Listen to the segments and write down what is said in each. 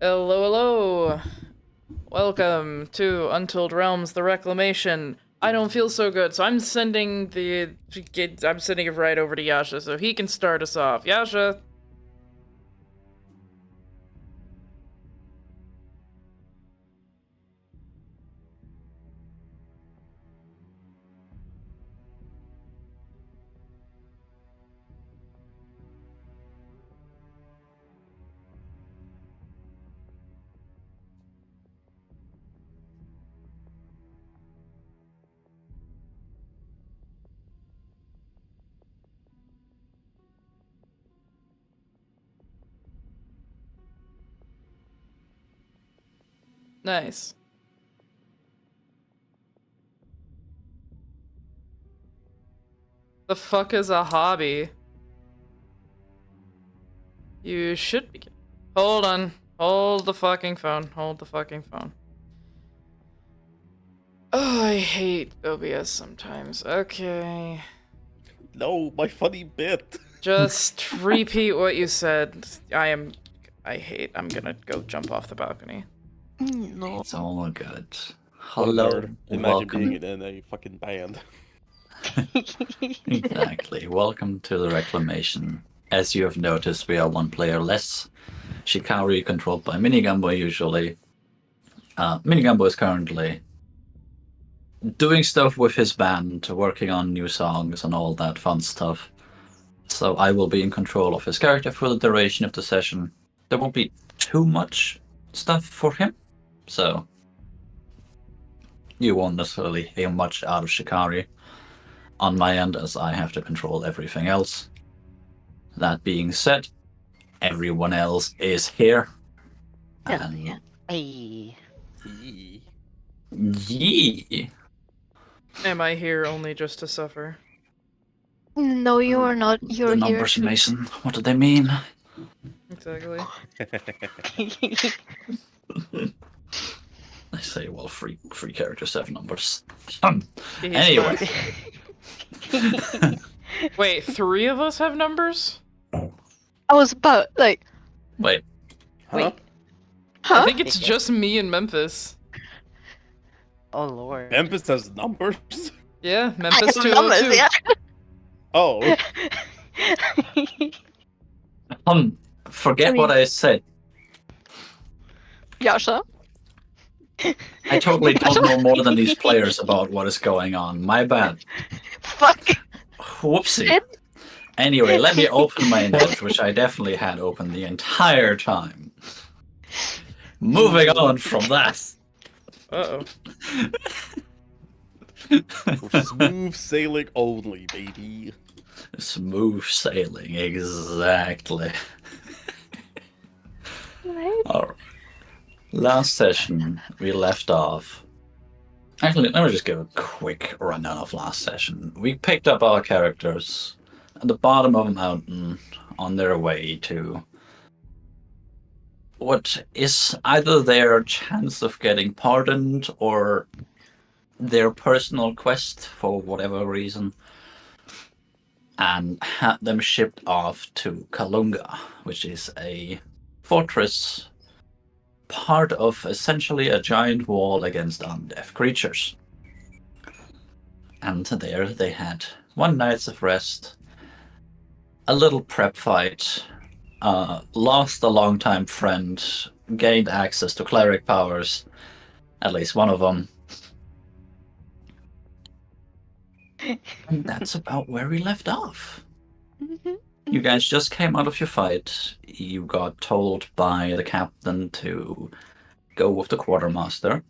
Hello, hello. Welcome to Untold Realms, the Reclamation. I don't feel so good, so I'm sending it right over to Yasha so he can start us off. Yasha. Nice. The fuck is a hobby? You should be. Hold on. Hold the fucking phone. Hold the fucking phone. Oh, I hate OBS sometimes. Okay. No, my funny bit. Just repeat what you said. I'm gonna go jump off the balcony. No. It's all good. What a Hello, nerd. Imagine being welcome. in a fucking band. Exactly. Welcome to the Reclamation. As you have noticed, we are one player less. Shikari controlled by Minigumbo usually. Minigumbo is currently doing stuff with his band, working on new songs and all that fun stuff. So I will be in control of his character for the duration of the session. There won't be too much stuff for him, so you won't necessarily hear much out of Shikari on my end, as I have to control everything else. That being said, everyone else is here. Hell yeah. Hey. Yee. Am I here only just to suffer? No, you are not. You're The here. numbers, Mason. What do they mean? Exactly. I say, well, free characters have numbers. He's Anyway. Wait, 3 of us have numbers? I was about like. Wait. Huh? Wait. I Huh? think it's just me and Memphis. Oh lord. Memphis has numbers? Yeah, I Memphis have numbers, 202. yeah. Oh. Forget I what mean- I said. Yasha. I totally don't know more than these players about what is going on. My bad. Fuck. Whoopsie. Anyway, let me open my notes, which I definitely had open the entire time. Moving on from that. Uh-oh. Smooth sailing only, baby. Smooth sailing, exactly. Right. Alright. Last session, we left off. Actually, let me just give a quick rundown of last session. We picked up our characters at the bottom of a mountain on their way to what is either their chance of getting pardoned or their personal quest for whatever reason, and had them shipped off to Kalunga, which is a fortress, part of essentially a giant wall against undead creatures. And there they had one night's of rest, a little prep fight, lost a longtime friend, gained access to cleric powers, at least one of them. And that's about where we left off. You guys just came out of your fight. You got told by the captain to go with the quartermaster,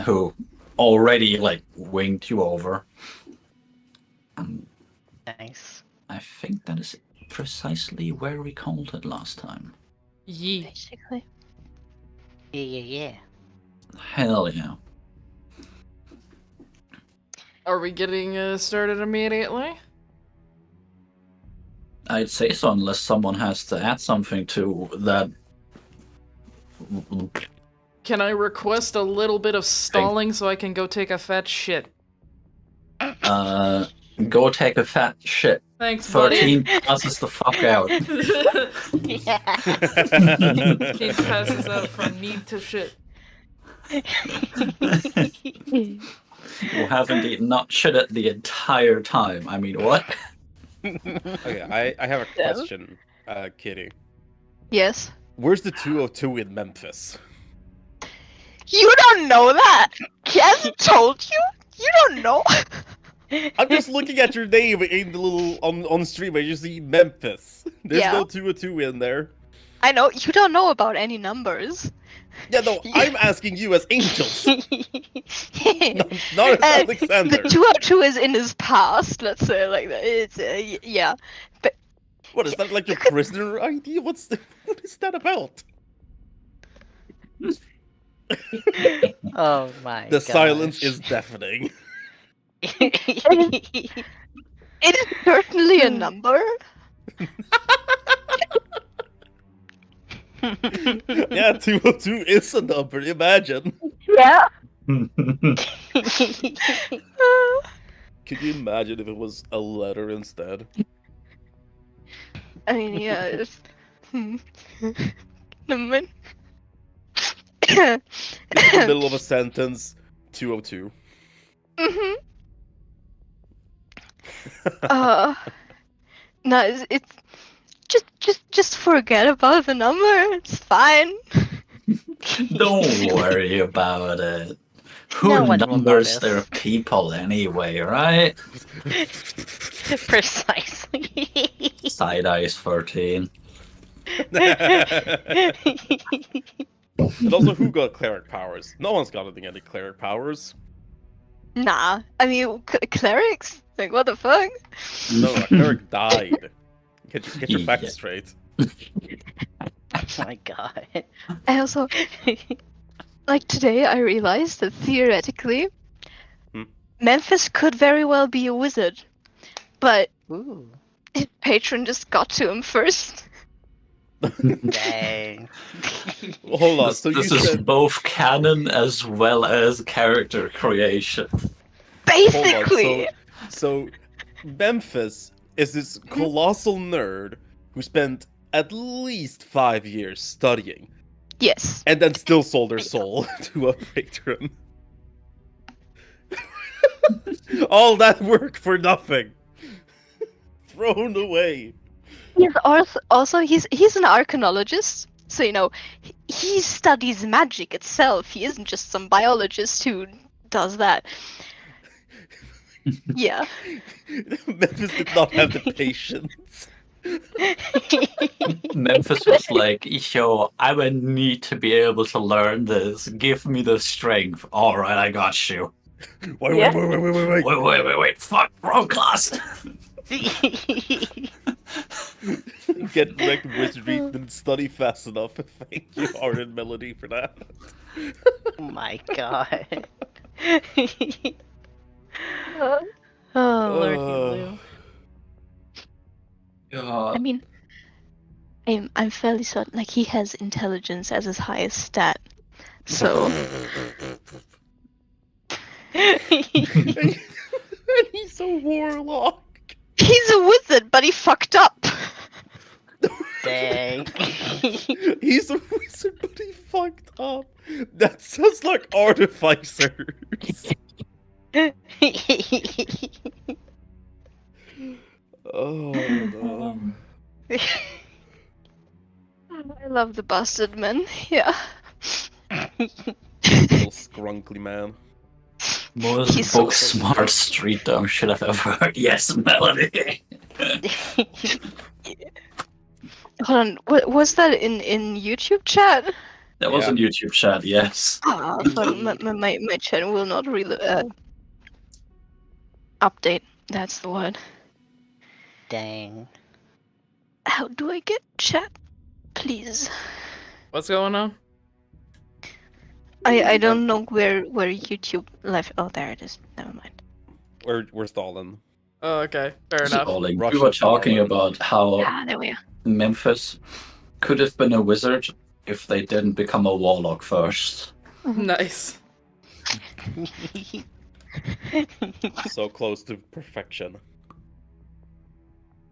who already winged you over. And Nice. I think that is precisely where we called it last time. Yee. Basically. Yeah. Hell yeah. Are we getting started immediately? I'd say so, unless someone has to add something to that. Can I request a little bit of stalling so I can go take a fat shit? Go take a fat shit. Thanks, buddy. 13 passes the fuck out. Yeah. 13 passes out from need to shit. You have indeed not shit it the entire time. I mean, what? Okay, I have a Yeah. question, Kitty. Yes. Where's the 202 in Memphis? You don't know that. Ken told you. You don't know. I'm just looking at your name in the little on stream. I just see Memphis. There's Yeah. no 202 in there. I know you don't know about any numbers. Yeah, no, I'm asking you as angels, not as And Alexander. the 202 is in his past. Let's say it like that. It's yeah. What is that, like your prisoner ID? What is that about? Oh my. The silence is deafening. It is certainly a number. Yeah, 202 is a number. Imagine. Yeah. Could you imagine if it was a letter instead? I mean, yeah. It's... Never mind. Just in the middle of a sentence, 202. Mhm. No, it's just forget about the number. It's fine. Don't worry about it. Who No one will numbers notice. their people anyway, right? Precisely. Side eyes 13. And also, who got cleric powers? No one's got any cleric powers. Nah, I mean clerics. Like what the fuck? No, a cleric died. Get your facts Yeah. straight. Oh my god. I also like today I realized that theoretically Hmm? Memphis could very well be a wizard. But his patron just got to him first. Dang. Hold on. This, So you this is said both canon as well as character creation. Basically. so Memphis is this colossal nerd who spent at least 5 years studying Yes. and then still sold their soul to a patron. All that work for nothing. Thrown away. He's also he's an archaeologist, so you know he studies magic itself. He isn't just some biologist who does that. Yeah. Memphis did not have the patience. Memphis was like, yo, I would need to be able to learn this. Give me the strength. Alright, I got you. Wait. Wait. Fuck, wrong class. Get wrecked wizardry, didn't study fast enough. Thank you, Art and Melody, for that. Oh my god. Oh lordy blue. I mean, I'm fairly certain like he has intelligence as his highest stat. So And he's a warlock. he's a wizard, but he fucked up. Dang. He's a wizard, but he fucked up. That sounds like artificers. Oh no. I love the bastard men. Yeah. Little scrunkly man. Most He's so book smart street dumb shit I've ever heard. Yes, Melody. Hold on. Was that in YouTube chat? That was Yeah. on YouTube chat, yes. My channel will not really update. That's the word. Dang. How do I get chat? Please. What's going on? I don't know where YouTube live. Oh, there it is. Never mind. We're stalling. Oh, okay. Fair enough. Stalling. We Russia were talking stalling. about how Ah, there we are. Memphis could have been a wizard if they didn't become a warlock first. Nice. So close to perfection.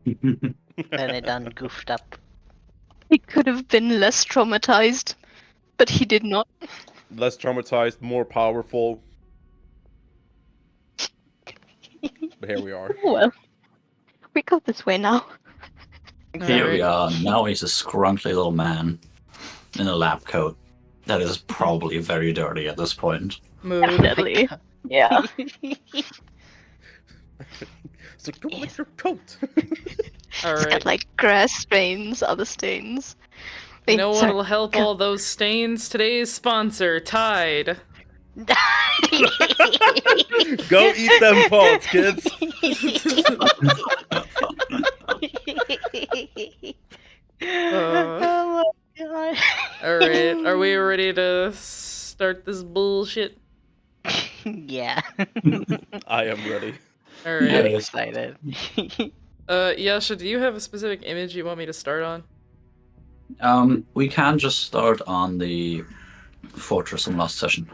Then it done goofed up. He could have been less traumatized, but he did not. Less traumatized, more powerful. But here we are. Oh well. We go this way now. Here we Alright. are. Now he's a scrunchy little man in a lab coat that is probably very dirty at this point. Mood. Definitely. Yeah. So go with your coat. It's Alright. got like grass stains, other stains. You Wait, know sorry. what'll help Go. all those stains? Today's sponsor, Tide. Go eat them pods, kids. Oh my god. Alright, are we ready to start this bullshit? Yeah. I am ready. Alright. I'm Yes. excited. Yasha, do you have a specific image you want me to start on? We can just start on the fortress in last session.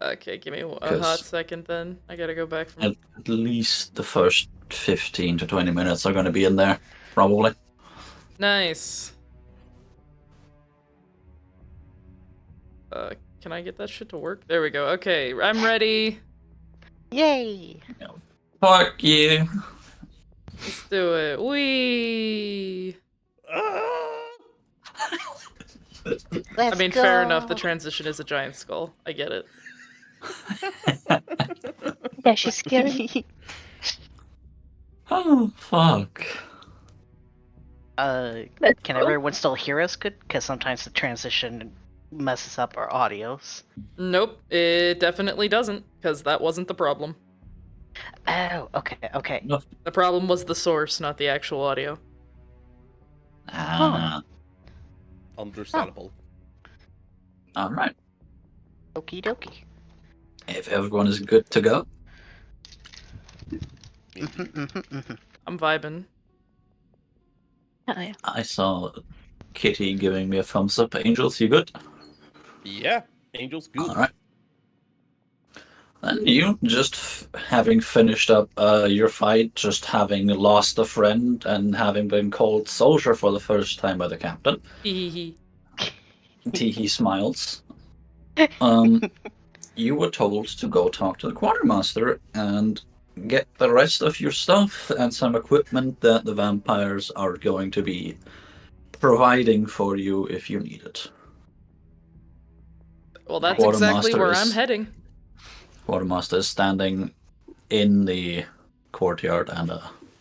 Okay, give me a hot 'Cause- second then. I gotta go back from. At least the first 15 to 20 minutes are going to be in there, probably. Nice. Can I get that shit to work? There we go. Okay, I'm ready. Yay! Fuck you. Let's do it. Wee. Ah! Let's I mean, fair enough. go. The transition is a giant skull. I get it. Yeah, she's scary. Oh, fuck. Let's Can go. everyone still hear us good? Because sometimes the transition messes up our audios. Nope, it definitely doesn't, because that wasn't the problem. Oh, okay. No. The problem was the source, not the actual audio. Ah, Understandable. alright. Okie dokie. If everyone is good to go, I'm vibing. Oh, yeah. I saw Kitty giving me a thumbs up. Angels, you good? Yeah, Angel's good. Alright. Then you, just having finished up your fight, just having lost a friend, and having been called soldier for the first time by the captain, Hehehe. Teehee smiles. You were told to go talk to the quartermaster and get the rest of your stuff and some equipment that the vampires are going to be providing for you if you need it. Well, that's exactly Quartermaster where is- I'm heading. Quartermaster is standing in the courtyard and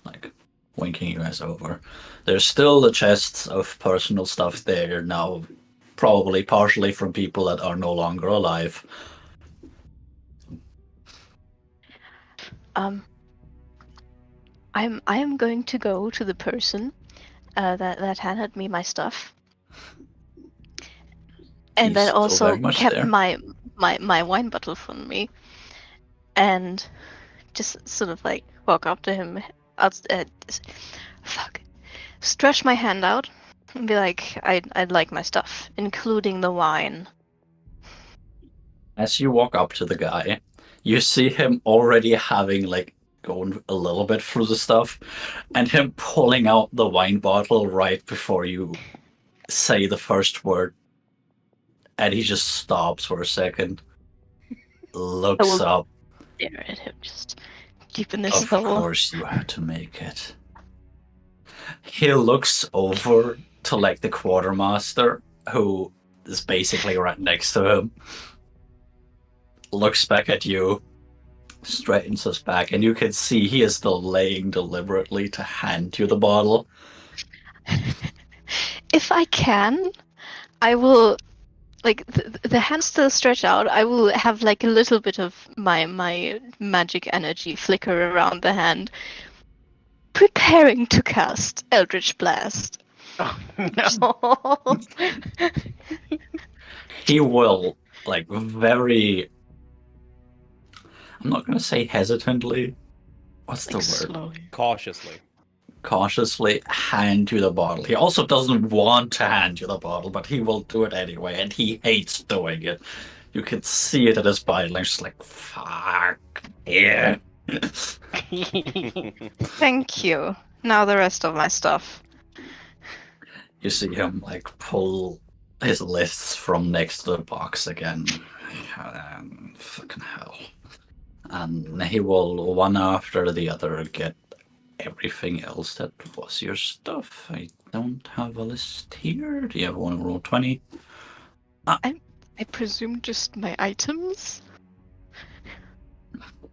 like winking you guys over. There's still the chests of personal stuff there now, probably partially from people that are no longer alive. I am going to go to the person that handed me my stuff, and He's that still also very much kept there. my wine bottle from me, and just sort of like walk up to him, stretch my hand out, and be like, I'd like my stuff, including the wine. As you walk up to the guy, you see him already having like gone a little bit through the stuff, and him pulling out the wine bottle right before you say the first word, and he just stops for a second, looks will- up. Stare at him, just deep in his Of soul. course, you had to make it. He looks over to like the quartermaster, who is basically right next to him. Looks back at you, straightens his back, and you can see he is delaying deliberately to hand you the bottle. If I can, I will, like, the hand still stretched out. I will have like a little bit of my magic energy flicker around the hand, preparing to cast Eldritch Blast. Oh no! He will, like, very. I'm not going to say hesitantly. What's the Like word? slowly. Cautiously. Cautiously hand you the bottle. He also doesn't want to hand you the bottle, but he will do it anyway, and he hates doing it. You can see it in his body, like, just like, fuck, yeah. Thank you. Now the rest of my stuff. You see him like pull his lists from next to the box again. Fucking hell. And he will, one after the other, get everything else that was your stuff. I don't have a list here. Do you have one roll 20? I presume just my items?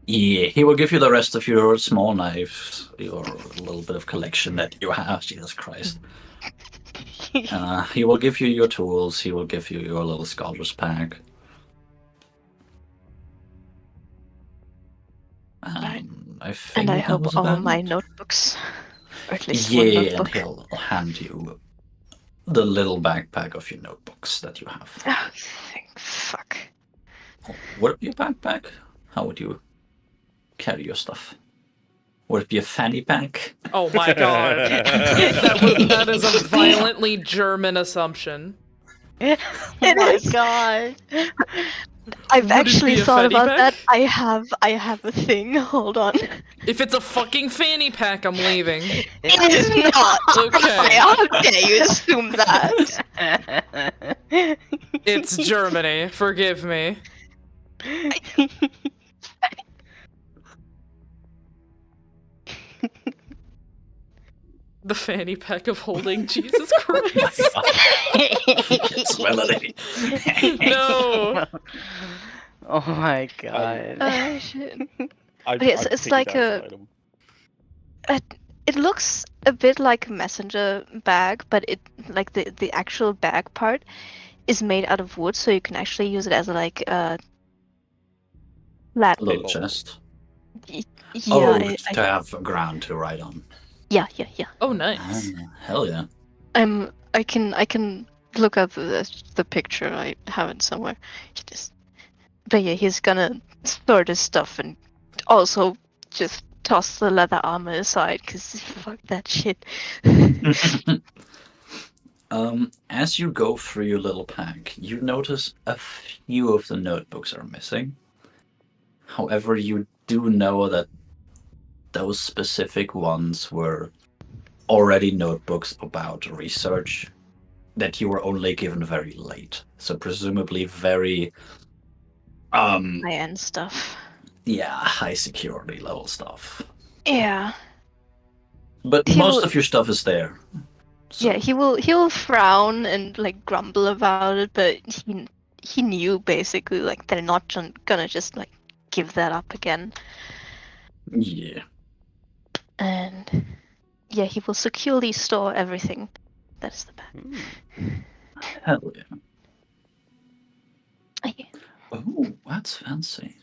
Yeah, he will give you the rest of your small knives, your little bit of collection that you have. Jesus Christ. He will give you your tools. He will give you your little scholar's pack. Right. I think And I that hope was all about my it. notebooks. Or at least one Yeah, and notebook. he'll hand you the little backpack of your notebooks that you have. Oh, thank fuck. Would it be a backpack? How would you carry your stuff? Would it be a fanny pack? Oh my god. That is a violently German assumption. It my is. god. I've Would it actually be a thought fanny about that. pack? I have a thing. Hold on. If it's a fucking fanny pack, I'm leaving. It is not. Okay. How dare you assume that? It's Germany. Forgive me. The fanny pack of holding Jesus Christ. Yes, Melody. No. Oh my god. Shit. I it's take it like as an a- item. It looks a bit like a messenger bag, but it like the actual bag part is made out of wood, so you can actually use it as like a flat. A little Table. chest. Yeah, Oh, I- to have a ground to ride on. yeah. Oh, nice. Hell yeah. I can look up the picture. I have it somewhere. But yeah, he's gonna store this stuff and also just toss the leather armor aside because fuck that shit. As you go through your little pack, you notice a few of the notebooks are missing. However, you do know that those specific ones were already notebooks about research that you were only given very late. So presumably very High end stuff. high security level stuff. Yeah. But He most will- of your stuff is there. So, Yeah, he will frown and like grumble about it, but he knew basically like they're not gonna just like give that up again. yeah. And yeah, he will securely store everything. That's the bad. Hell yeah. Yeah, Oh, that's fancy.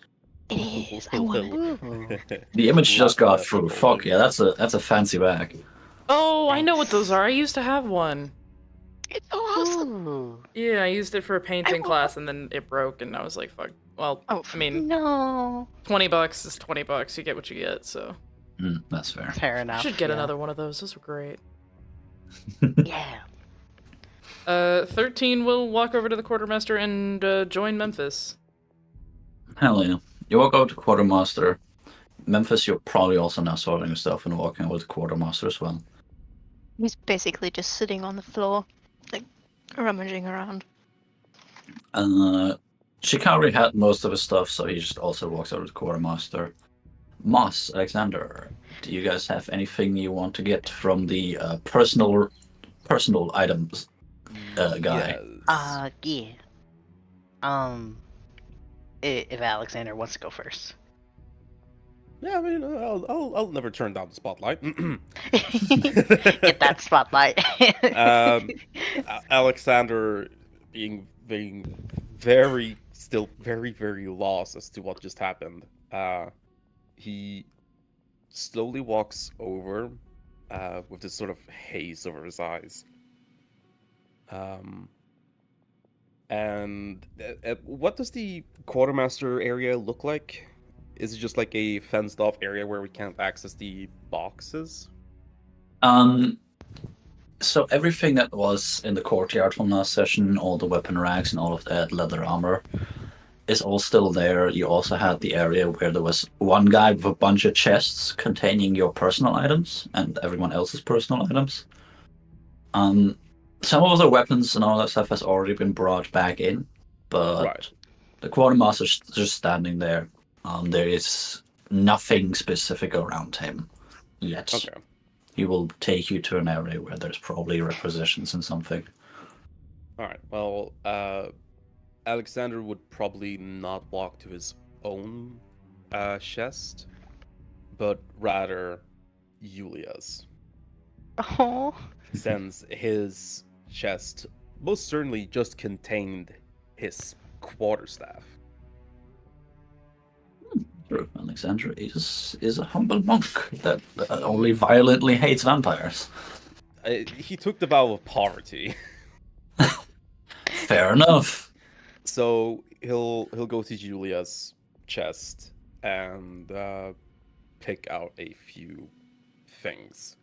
it is. I want it. Ooh. The image just got Love that through. photo. Fuck yeah, that's a fancy bag. Oh, I know what Thanks. those are. I used to have one. It's awesome. Ooh. Yeah, I used it for a painting want- class and then it broke and I was like, fuck. Well, Oh, I mean, No. $20 is $20. You get what you get, so. That's fair. Fair I enough. should get yeah. another one of those. Those were great. Yeah. 13 will walk over to the quartermaster and join Memphis. Hell yeah. You walk out to Quartermaster. Memphis, you're probably also now sorting your stuff and walking over to Quartermaster as well. He's basically just sitting on the floor, like rummaging around. Shikari had most of his stuff, so he just also walks over to Quartermaster. Moss, Alexander, do you guys have anything you want to get from the personal items guy? Yes. Yeah. If Alexander wants to go first. Yeah, I mean, I'll never turn down the spotlight. Get that spotlight. Alexander being still very lost as to what just happened. He slowly walks over with this sort of haze over his eyes. And what does the quartermaster area look like? Is it just like a fenced off area where we can't access the boxes? So everything that was in the courtyard from last session, all the weapon racks and all of that leather armor, is all still there. You also had the area where there was one guy with a bunch of chests containing your personal items and everyone else's personal items. Some of the weapons and all that stuff has already been brought back in, but Right. the quartermaster's just standing there. There is nothing specific around him yet. Okay. He will take you to an area where there's probably requisitions and something. All right. Well, Alexander would probably not walk to his own chest, but rather Yulia's, Oh, since his chest most certainly just contained his quarterstaff. Alexander is a humble monk that only violently hates vampires. He took the vow of poverty, Fair enough. so he'll go to Julia's chest and pick out a few things,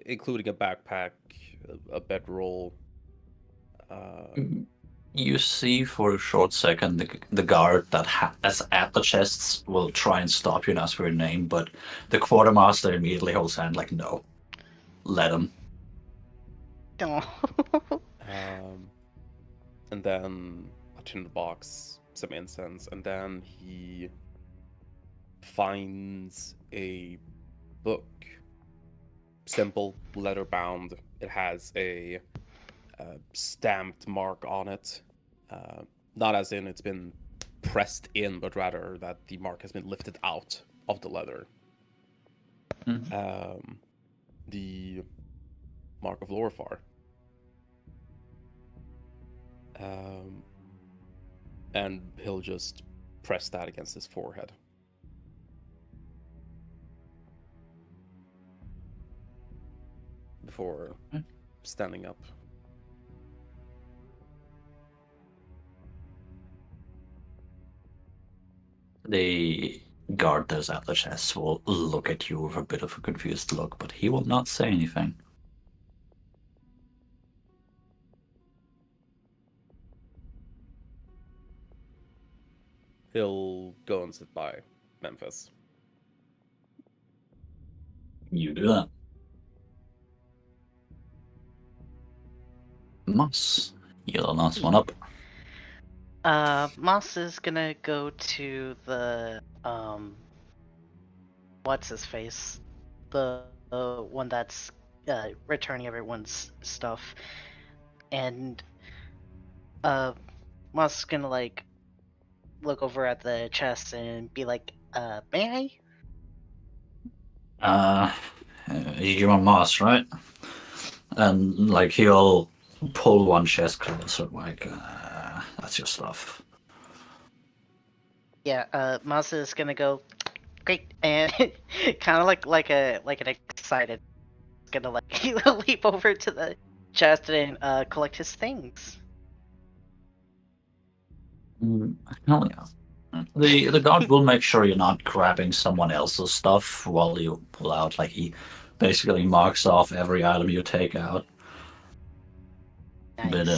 including a backpack, a bedroll. You see for a short second the guard that's at the chests will try and stop you and ask for your name, but the quartermaster immediately holds hand like, no, let him. no. And then a tin box, some incense, and then he finds a book, simple, leather bound. It has a stamped mark on it, not as in it's been pressed in, but rather that the mark has been lifted out of the leather. The mark of Lorifar. And he'll just press that against his forehead. Before standing up. The guard that's at the chest will look at you with a bit of a confused look, but he will not say anything. He'll go and sit by Memphis. You do that. Moss, you're the last one up. Moss is gonna go to the what's his face, the one that's returning everyone's stuff, and Moss is gonna like look over at the chest and be like, may I? You're on Moss, right? And like he'll pull one chest closer, like that's your stuff. Yeah, Moss is gonna go, great, and kind of like an excited, gonna like leap over to the chest and collect his things. Hell yeah. The guard will make sure you're not grabbing someone else's stuff while you pull out. Like he basically marks off every item you take out. Nice. But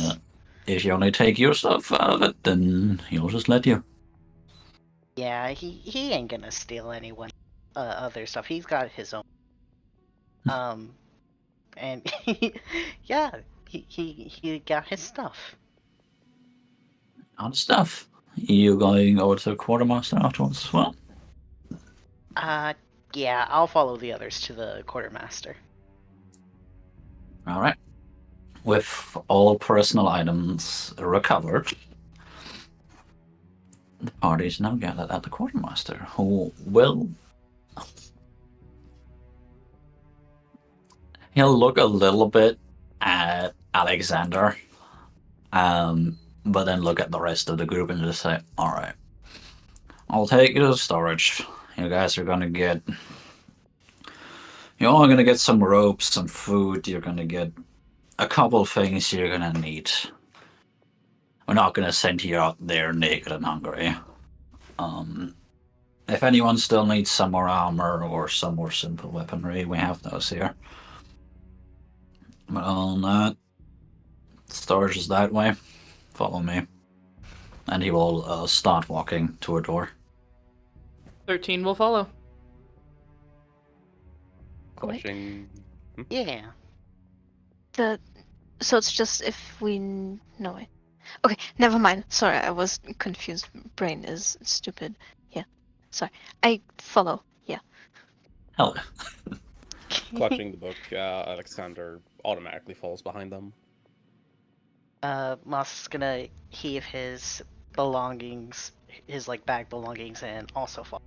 if you only take your stuff out of it, then he'll just let you. Yeah, he ain't gonna steal anyone other stuff. He's got his own. And yeah, he got his stuff. Other stuff. You going over to the quartermaster afterwards as well? Yeah, I'll follow the others to the quartermaster. All right. With all personal items recovered, the party is now gathered at the quartermaster, who will. He'll look a little bit at Alexander, but then look at the rest of the group and just say, all right, I'll take you to storage. You guys are gonna get. You're all gonna get some ropes, some food. You're gonna get a couple things you're gonna need. We're not gonna send you out there naked and hungry. If anyone still needs some more armor or some more simple weaponry, we have those here. But other than that, storage is that way. Follow me. and he will start walking to a door. 13 will follow. Clutching. Yeah. So it's just if we know it. Okay, never mind. Sorry, I was confused. Brain is stupid. Yeah, sorry. I follow. Yeah. Hell yeah. Clutching the book, Alexander automatically falls behind them. Moss is gonna heave his belongings, his like bag belongings, and also fall.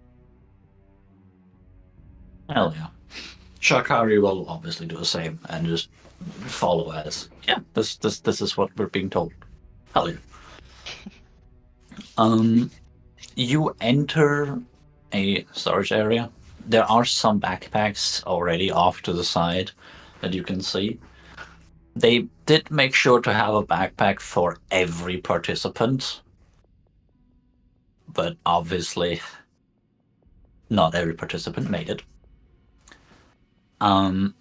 Hell yeah. Shakari will obviously do the same and just follow as, yeah, this is what we're being told. Hell yeah. You enter a storage area. There are some backpacks already off to the side that you can see. They did make sure to have a backpack for every participant, but obviously not every participant made it. And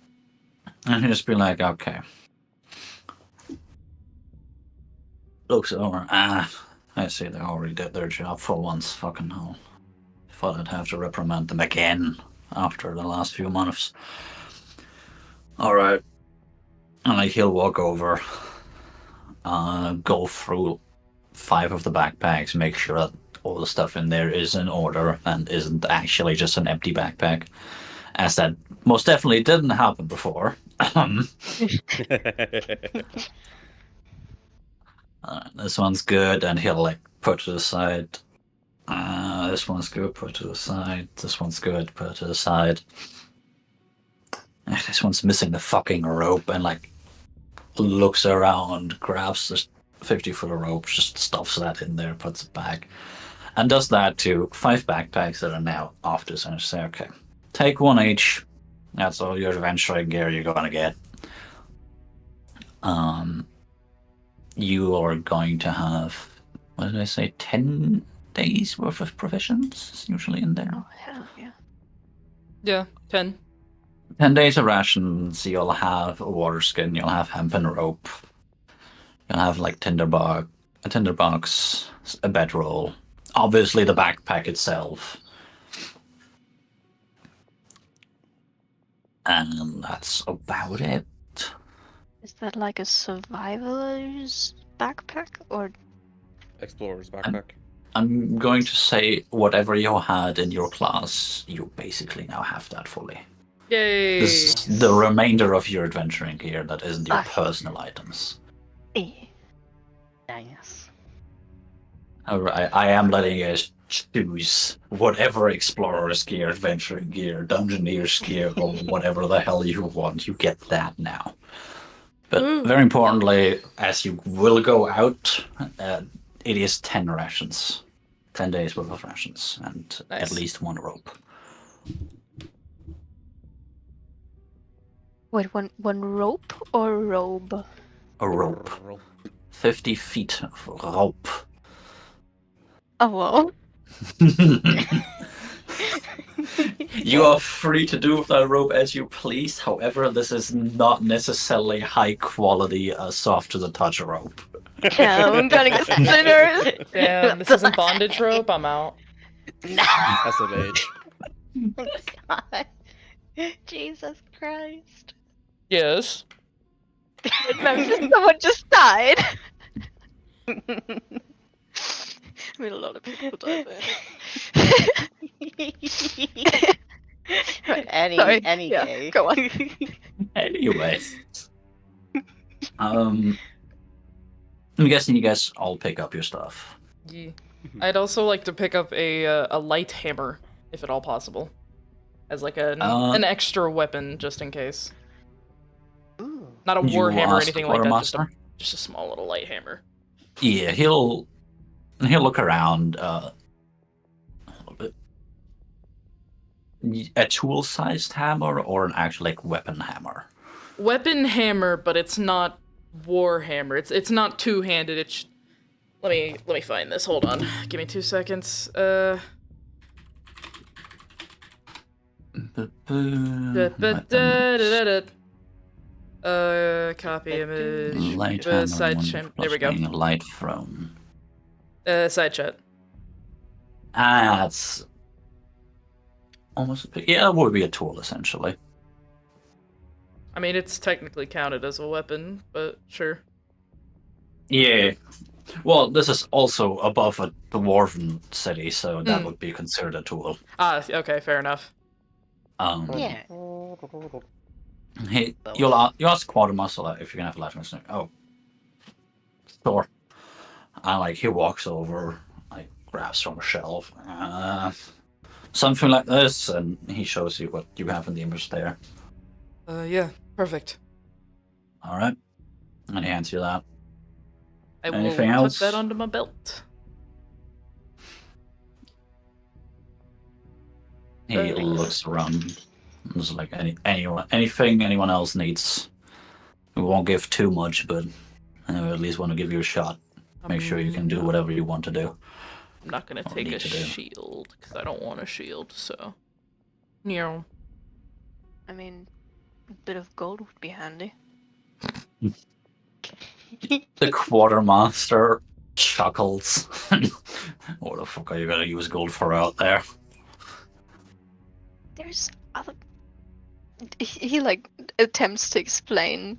he just be like, okay. Looks over. I see they already did their job for once. Fucking hell. Thought I'd have to reprimand them again after the last few months. Alright. And like he'll walk over, go through 5 of the backpacks, make sure that all the stuff in there is in order and isn't actually just an empty backpack. As that most definitely didn't happen before. This one's good, and he'll like put to the side. This one's good, put to the side. This one's good, put to the side. This one's missing the fucking rope, and like looks around, grabs the 50-foot rope, just stuffs that in there, puts it back, and does that to 5 backpacks that are now off to center. Say, okay, take 1 each. That's all your adventuring gear you're gonna get. You are going to have, what did I say, 10 days worth of provisions usually in there. Oh hell yeah. Yeah, 10. 10 days of rations. You'll have a water skin, you'll have hempen rope, you'll have like a tinderbox, a bedroll, obviously the backpack itself. And that's about it. Is that like a survivor's backpack or? Explorer's backpack. I'm going to say whatever you had in your class, you basically now have that fully. Yay! This is the remainder of your adventuring gear that isn't your Okay. personal items. Nice. Alright, I am letting you guys choose whatever explorer's gear, adventuring gear, dungeoneer's gear, or whatever the hell you want. You get that now. But Ooh. very importantly, as you will go out, it is 10 rations. 10 days worth of rations, and Nice. at least 1 rope. Wait, one rope or robe? A rope. 50 feet of rope. Oh well. You are free to do with that rope as you please. However, this is not necessarily high quality, soft to the touch rope. Yeah, I'm gonna get splinters. Damn, this isn't bondage rope. I'm out. No. SMH. God. Jesus Christ. Yes. Remember, someone just died. I mean, a lot of people died there. Right, sorry. Yeah, Case. go on. Anyways. I'm guessing you guys all pick up your stuff. Yeah. I'd also like to pick up a light hammer, if at all possible, as like an extra weapon, just in case. Ooh. Not a You war hammer or ask anything like that. Quartermaster? Just a small little light hammer. Yeah, he'll look around a little bit. A tool-sized hammer or an actual like weapon hammer? Weapon hammer, but it's not war hammer. It's not two-handed. It's let me find this. Hold on. Give me 2 seconds. Copy image. Light hammer, Side one chimp. plus There we go. being light thrown. Side chat. That's almost yeah, it would be a tool essentially. I mean, it's technically counted as a weapon, but sure. Yeah. Well, this is also above a dwarven city, so that Hmm. would be considered a tool. Ah, okay, fair enough. Yeah. Hey, Both. you ask Quatermuscle if you can have a Latin listener. Oh, sure. And like he walks over, like grabs from a shelf, something like this, and he shows you what you have in the image there. Yeah, perfect. All right, and he hands you that. I Anything will else? put that onto my belt. He looks around. There's like anything anyone else needs. We won't give too much, but we at least want to give you a shot. Make sure you can do whatever you want to do. I'm not gonna Or take need a to do. shield because I don't want a shield. So, yeah. I mean, a bit of gold would be handy. The quartermaster chuckles. What the fuck are you gonna use gold for out there? There's other. He like attempts to explain,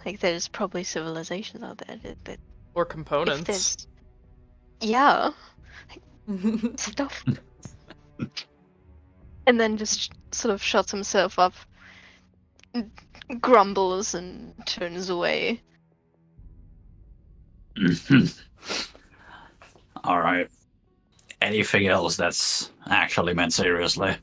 like there's probably civilizations out there that Or if components. there's, yeah, stuff. And then just sort of shuts himself up, grumbles, and turns away. Alright. Anything else that's actually meant seriously?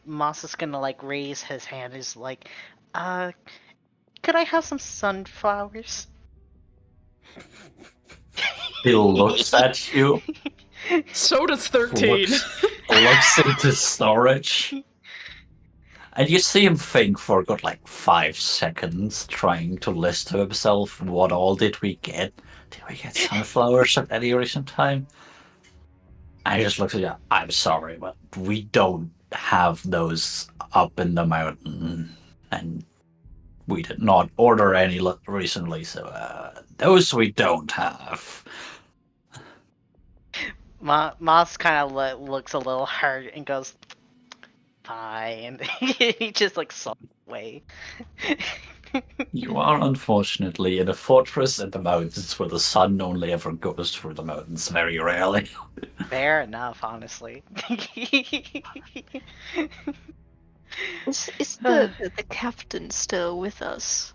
Moss is gonna like raise his hand. Is like, could I have some sunflowers? He looks at you, So does 13. looks into storage, and you see him think for a good like 5 seconds, trying to list to himself what all did we get? Did we get sunflowers at any recent time? And he just looks at you. I'm sorry, but we don't have those up in the mountain, and we did not order any recently, so those we don't have. Moss kind of looks a little hurt and goes, "Fine." He just like saw away. You are unfortunately in a fortress in the mountains where the sun only ever goes through the mountains very rarely. Fair enough, honestly. Is the captain still with us?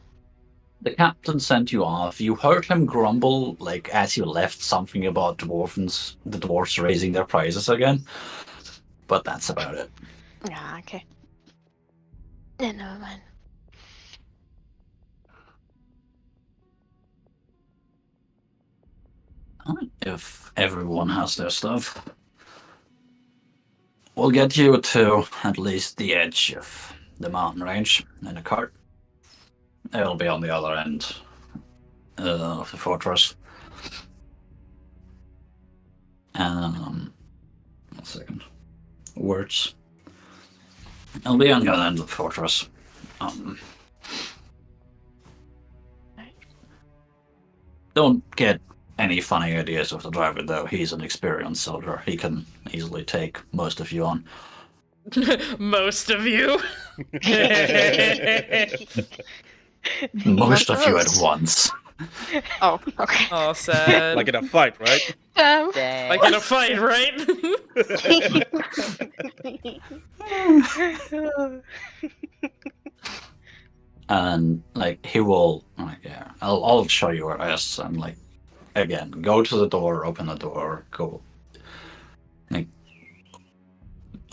The captain sent you off. You heard him grumble, like as you left, something about the dwarves raising their prices again. But that's about it. Ah, okay. Yeah, never mind. If everyone has their stuff, we'll get you to at least the edge of the mountain range in a cart. It'll be on the other end of the fortress. 1 second. Words. It'll be on the other end of the fortress. Don't get any funny ideas with the driver, though. He's an experienced soldier. He can easily take most of you on. Most of you. Most of you at us. once. Oh, okay. Oh, sad. Like in a fight, right? Damn. Dang. Like in a fight, right? And like he will, like, yeah, I'll show you where it is. And like, again, go to the door, open the door, go. Like,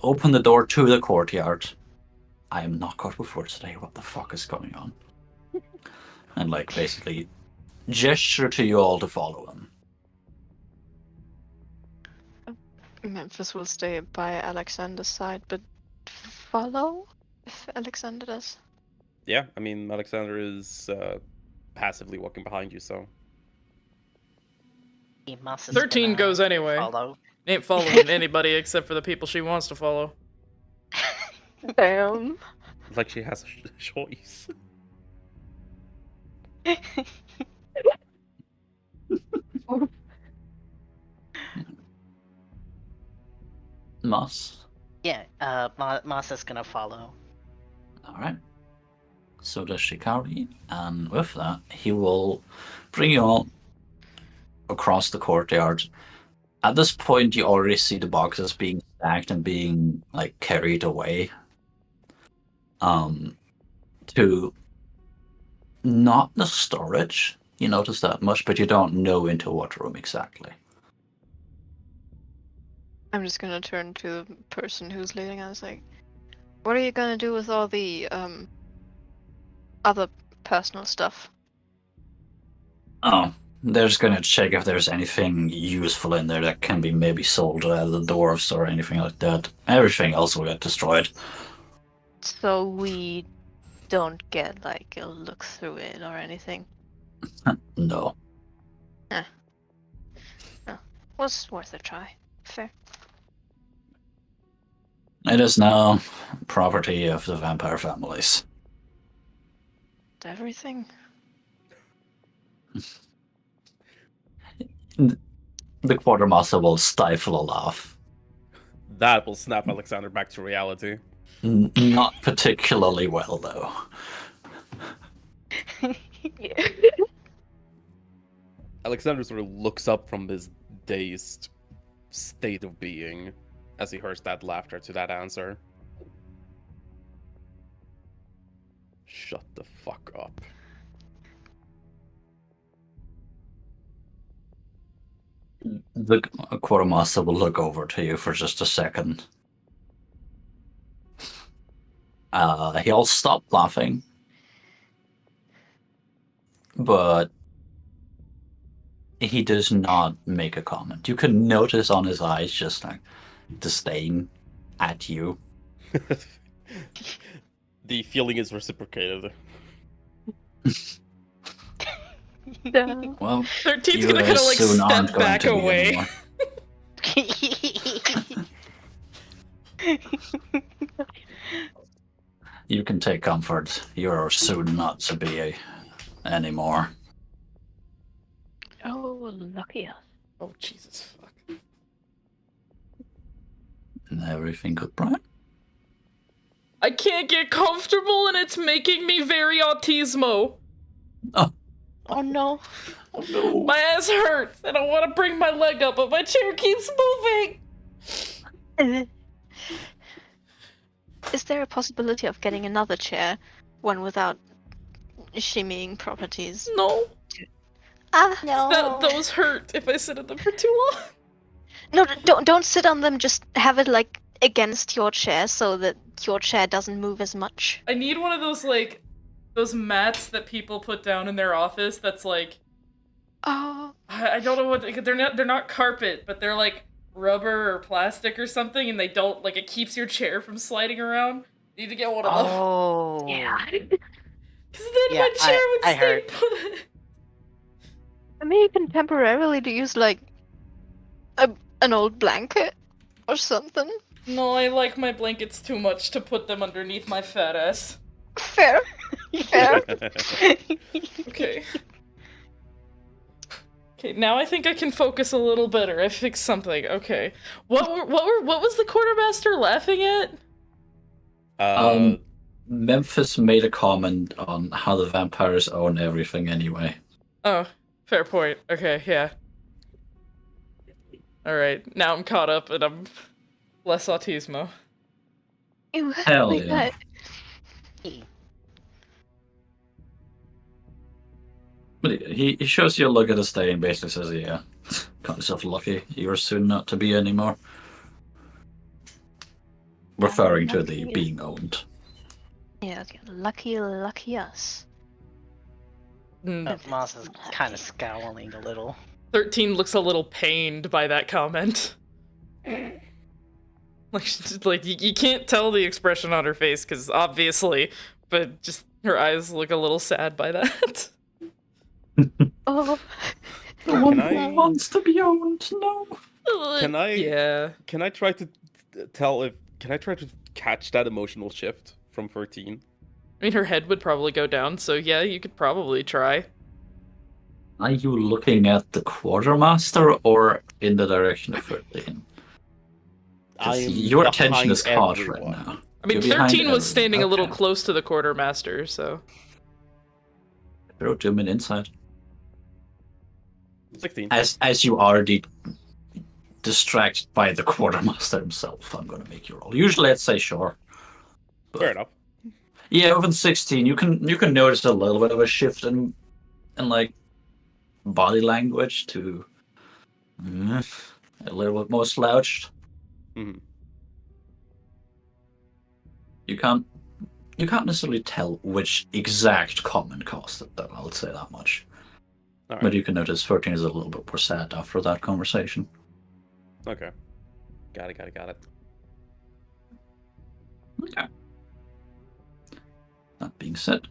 open the door to the courtyard. I am not good with words today. What the fuck is going on? And like, basically, gesture to you all to follow him. Memphis will stay by Alexander's side, but follow if Alexander does. Yeah, I mean, Alexander is passively walking behind you, so. Moss is 13 gonna goes anyway. follow. Ain't following anybody except for the people she wants to follow. Damn. Like she has a choice. Moss. Yeah, Moss is gonna follow. Alright. So does Shikari, and with that, he will bring you all across the courtyard. At this point, you already see the boxes being stacked and being like carried away. To not the storage. You notice that much, but you don't know into what room exactly. I'm just gonna turn to the person who's leading us. Like, what are you gonna do with all the other personal stuff? Oh, they're just gonna check if there's anything useful in there that can be maybe sold to the dwarves or anything like that. Everything else will get destroyed. So we don't get like a look through it or anything. No. Was worth a try. Fair. It is now property of the vampire families. Everything. The quartermaster will stifle a laugh. That will snap Alexander back to reality. Not particularly well, though. Alexander sort of looks up from his dazed state of being as he hears that laughter to that answer. Shut the fuck up. The quartermaster will look over to you for just a second. He'll stop laughing, but he does not make a comment. You can notice on his eyes just like disdain at you. The feeling is reciprocated. Well, 13's you gonna kind of like soon aren't step going back to be away. anymore. You can take comfort. You're soon not to be anymore. Oh, lucky us. Oh, Jesus fuck. And everything good, Brian? I can't get comfortable and it's making me very autismo. Oh no. Oh no. My ass hurts and I want to bring my leg up, but my chair keeps moving. Is there a possibility of getting another chair, one without shimmying properties? No, Ah, those hurt if I sit in them for too long. no! Don't sit on them. Just have it like against your chair so that your chair doesn't move as much. I need one of those like those mats that people put down in their office. That's like Oh, I don't know what they're not carpet, but they're like rubber or plastic or something, and they don't like it keeps your chair from sliding around. You need to get one of those. Oh. yeah. Because then Yeah, my chair would I stay heard. put. I mean, you can temporarily use like an old blanket or something. No, I like my blankets too much to put them underneath my fat ass. Fair. Fair. Okay. Okay, now I think I can focus a little better. I fixed something. Okay. What was the quartermaster laughing at? Memphis made a comment on how the vampires own everything anyway. Oh, fair point. Okay, yeah. Alright, now I'm caught up and I'm less autismo. Ew, Hell my yeah. God. But he shows you a look at his day and basically says, yeah, got yourself lucky. You're soon not to be anymore. Referring to the lucky. being owned. Yeah, lucky us. Moss is kind of scowling a little. 13 looks a little pained by that comment. Like you can't tell the expression on her face, because obviously, but just her eyes look a little sad by that. Oh, The one I- who wants to be owned, no. Can I? Yeah. Can I try to catch that emotional shift from 13? I mean, her head would probably go down, so yeah, you could probably try. Are you looking at the quartermaster or in the direction of 13? Because I'm your attention behind is caught right everyone. now. I mean, You're behind 13 was everyone. standing a little Okay. close to the quartermaster, so. Throw Doom in inside. 16. As you are distracted by the quartermaster himself, I'm gonna make you roll. Usually I'd say sure. But Fair enough. yeah, within 16, you can notice a little bit of a shift in like body language to a little bit more slouched. Mhm. You can't necessarily tell which exact comment caused it, though. I'll say that much. All right. But you can notice 13 is a little bit more sad after that conversation. Okay. Got it. Okay. That being said,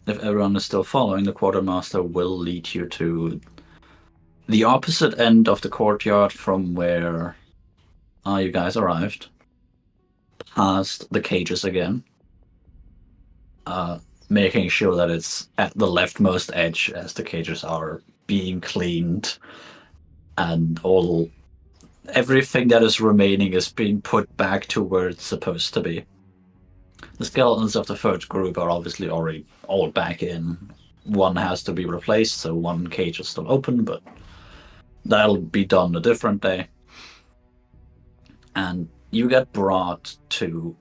if everyone is still following, the quartermaster will lead you to the opposite end of the courtyard from where you guys arrived, past the cages again, making sure that it's at the leftmost edge as the cages are being cleaned and everything that is remaining is being put back to where it's supposed to be. The skeletons of the third group are obviously already all back in. One has to be replaced, so one cage is still open, but that'll be done a different day. And you get brought to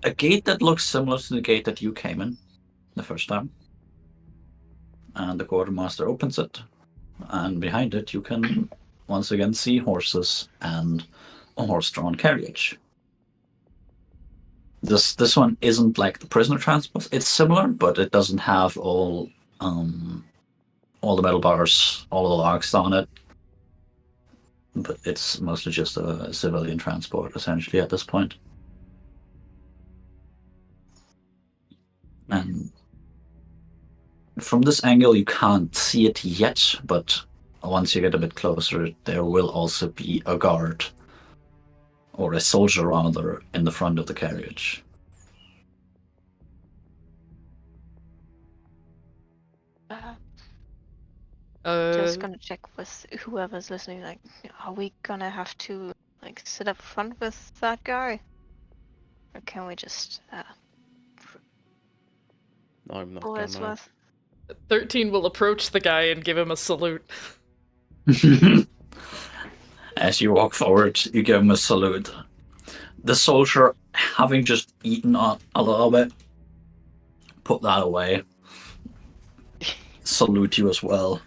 a gate that looks similar to the gate that you came in the first time. And the quartermaster opens it, and behind it you can once again see horses and a horse-drawn carriage. This one isn't like the prisoner transport. It's similar, but it doesn't have all the metal bars, all the locks on it. But it's mostly just a civilian transport, essentially, at this point. And from this angle, you can't see it yet, but once you get a bit closer, there will also be a guard, or a soldier rather, in the front of the carriage. Just gonna check with whoever's listening. Like, are we gonna have to like sit up front with that guy, or can we just No, I'm not pull his gonna. with? 13 will approach the guy and give him a salute. As you walk forward, you give him a salute. The soldier, having just eaten a little bit, put that away. Salute you as well.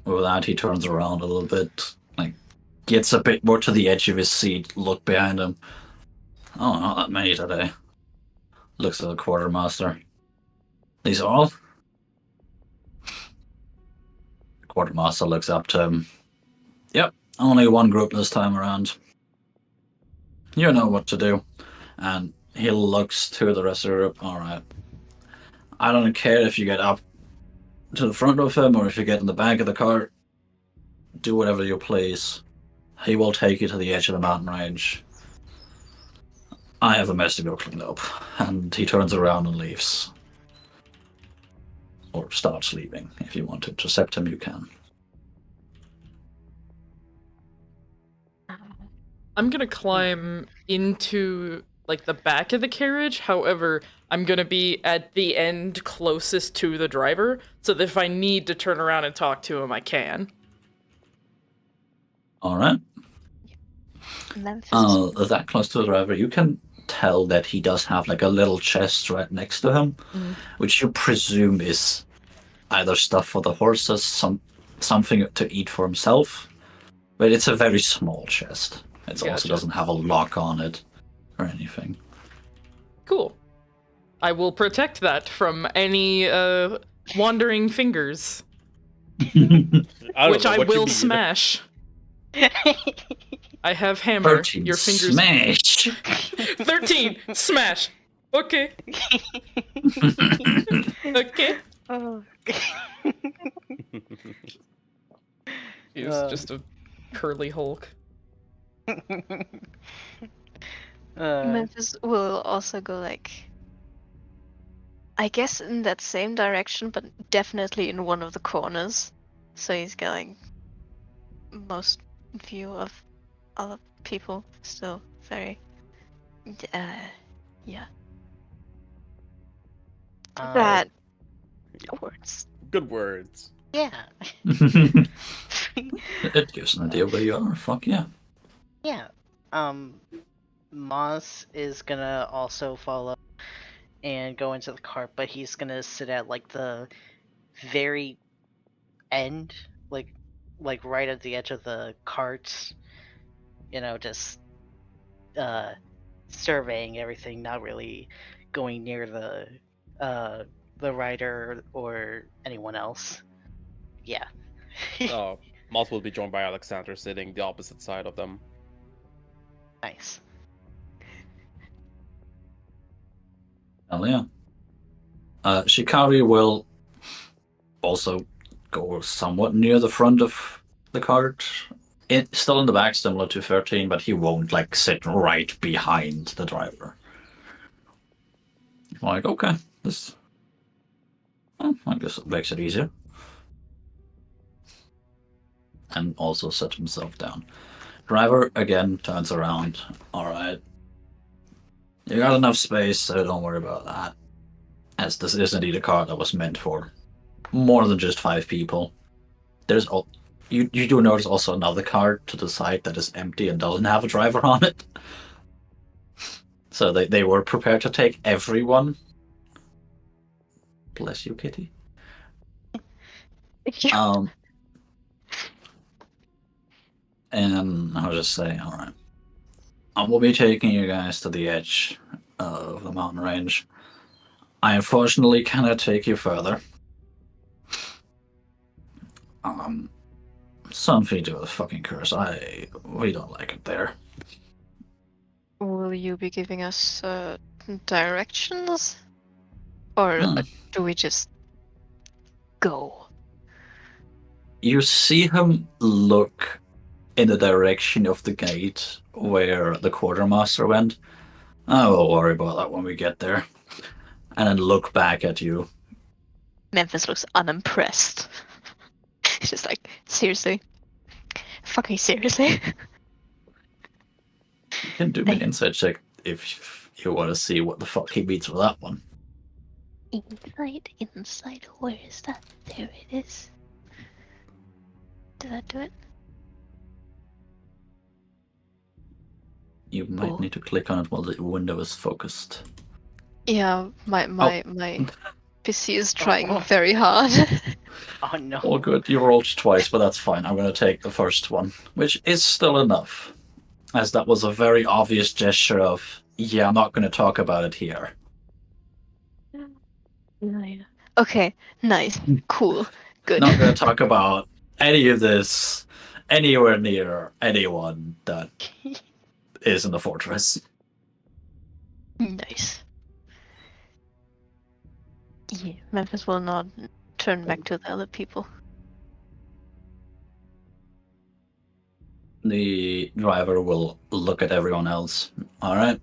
With that, he turns around a little bit, like gets a bit more to the edge of his seat, look behind him. Oh, not that many today. Looks at the quartermaster. These are all? The quartermaster looks up to him. Yep, only one group this time around. You know what to do. And he looks to the rest of the group. Alright. I don't care if you get up to the front of him or if you get in the back of the car. Do whatever you please. He will take you to the edge of the mountain range. I have a mess to go clean up. And he turns around and leaves. Or starts leaving. If you want to intercept him, you can. I'm gonna climb into like the back of the carriage. However, I'm gonna be at the end closest to the driver, so that if I need to turn around and talk to him, I can. Alright. That close to the driver, you can tell that he does have like a little chest right next to him, which you presume is either stuff for the horses, something to eat for himself, but it's a very small chest. It also doesn't have a lock on it or anything. Cool. I will protect that from any wandering fingers, which I will smash. I have hammer. 13, your fingers smash. 13 smash. Okay. Okay. Oh. He's just a curly Hulk. Memphis will also go like, I guess in that same direction, but definitely in one of the corners. So he's getting most view of other people. Still very, yeah. Uh, That words. Good words. yeah. It gives an idea where you are. Fuck yeah. Yeah. Moss is gonna also follow and go into the cart, but he's gonna sit at like the very end, like right at the edge of the cart. You know, just surveying everything, not really going near the rider or anyone else. Yeah. Moss will be joined by Alexander sitting the opposite side of them. Nice. Hell yeah. Shikari will also go somewhat near the front of the cart. Still in the back, similar to 13, but he won't like sit right behind the driver. Like, okay, this. Well, I guess it makes it easier. And also set himself down. Driver again turns around. Alright. You got enough space, so don't worry about that. As this is indeed a car that was meant for more than just 5 people. There's you do notice also another car to the side that is empty and doesn't have a driver on it. So they were prepared to take everyone. Bless you, Kitty. And I'll just say, alright. I will be taking you guys to the edge of the mountain range. I unfortunately cannot take you further. Something to do with the fucking curse. We don't like it there. Will you be giving us directions? Or do we just go? You see him look in the direction of the gate where the quartermaster went. I will worry about that when we get there. And then look back at you. Memphis looks unimpressed. He's just like, seriously? Fucking seriously? You can do me an insight check if you want to see what the fuck he beats with that one. Inside, where is that? There it is. Did that do it? You might need to click on it while the window is focused. Yeah, my PC is trying very hard. Oh no. All good. You rolled twice, but that's fine. I'm going to take the first one, which is still enough. As that was a very obvious gesture of, yeah, I'm not going to talk about it here. Okay, nice. Cool. Good. Not going to talk about any of this anywhere near anyone that is in the fortress. Nice. Yeah, Memphis will not turn back to the other people. The driver will look at everyone else. Alright.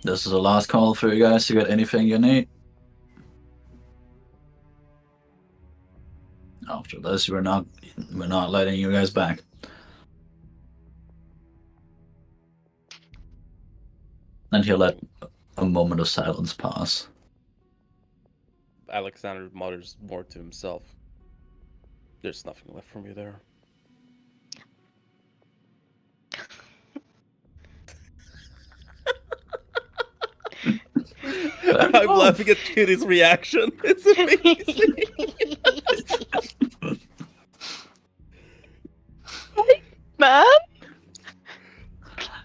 This is the last call for you guys to get anything you need. After this, we're not letting you guys back. And he'll let a moment of silence pass. Alexander mutters more to himself. There's nothing left for me there. I'm laughing at Kitty's reaction. It's amazing. Man?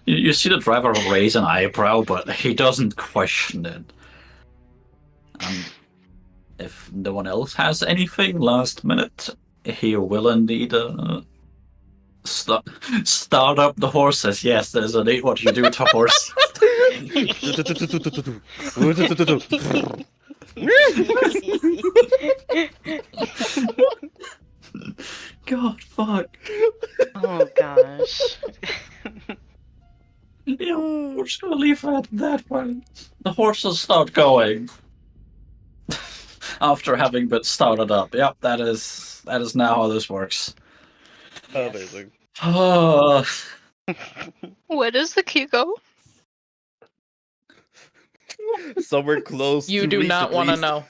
You see the driver raise an eyebrow, but he doesn't question it. If no one else has anything last minute, he will indeed start up the horses. Yes, there's indeed what you do to horse. God, fuck. Oh gosh. Yeah, we're just gonna leave it at that one. The horses start going. After having been started up. Yep, that is now how this works. Yes. Amazing. Oh, Where does the queue go? Somewhere close You to do reach not at want to least. know.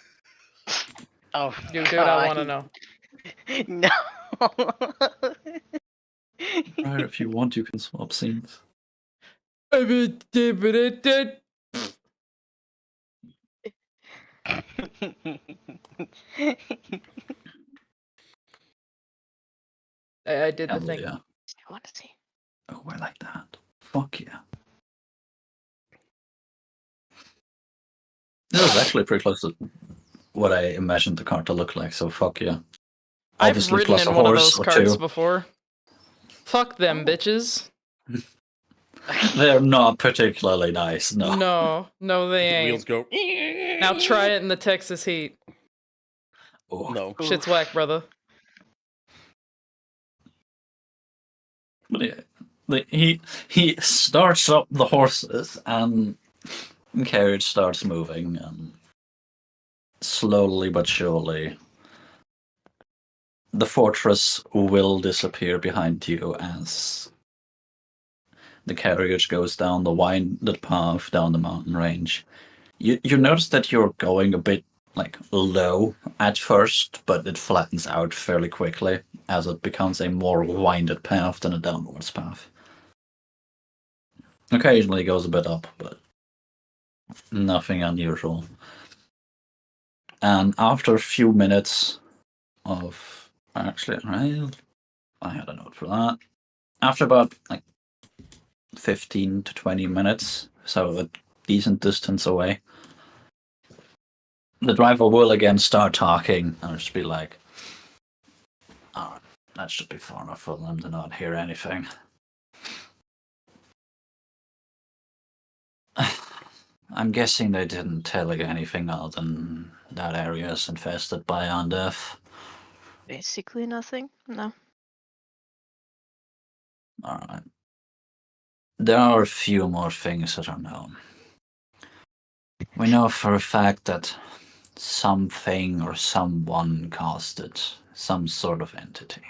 Oh, You do not God. want to know. No. right, if you want, you can swap scenes. I did the Hell thing. yeah. I want to see. Oh, I like that. Fuck yeah. This is actually pretty close to what I imagined the card to look like, so fuck yeah. I've Obviously, ridden plus in a one of horse those or carts two. before. Fuck them, Oh. bitches. They're not particularly nice, no. No, they The ain't. wheels go. Now try it in the Texas heat. Oh. No. Shit's whack, brother. But yeah, he starts up the horses and the carriage starts moving, and slowly but surely the fortress will disappear behind you as the carriage goes down the winded path down the mountain range. You notice that you're going a bit like low at first, but it flattens out fairly quickly as it becomes a more winded path than a downwards path. Occasionally it goes a bit up, but nothing unusual. And after a few minutes of actually, I had a note for that. After about like 15 to 20 minutes, so a decent distance away, the driver will again start talking and just be like, "Oh, that should be far enough for them to not hear anything." I'm guessing they didn't tell you anything other than that area is infested by undeath. Basically nothing. No. Alright. There are a few more things that are known. We know for a fact that something or someone caused it, some sort of entity.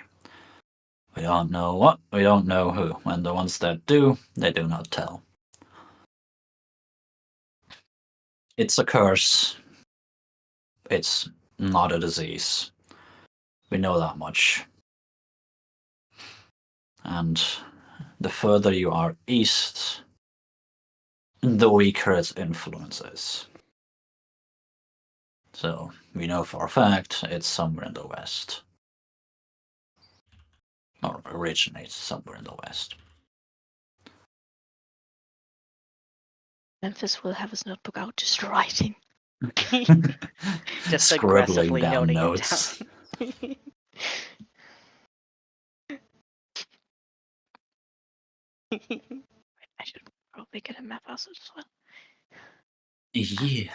We don't know what, we don't know who, and the ones that do, they do not tell. It's a curse. It's not a disease. We know that much. And the further you are east, the weaker its influence is. So we know for a fact it's somewhere in the west. Or originates somewhere in the west. Memphis will have his notebook out just writing. Just Scribbling aggressively down noting notes. it down. I should probably get a map out as well. Yeah.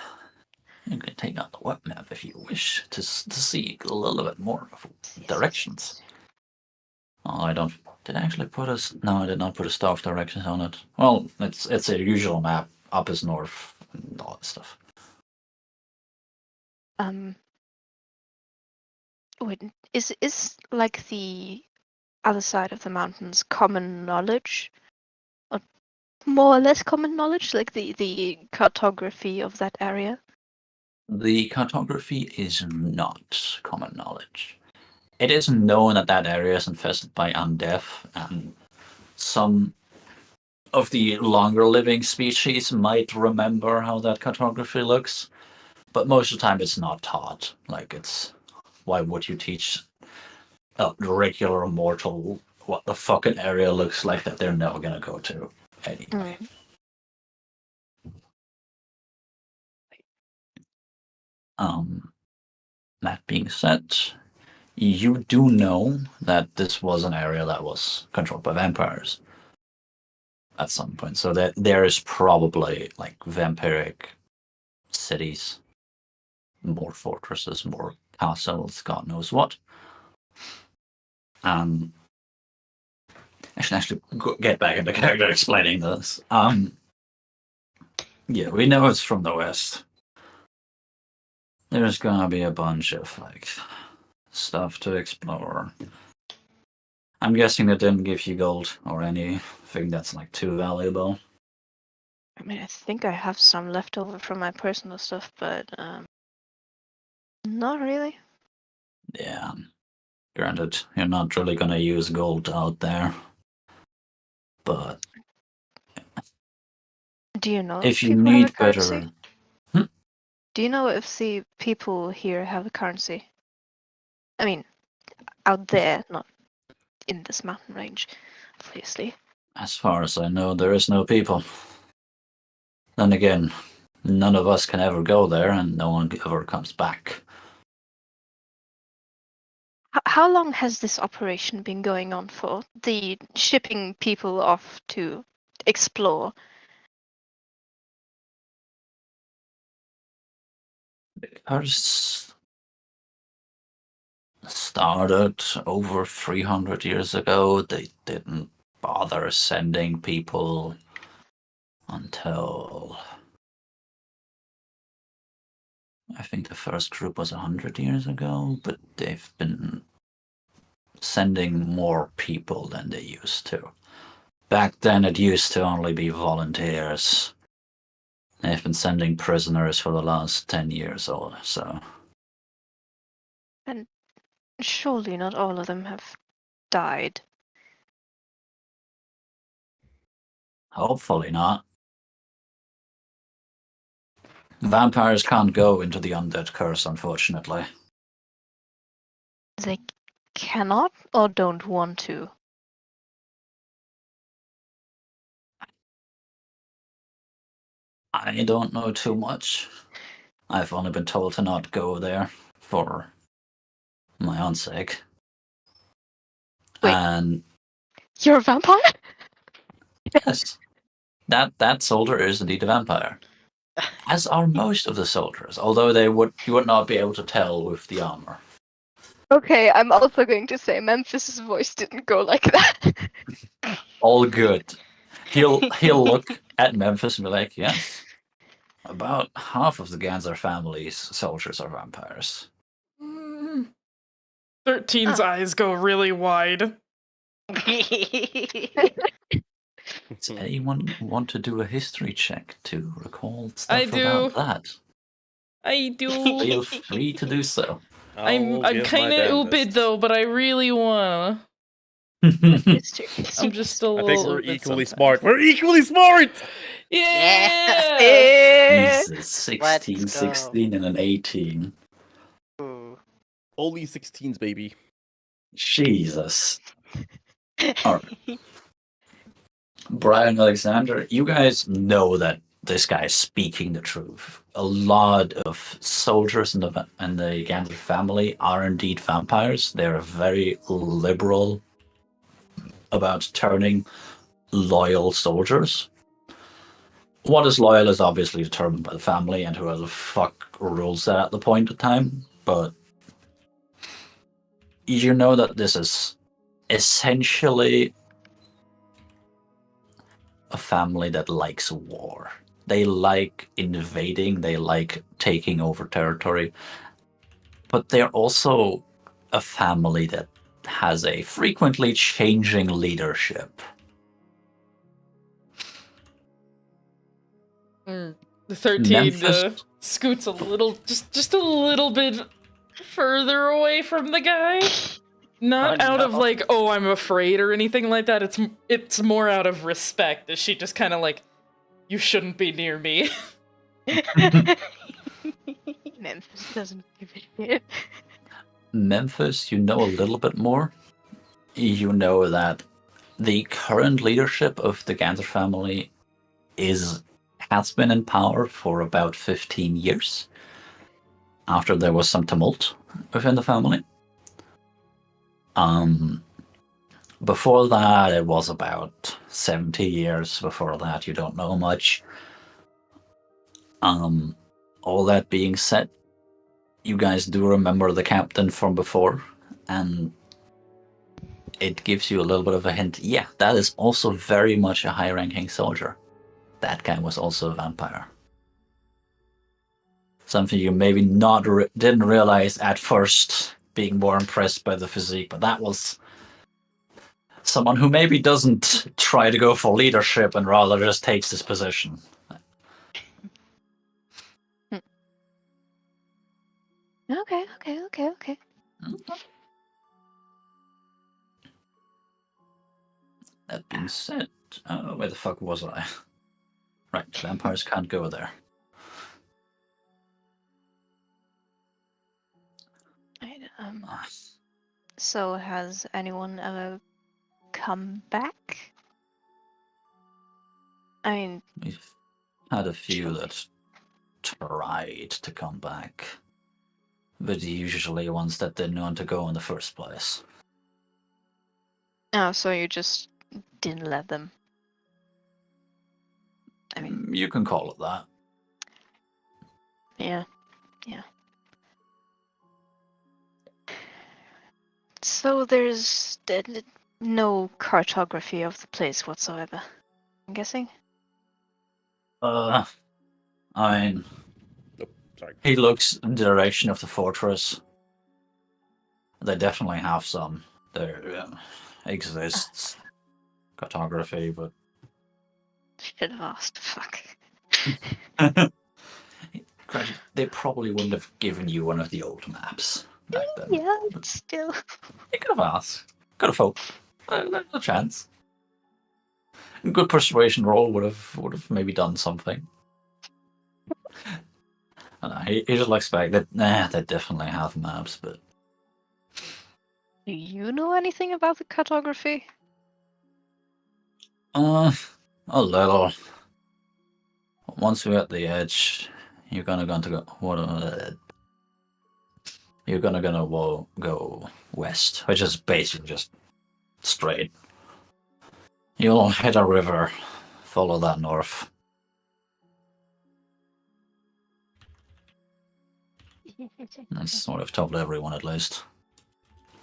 You can take out the web map if you wish to see a little bit more of directions. Oh, I don't. Did I actually put a? No, I did not put a staff directions on it. Well, it's a usual map. Up is north and all that stuff. Wait, is like the other side of the mountains common knowledge? Or more or less common knowledge, like the cartography of that area? The cartography is not common knowledge. It is known that that area is infested by undeath, and some of the longer living species might remember how that cartography looks, but most of the time it's not taught. Like, it's why would you teach a regular mortal what the fucking area looks like that they're never gonna go to anyway? That being said, you do know that this was an area that was controlled by vampires at some point, so that there is probably like vampiric cities, more fortresses, more castles, God knows what. I should actually get back into character explaining this. Yeah, we know it's from the west. There's gonna be a bunch of like stuff to explore. I'm guessing they didn't give you gold or anything that's like too valuable. I mean, I think I have some left over from my personal stuff, but not really. Yeah. Granted, you're not really gonna use gold out there. But Do you know if you people have a need currency? better. Do you know if the people here have a currency? I mean, out there, not in this mountain range, obviously. As far as I know, there is no people. Then again, none of us can ever go there, and no one ever comes back. How long has this operation been going on for? The shipping people off to explore. Ours started over 300 years ago. They didn't bother sending people until I think the first group was 100 years ago, but they've been sending more people than they used to. Back then, it used to only be volunteers. They've been sending prisoners for the last 10 years or so. And surely not all of them have died. Hopefully not. Vampires can't go into the undead curse, unfortunately. They cannot or don't want to. I don't know too much. I've only been told to not go there for my own sake. Wait. And You're a vampire? yes, that soldier is indeed a vampire. As are most of the soldiers, although you would not be able to tell with the armor. Okay, I'm also going to say Memphis's voice didn't go like that. All good. He'll look at Memphis and be like, yes, about half of the Ganser family's soldiers are vampires. 13's eyes go really wide. Does anyone want to do a history check to recall stuff I do. about that? I do. Feel free to do so. I'm give my kind of damnedest. ooped though, but I really wanna. History. I'm just a I little. think we're ooped equally sometimes. smart. We're equally smart! Yeah. Jesus, 16, Let's go. 16, and an 18. Ooh. Only 16s, baby. Jesus. Alright. Brian Alexander, you guys know that this guy is speaking the truth. A lot of soldiers in the Ganser family are indeed vampires. They're very liberal about turning loyal soldiers. What is loyal is obviously determined by the family and whoever the fuck rules that at the point of time, but you know that this is essentially a family that likes war. They like invading, they like taking over territory, but they're also a family that has a frequently changing leadership. The 13 Memphis- scoots a little, just a little bit further away from the guy. Not Oh, out of no. like, oh, I'm afraid or anything like that. It's more out of respect. Is she just kind of like, you shouldn't be near me. Memphis doesn't give a shit. Memphis, you know a little bit more. You know that the current leadership of the Ganser family has been in power for about 15 years. After there was some tumult within the family. Before that, it was about 70 years. Before that, you don't know much. All that being said, you guys do remember the captain from before, and it gives you a little bit of a hint. Yeah, that is also very much a high-ranking soldier. That guy was also a vampire. something you maybe didn't realize at first, being more impressed by the physique, but that was someone who maybe doesn't try to go for leadership and rather just takes this position. Okay. That being said, where the fuck was I? Right, vampires can't go there. Right, so has anyone ever come back? I mean, We've had a few that tried to come back, but usually ones that didn't want to go in the first place. oh, so you just didn't let them. I mean, You can call it that. yeah. So there's no cartography of the place whatsoever, I'm guessing? I mean, Sorry. he looks in the direction of the fortress. They definitely have some. There exists cartography, but Should have asked, fuck. granted, they probably wouldn't have given you one of the old maps back then. Yeah, still. You could have asked. Could have hoped. A chance. A good persuasion roll would have maybe done something. I don't know, he just looks back. They definitely have maps, but Do you know anything about the cartography? a little. Once we're at the edge, you're gonna go you're gonna go west, which is basically just straight. You'll hit a river, follow that north. That's what I've told everyone at least.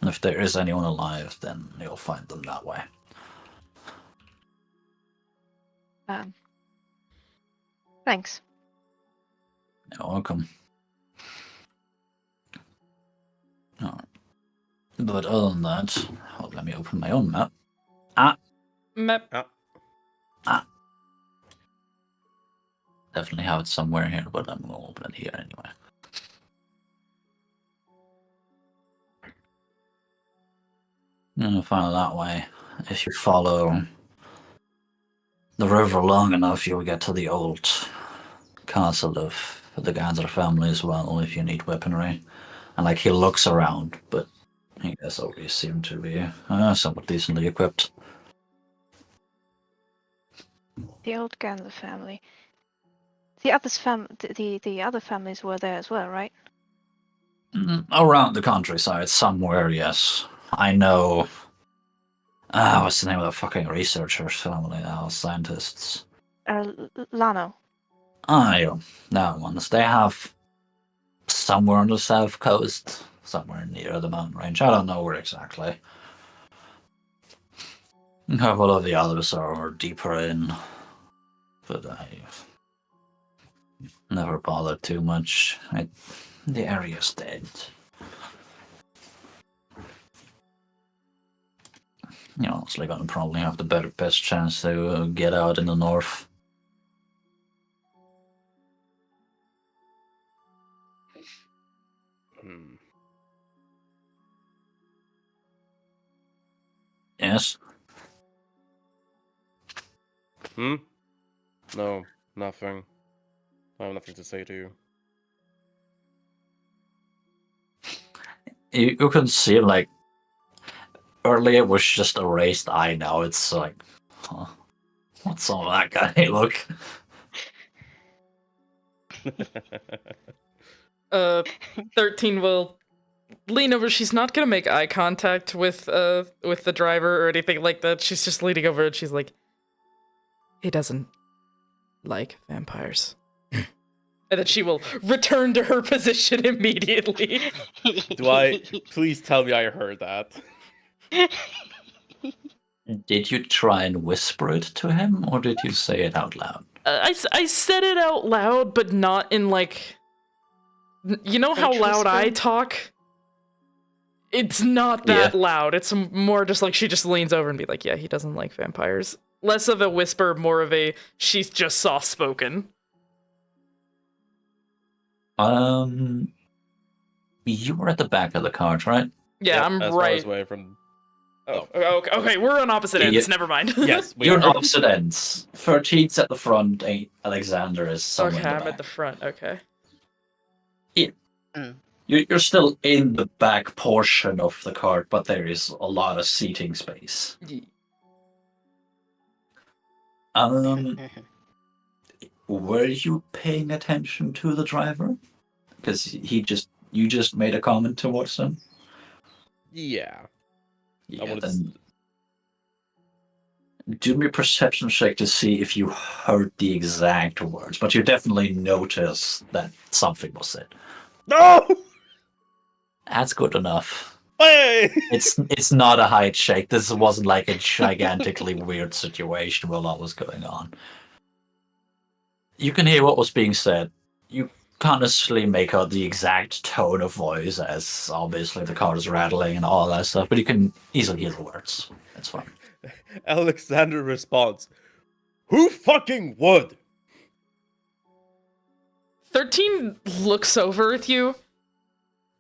And if there is anyone alive, then you'll find them that way. Thanks. You're welcome. Alright. But other than that, let me open my own map. Map. Definitely have it somewhere here, but I'm gonna open it here anyway. And find it that way. If you follow the river long enough, you'll get to the old castle of the Ganser family as well, if you need weaponry. And like, he looks around, but he does always seem to be somewhat decently equipped. The old Ganser family. The others the other families were there as well, right? Around the countryside, somewhere, yes. I know. What's the name of the fucking researchers family now? Scientists. Lano. Yeah, that ones. They have somewhere on the south coast, somewhere near the mountain range. I don't know where exactly. A couple of the others are deeper in, but I never bothered too much. The area's dead. You're honestly gonna probably have the best chance to get out in the north. Yes? No, nothing. I have nothing to say to you. You can see, like, earlier it was just a raised eye, now it's like, huh, what's all that guy look? 13 will lean over. She's not gonna make eye contact with the driver or anything like that. She's just leaning over and she's like, he doesn't like vampires. And then she will return to her position immediately. Please tell me I heard that. Did you try and whisper it to him, or did you say it out loud? I said it out loud, but not in like You know how H loud I whisper? talk? It's not that loud. It's more just like she just leans over and be like, yeah, he doesn't like vampires. Less of a whisper, more of a she's just soft spoken. You were at the back of the cart, right? Yeah, Yep, I'm as far right. as away from. Okay, we're on opposite ends. Never mind. Yes, we You're are. on opposite ends. 13's at the front, Alexander is somewhere Okay, in the I'm back. at the front. Okay. You're still in the back portion of the cart, but there is a lot of seating space. Were you paying attention to the driver? Because you just made a comment towards him. Yeah. Yeah, wanted then do me a perception check to see if you heard the exact words, but you definitely noticed that something was said. No! That's good enough. Hey! It's not a height check. This wasn't like a gigantically weird situation while that was going on. You can hear what was being said. You can't necessarily make out the exact tone of voice, as obviously the car is rattling and all that stuff, but you can easily hear the words. That's fine. Alexander responds, "Who fucking would?" 13 looks over at you.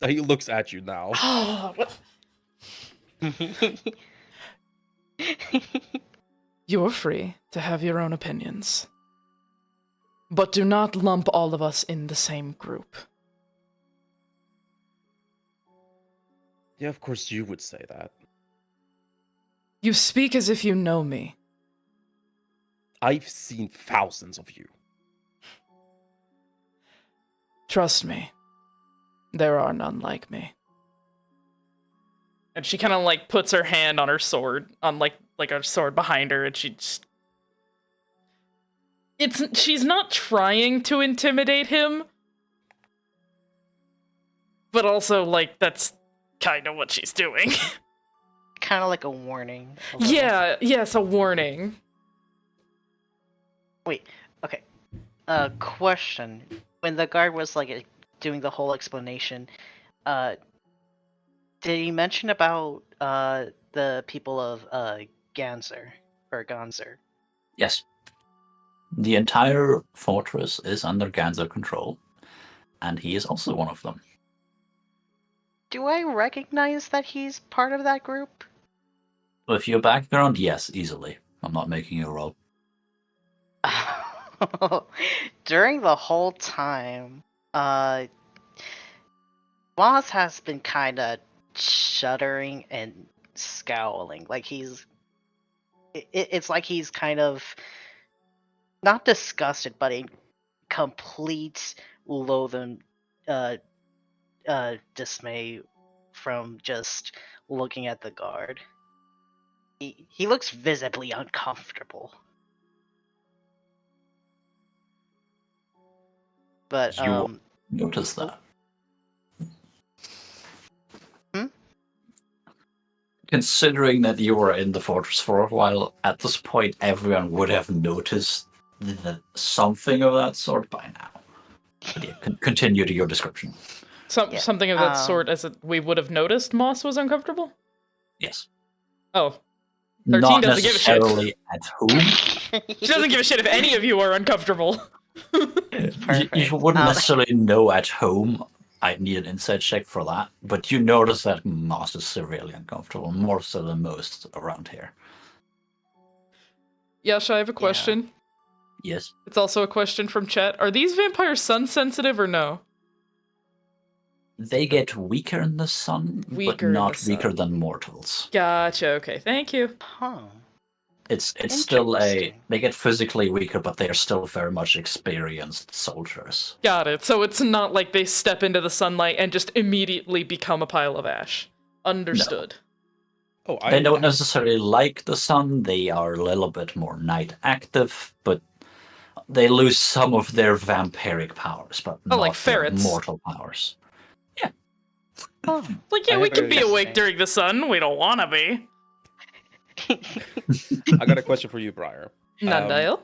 He looks at you now. Oh, what? You're free to have your own opinions. But do not lump all of us in the same group. Yeah, of course you would say that. You speak as if you know me. I've seen thousands of you. Trust me, there are none like me. And she kind of like puts her hand on her sword, on like a sword behind her, and she just... she's not trying to intimidate him, but also like that's kind of what she's doing. Kind of like a warning. A little. Yeah, it's a warning. Wait, okay. Question. When the guard was like doing the whole explanation, did he mention about the people of Ganzer or Gonzer? Yes. The entire fortress is under Ganzer control, and he is also one of them. Do I recognize that he's part of that group? With your background, yes, easily. I'm not making you roll. During the whole time, Moss has been kind of shuddering and scowling. Like it's like he's kind of not disgusted, but in complete loathing, dismay from just looking at the guard. He looks visibly uncomfortable. But You notice that. Considering that you were in the fortress for a while, at this point everyone would have noticed something of that sort by now. But yeah, continue to your description. Something of that sort, as we would have noticed Moss was uncomfortable? Yes. Oh. 13 Not doesn't give a shit. necessarily at home. She doesn't give a shit if any of you are uncomfortable. You wouldn't necessarily know at home. I'd need an insight check for that. But you notice that Moss is severely uncomfortable, more so than most around here. Yash, I have a question. Yeah. Yes. It's also a question from chat. Are these vampires sun sensitive or no? They get weaker in the sun, but not weaker than mortals. Gotcha, okay, thank you. Huh. It's still they get physically weaker, but they are still very much experienced soldiers. Got it. So it's not like they step into the sunlight and just immediately become a pile of ash. Understood. No. They don't necessarily like the sun. They are a little bit more night active, but they lose some of their vampiric powers, but not like their ferrets. mortal powers. Yeah. Oh. Like, yeah, we can be awake during the sun. We don't want to be. I got a question for you, Briar. Nandale?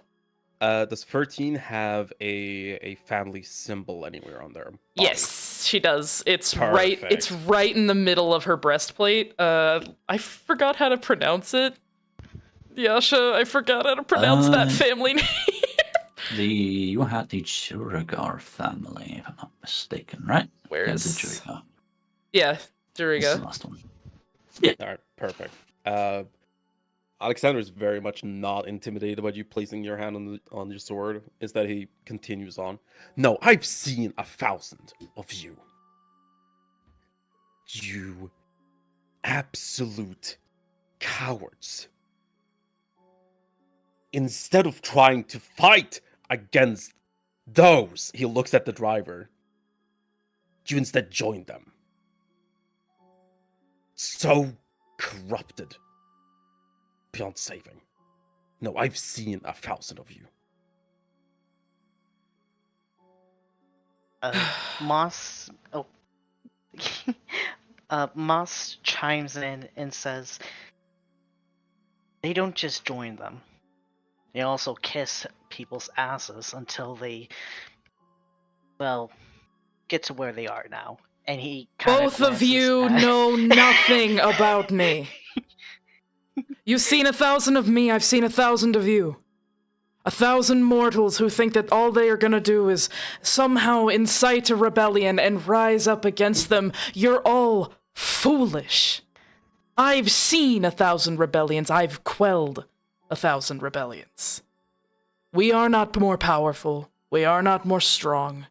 Does 13 have a family symbol anywhere on their body? Yes, she does. It's Perfect. right in the middle of her breastplate. I forgot how to pronounce it. Yasha, I forgot how to pronounce that family name. You had the Churagar family, if I'm not mistaken, right? Where Yeah, is the Churagar. Yeah, That's Duriga. the last one. All right, perfect. Alexander is very much not intimidated by you placing your hand on your sword. Instead, he continues on. No, I've seen 1,000 of you. You absolute cowards. Instead of trying to fight against those, he looks at the driver. You instead joined them. So corrupted. Beyond saving. No, I've seen 1,000 of you. Moss. Oh. Moss chimes in and says, "They don't just join them. They also kiss people's asses until they, well, get to where they are now." And he kind Both of you know nothing about me. You've seen 1,000 of me, I've seen 1,000 of you. 1,000 mortals who think that all they are gonna do is somehow incite a rebellion and rise up against them. You're all foolish. I've seen 1,000 rebellions. I've quelled 1,000 rebellions. We are not more powerful. We are not more strong.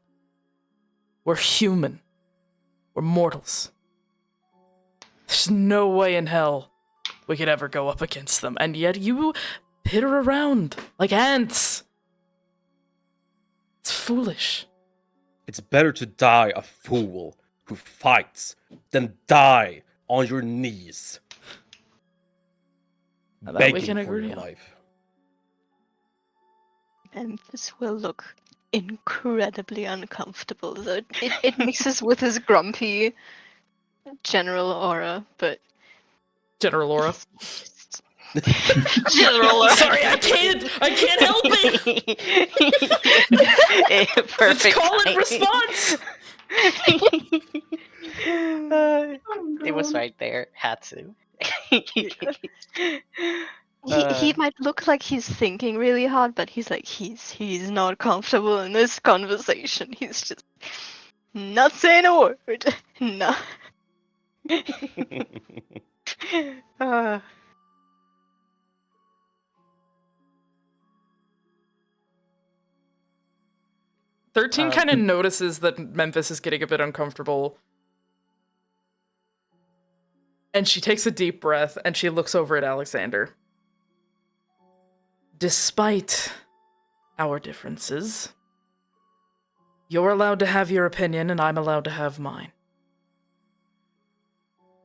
We're human. We're mortals. There's no way in hell we could ever go up against them, and yet you pitter around like ants. It's foolish. It's better to die a fool who fights than die on your knees. That we Begging can for agree your on. life. Memphis will look incredibly uncomfortable, though it mixes with his grumpy general aura, but General Laura. general aura. Sorry, I can't help it! Perfect. It's call and timing. response! It was right there. Had to. He might look like he's thinking really hard, but he's like he's not comfortable in this conversation. He's just not saying a word. No. Uh, 13 kind of notices that Memphis is getting a bit uncomfortable. And she takes a deep breath and she looks over at Alexander. Despite our differences, you're allowed to have your opinion and I'm allowed to have mine.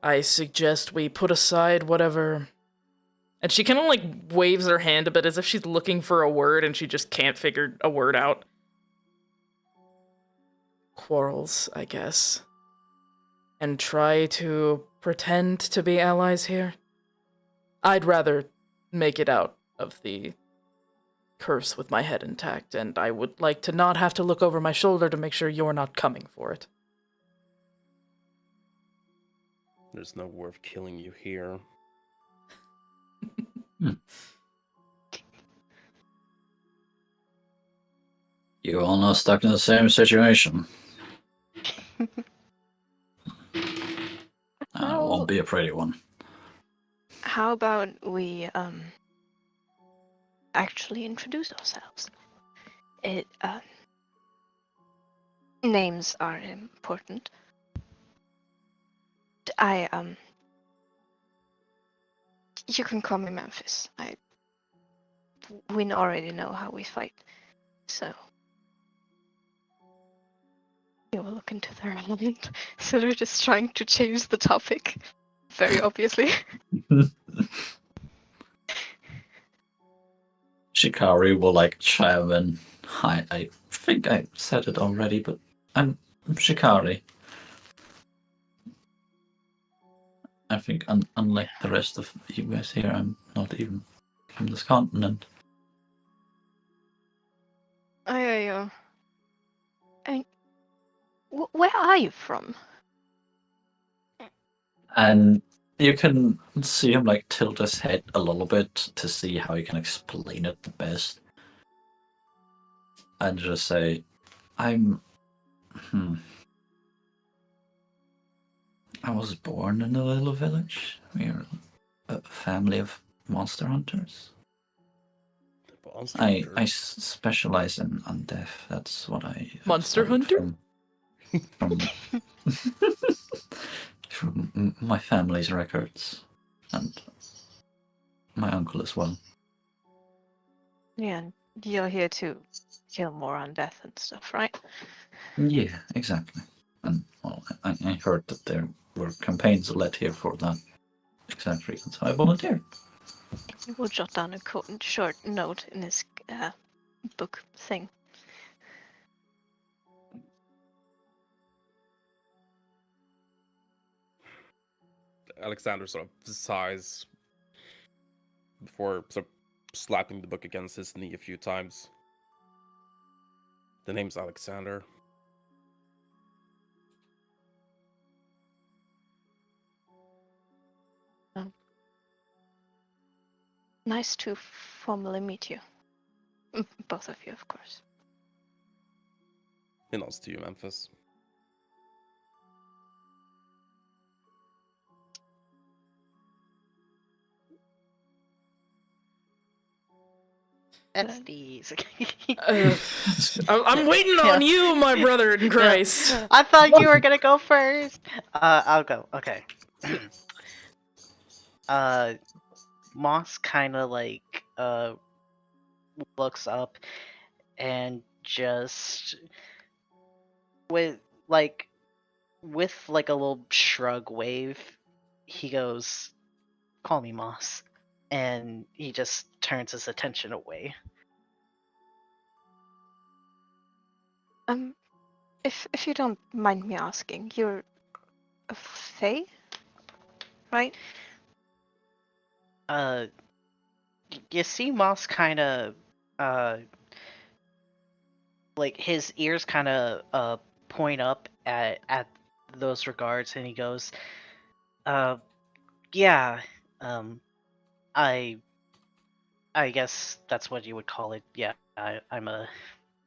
I suggest we put aside whatever... And she kind of like waves her hand a bit as if she's looking for a word and she just can't figure a word out. Quarrels, I guess. And try to pretend to be allies here. I'd rather make it out of the curse with my head intact, and I would like to not have to look over my shoulder to make sure you're not coming for it. There's no worth killing you here. You're all now stuck in the same situation. It won't be a pretty one. How about we actually introduce ourselves? Names are important. You can call me Memphis. We already know how we fight, so you will look into their hand. So they're just trying to change the topic, very obviously. Shikari will like chime in. Hi, I think I said it already, but I'm Shikari. I think unlike the rest of you guys here, I'm not even from this continent. I mean, where are you from? And you can see him like tilt his head a little bit to see how he can explain it the best. And just say, I'm. I was born in a little village. We're a family of monster hunters. Monster I hunter. specialize in undeath. That's what I Monster studied hunter? from from my family's records, and my uncle as well. Yeah, and you're here to kill more undeath and stuff, right? Yeah, exactly. And well, I heard that there were campaigns led here for that exact reason, so I volunteered. He will jot down a short note in his book thing. Alexander sort of sighs before sort of slapping the book against his knee a few times. The name's Alexander. Nice to formally meet you. Both of you, of course. He nods to you, Memphis. Estes. I'm waiting on you, my brother in Christ. I thought you were gonna go first. I'll go. Okay. Moss kind of like looks up and just with like a little shrug wave, he goes, "Call me Moss," and he just turns his attention away. If you don't mind me asking, you're a fae, right? You see Moss kind of like his ears kind of point up at those regards, and he goes, yeah, I guess that's what you would call it. Yeah, I'm a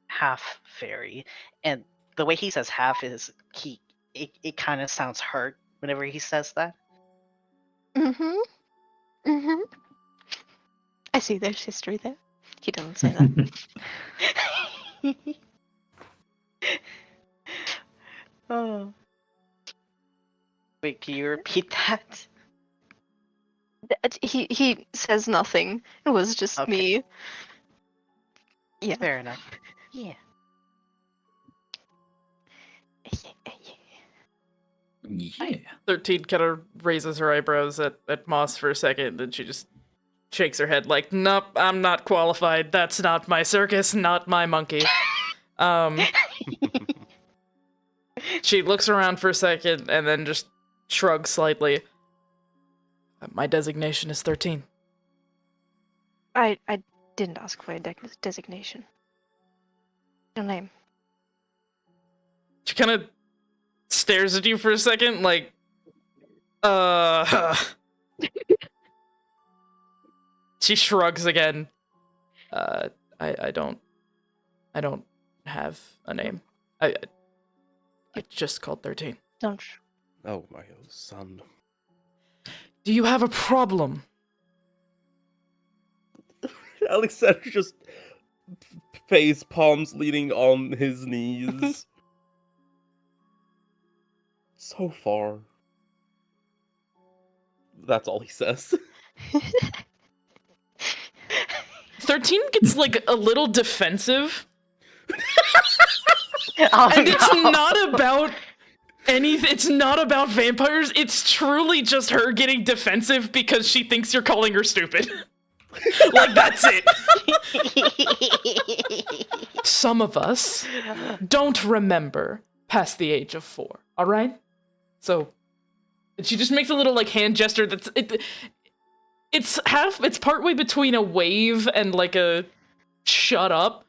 half fairy, and the way he says half is it kind of sounds hurt whenever he says that. I see there's history there. He doesn't say that. Oh. Wait, can you repeat that? He says nothing. It was just Okay. me. Yeah. Fair enough. Yeah. Yeah. 13 kind of raises her eyebrows at Moss for a second, then she just shakes her head like, nope, I'm not qualified. That's not my circus, not my monkey. She looks around for a second and then just shrugs slightly. My designation is 13. I didn't ask for a designation. Your name. She kind of stares at you for a second, like, She shrugs again. I don't have a name. I just called 13. Don't. Oh, my son. Do you have a problem? Alexander just face palms leaning on his knees. So far. That's all he says. 13 gets like a little defensive. Oh, And it's no. not about anything. It's not about vampires. It's truly just her getting defensive because she thinks you're calling her stupid. Like, that's it. Some of us don't remember past the age of 4, all right? So she just makes a little like hand gesture that's it's partway between a wave and like a shut up.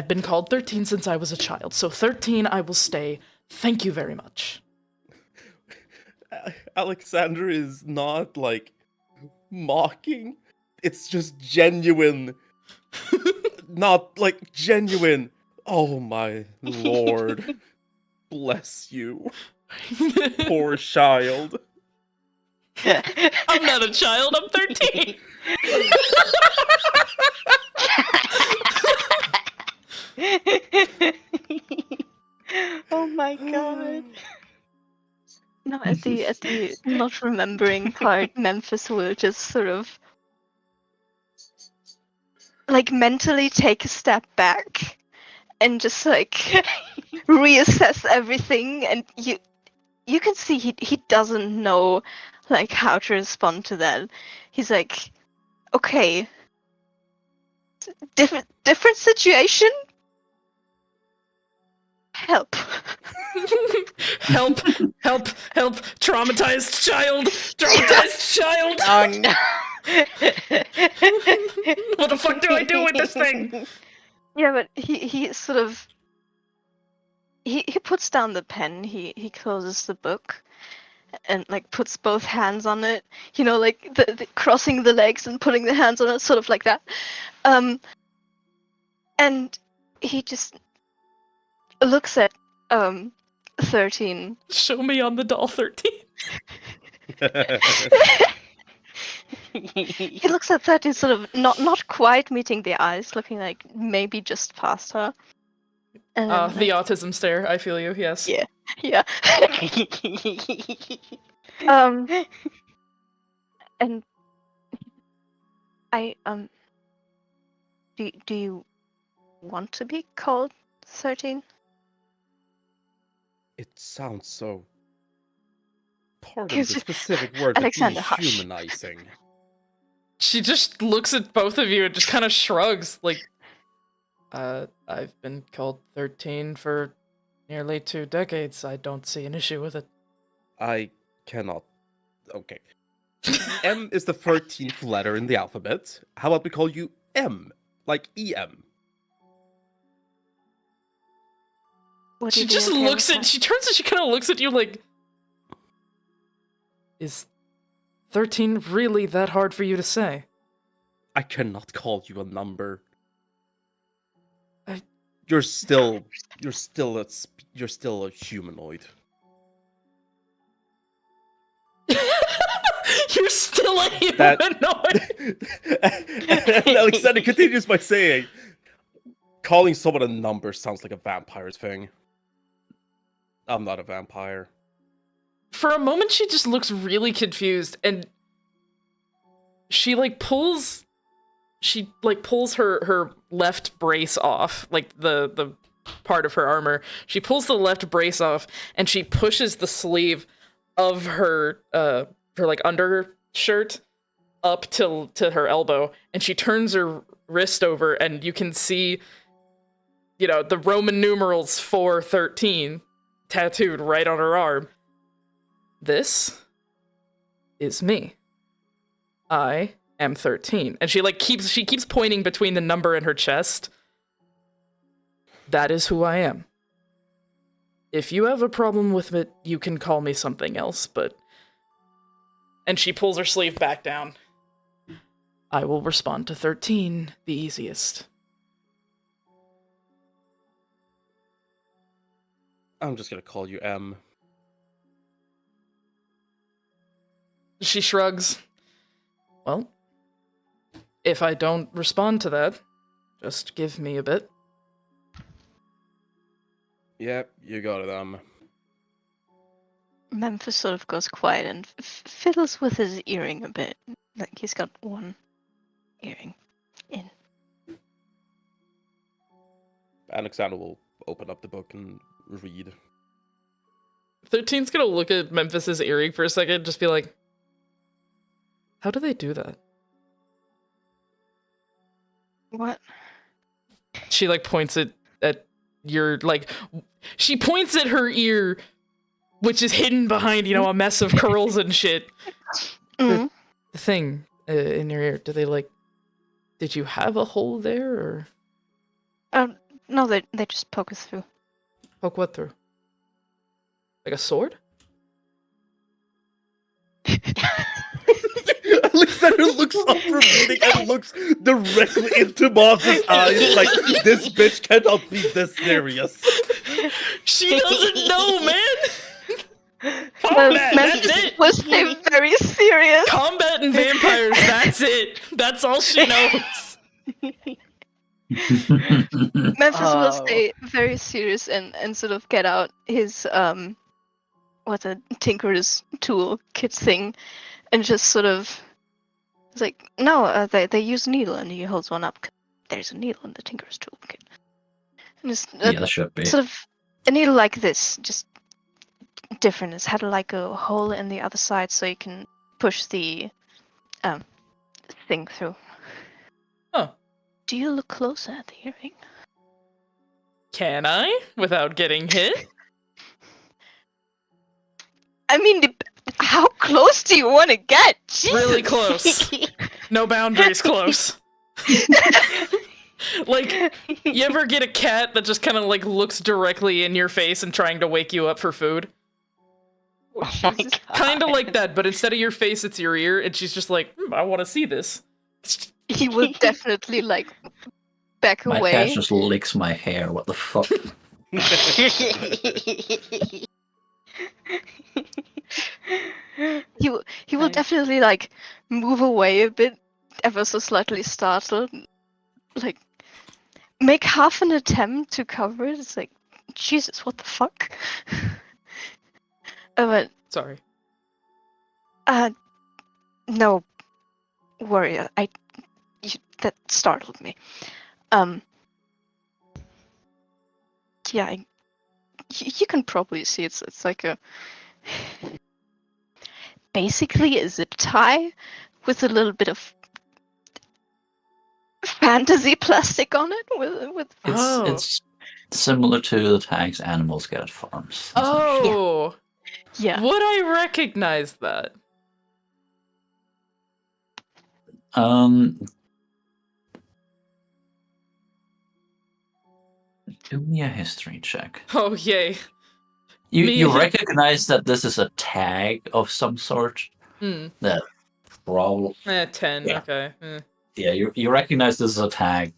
I've been called 13 since I was a child, so 13 I will stay. Thank you very much. Alexander is not like mocking. It's just genuine. Not like genuine. Oh my lord. Bless you. Poor child. I'm not a child, I'm 13. Oh my god. No, at the not remembering part, Memphis will just sort of like mentally take a step back and just like reassess everything, and you can see he doesn't know like how to respond to that. He's like, okay, different situation. Help. Help, traumatized child. Oh no. What the fuck do I do with this thing? Yeah, but he sort of he puts down the pen, he closes the book and like puts both hands on it, you know, like the crossing the legs and putting the hands on it, sort of like that. And he just looks at 13. Show me on the doll 13. He looks at 13, sort of not quite meeting the eyes, looking like maybe just past her. And then, The autism stare, I feel you, yes. yeah, yeah. And I do you want to be called 13? It sounds so. Pardon Yes, the specific word, but Alexander, hush. dehumanizing. She just looks at both of you and just kind of shrugs, like, I've been called 13 for nearly 2 decades. I don't see an issue with it. I cannot. Okay. M is the 13th letter in the alphabet. How about we call you M? Like EM. Would She you be just okay looks with at, that? she turns and she kind of looks at you like, is 13 really that hard for you to say? I cannot call you a number. I- You're still a humanoid. You're still a That- humanoid. And Alexander continues by saying, calling someone a number sounds like a vampire's thing. I'm not a vampire. For a moment, she just looks really confused, and she pulls her left brace off, like the part of her armor. She pulls the left brace off, and she pushes the sleeve of her undershirt up to her elbow, and she turns her wrist over, and you can see, the Roman numerals 413 tattooed right on her arm. This is me. I am 13. And she keeps pointing between the number and her chest. That is who I am. If you have a problem with it, you can call me something else, but... And she pulls her sleeve back down. I will respond to 13 the easiest. I'm just gonna call you M. She shrugs. Well, if I don't respond to that, just give me a bit. Yep, you got it, M. Memphis sort of goes quiet and fiddles with his earring a bit. Like he's got one earring in. Alexander will open up the book and read. 13's gonna look at Memphis's earring for a second and just be like, how do they do that? What? She points it at your she points at her ear, which is hidden behind, a mess of curls and shit. Mm. The thing in your ear, do they did you have a hole there, or? No, they just poke us through. Poke what through? Like a sword? Alexander looks up from reading and looks directly into Moss's eyes like, this bitch cannot be this serious. She doesn't know, man! Combat, Memphis that's it! was stay very serious. Combat and vampires, that's it! That's all she knows! Memphis will Oh. stay very serious and sort of get out his what's a tinker's tool kit thing, and just sort of it's like, no, they use a needle, and he holds one up. There's a needle in the tinker's tool kit, and it's Yeah, that should be. sort of a needle like this, just different. It's had like a hole in the other side, so you can push the thing through. Oh. Do you look closer at the earring? Can I? Without getting hit? I mean, how close do you want to get? Jesus. Really close. No boundaries close. Like, you ever get a cat that just kind of like looks directly in your face and trying to wake you up for food? Oh my god. Kind of like that, but instead of your face, it's your ear, and she's just like, I want to see this. He will definitely like back My away. cat just licks my hair. What the fuck? He will definitely like move away a bit, ever so slightly startled, like make half an attempt to cover it. It's like, Jesus, what the fuck? But Sorry. no worry, that startled me. Yeah, you can probably see it's like a basically a zip tie with a little bit of fantasy plastic on it with It's similar to the tags animals get at farms. Oh! yeah. Would I recognize that? Do me a history check. Oh, yay. You recognize that this is a tag of some sort. Hmm. That probably 10, Yeah. okay. yeah, you recognize this is a tag.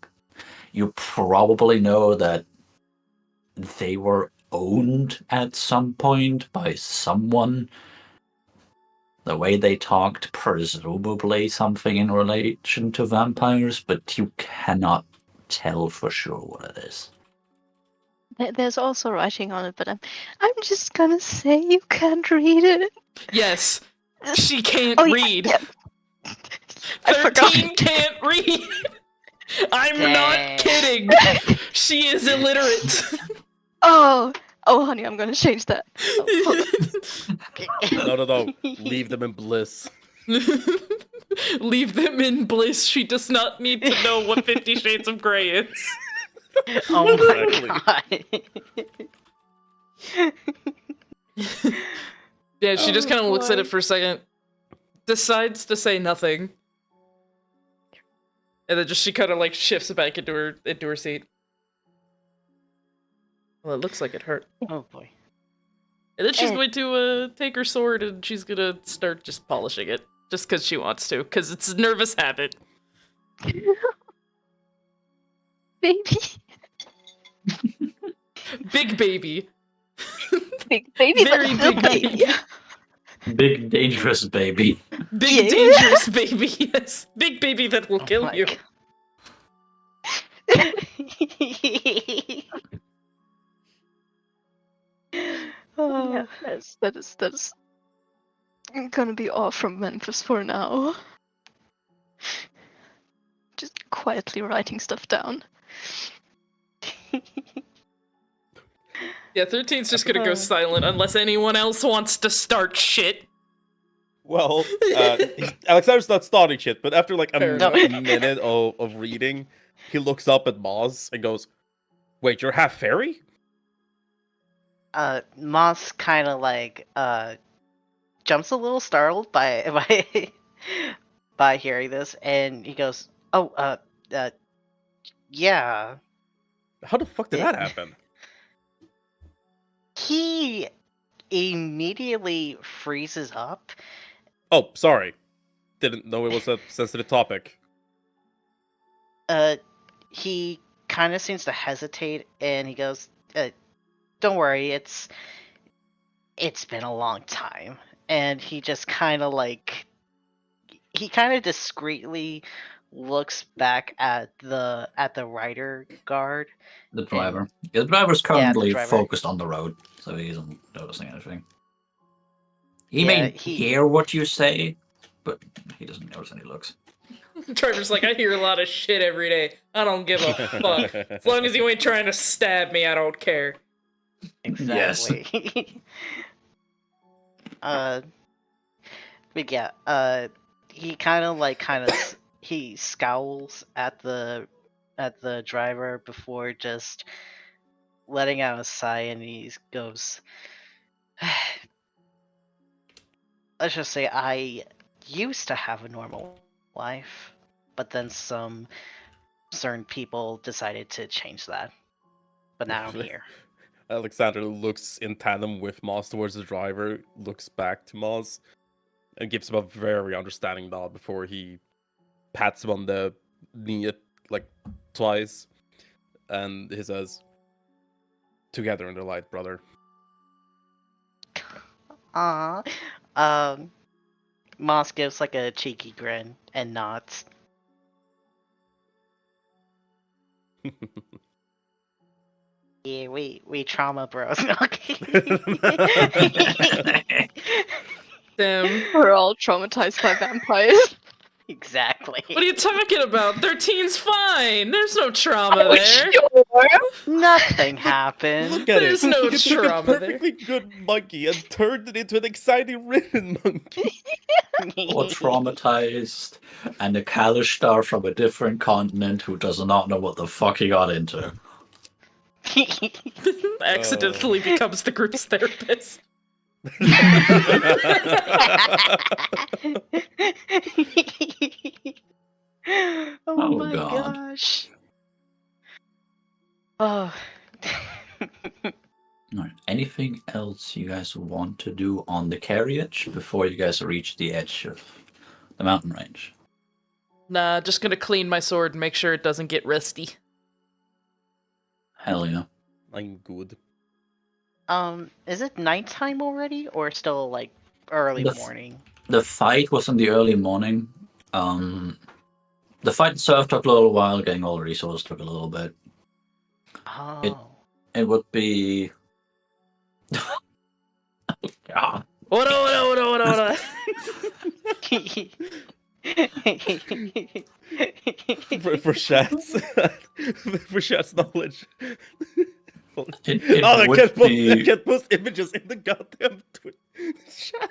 You probably know that they were owned at some point by someone. The way they talked, presumably something in relation to vampires, but you cannot tell for sure what it is. There's also writing on it, but I'm just gonna say you can't read it. Yes, she can't Oh, yeah, read. yeah. I forgot. 13 can't read. I'm not Dang. kidding. She is illiterate. Oh, honey, I'm gonna change that. Oh, hold on. No. Leave them in bliss. Leave them in bliss. She does not need to know what 50 Shades of Grey is. Oh my Exactly. god. Yeah, she just Oh, kind of looks at boy. it for a second, decides to say nothing, and then she kind of like shifts back into her seat. Well, it looks like it hurt. Oh boy. And then she's Eh. going to take her sword and she's gonna start just polishing it, just because she wants to, because it's a nervous habit. Baby. Big baby. Big baby, Very but still big baby. baby. Big dangerous baby. Big Yeah. dangerous baby, yes. Big baby that will Oh kill my you. god. Yeah, that is gonna be all from Memphis for now. Just quietly writing stuff down. Yeah, 13's just gonna go silent unless anyone else wants to start shit. Well, Alexander's not starting shit, but after like a Fair enough. minute of reading, he looks up at Moz and goes, "Wait, you're half fairy?" Moss kind of like jumps a little startled by by hearing this, and he goes, "Oh, yeah." How the fuck did that happen? He immediately freezes up. Oh, sorry. Didn't know it was a sensitive topic. He kind of seems to hesitate, and he goes, "Don't worry, it's been a long time." And he just kind of discreetly looks back at the rider guard. The driver. Yeah, the driver's Yeah, the currently driver. focused on the road, so he isn't noticing anything. He Yeah, may he- hear what you say, but he doesn't notice any looks. Trevor's like, I hear a lot of shit every day. I don't give a fuck. As long as you ain't trying to stab me, I don't care. Exactly. But yeah, he he scowls at the driver before just letting out a sigh, and he goes, let's just say I used to have a normal life, but then some certain people decided to change that. But now I'm here. Alexander looks in tandem with Moss towards the driver, looks back to Moss, and gives him a very understanding nod before he pats him on the knee like twice, and he says, "Together in the light, brother." Aww. Moss gives like a cheeky grin and nods. Yeah, we trauma bros. Damn. We're all traumatized by vampires. Exactly. What are you talking about? 13's fine. There's no trauma there. Nothing happened. Look at There's it. no You took a trauma there. perfectly good monkey and turned it into an exciting ridden monkey. Or traumatized, and a Kalistar from a different continent who does not know what the fuck he got into. Accidentally becomes the group's therapist. Oh, my God. gosh. Oh. Alright, anything else you guys want to do on the carriage before you guys reach the edge of the mountain range? Nah, just gonna clean my sword and make sure it doesn't get rusty. Hell yeah. I'm good. Is it nighttime already, or still like early morning? The fight was in the early morning. The fight itself took a little while, getting all the resources took a little bit. Oh. It would be... God. What For Shat's for Shat's knowledge. It I would can't be... post images in the goddamn chat.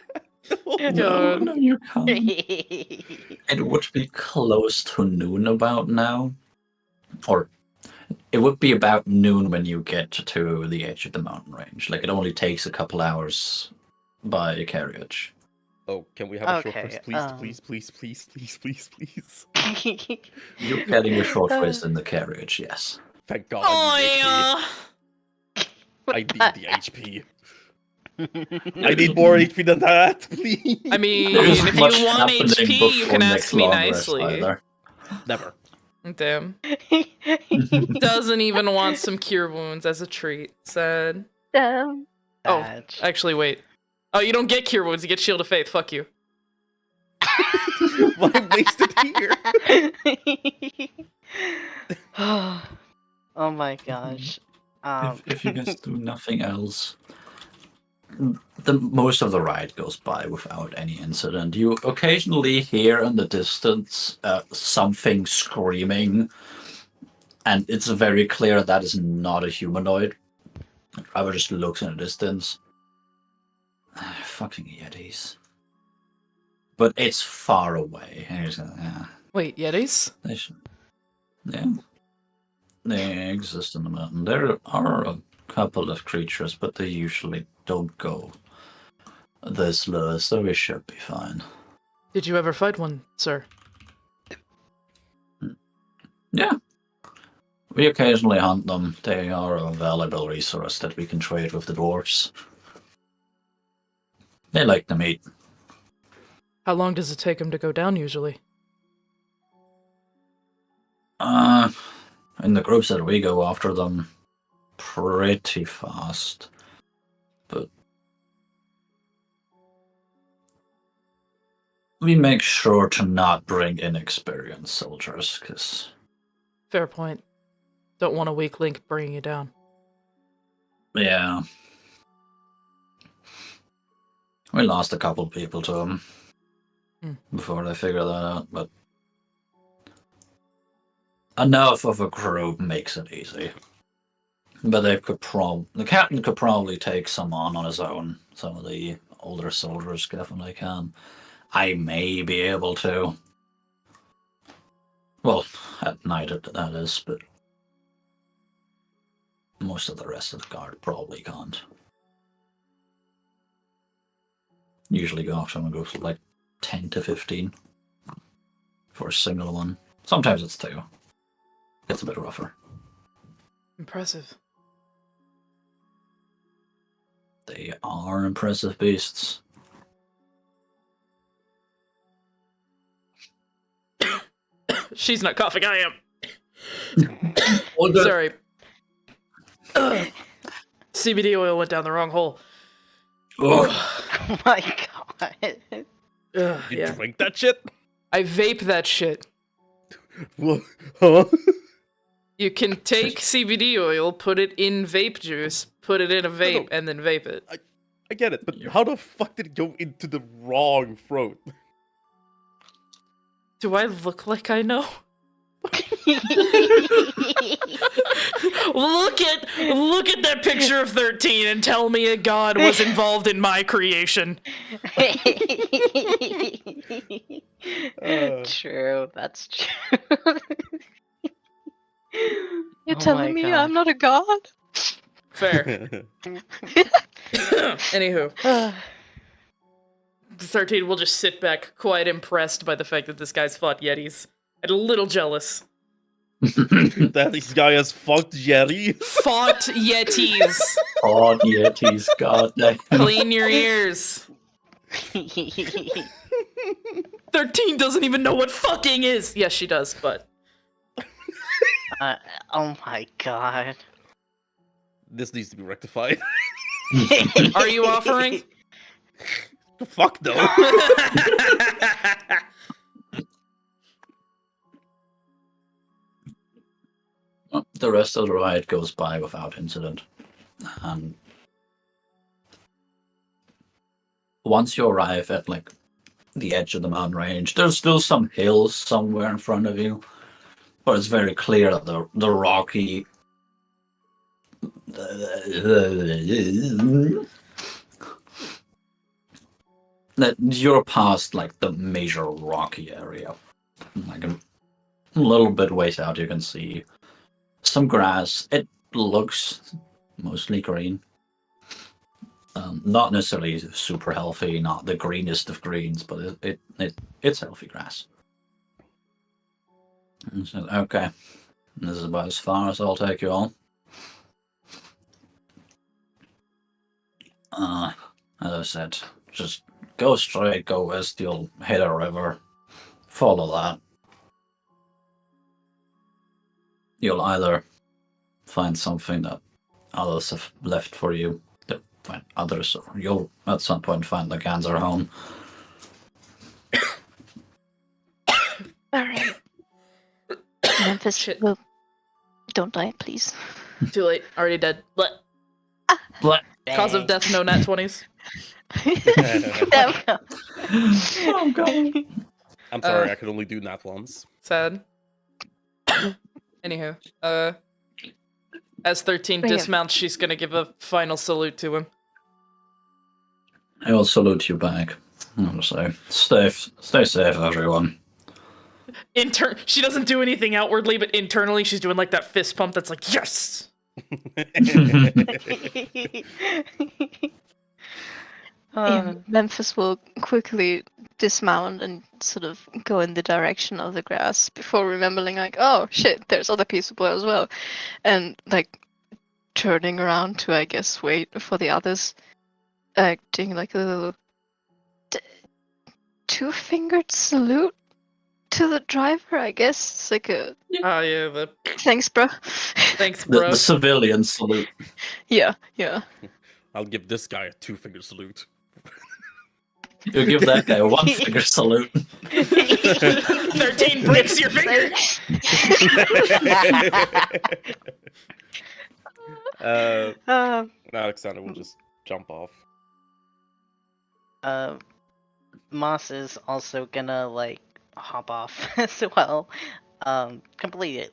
No, you can't. It would be close to noon about now. Or it would be about noon when you get to the edge of the mountain range. Like, it only takes a couple hours by carriage. Oh, can we have a short Okay, rest, please? You're getting a short rest in the carriage, yes. Thank God. Oh, I need the HP. I need more HP than that, please. I mean, There isn't if much you want happening HP, you before can next ask me long rest nicely. either. Never. Damn. Doesn't even want some cure wounds as a treat. Sad. Damn. Oh, Badge. actually, wait. Oh, you don't get cure wounds, you get Shield of Faith. Fuck you. Why waste it here? Oh my gosh. If you guys do nothing else, most of the ride goes by without any incident. You occasionally hear in the distance something screaming, and it's very clear that is not a humanoid. The driver just looks in the distance. Fucking Yetis. But it's far away. And he's like, yeah, Wait, Yetis? they should. Yeah. They exist in the mountain. There are a couple of creatures, but they usually don't go this low, so we should be fine. Did you ever fight one, sir? Yeah. We occasionally hunt them. They are a valuable resource that we can trade with the dwarves. They like the meat. How long does it take them to go down usually? In the groups that we go after them, pretty fast. But we make sure to not bring inexperienced soldiers, because... Fair point. Don't want a weak link bringing you down. Yeah. We lost a couple people to them before they figured that out, but enough of a group makes it easy. But the captain could probably take some on his own. Some of the older soldiers definitely can. I may be able to. Well, at night that is, but most of the rest of the guard probably can't. Usually go after them in groups of like 10 to 15 for a single one. Sometimes it's 2. It's a bit rougher. Impressive. They are impressive beasts. She's not coughing, I am. Oh, Sorry. CBD oil went down the wrong hole. Oh. Oh my god. You Yeah. drink that shit? I vape that shit. What? Huh? You can take CBD oil, put it in vape juice, put it in a vape, no. and then vape it. I get it, but how the fuck did it go into the wrong throat? Do I look like I know? Look at that picture of 13 and tell me a god was involved in my creation. True, that's true. You're Oh telling my me God. I'm not a god? Fair. Anywho, 13 will just sit back quite impressed by the fact that this guy's fought Yetis. And a little jealous. That this guy has fucked Jerry. Fought Yetis. Oh, Yetis, god damn. Clean your ears. 13 doesn't even know what fucking is. Yes, she does, but Oh my god. This needs to be rectified. are you offering? Fuck no. Well, the rest of the ride goes by without incident. And once you arrive at like the edge of the mountain range, there's still some hills somewhere in front of you, but it's very clear that the rocky that you're past like the major rocky area. Like a little bit ways out, you can see some grass. It looks mostly green. Not necessarily super healthy, not the greenest of greens, but it's healthy grass. And so, okay, this is about as far as I'll take you all. As I said, just go straight, go west, you'll hit a river, follow that. You'll either find something that others have left for you, to find others, or you'll at some point find the Ganser home. Alright. Memphis, Shit. well, don't die, please. Too late. Already dead. Blech. But Cause of death, no nat 20s. There we go. oh god. I'm sorry, I could only do nat ones. Sad. Anywho, as 13 Yeah. dismounts, she's gonna give a final salute to him. I will salute you back. I'll say, stay safe, everyone. She doesn't do anything outwardly, but internally she's doing like that fist pump that's like, yes! Yeah, Memphis will quickly dismount and sort of go in the direction of the grass before remembering, like, oh shit, there's other people as well, and like turning around to, I guess, wait for the others, doing like a little two-fingered salute to the driver. I guess it's like a Ah, yeah, the thanks, bro. thanks, The bro. civilian salute. Yeah. I'll give this guy a 2-finger salute. You give that guy a 1-finger salute. 13 breaks your finger. Alexander will just jump off. Moss is also gonna like hop off as well. Completely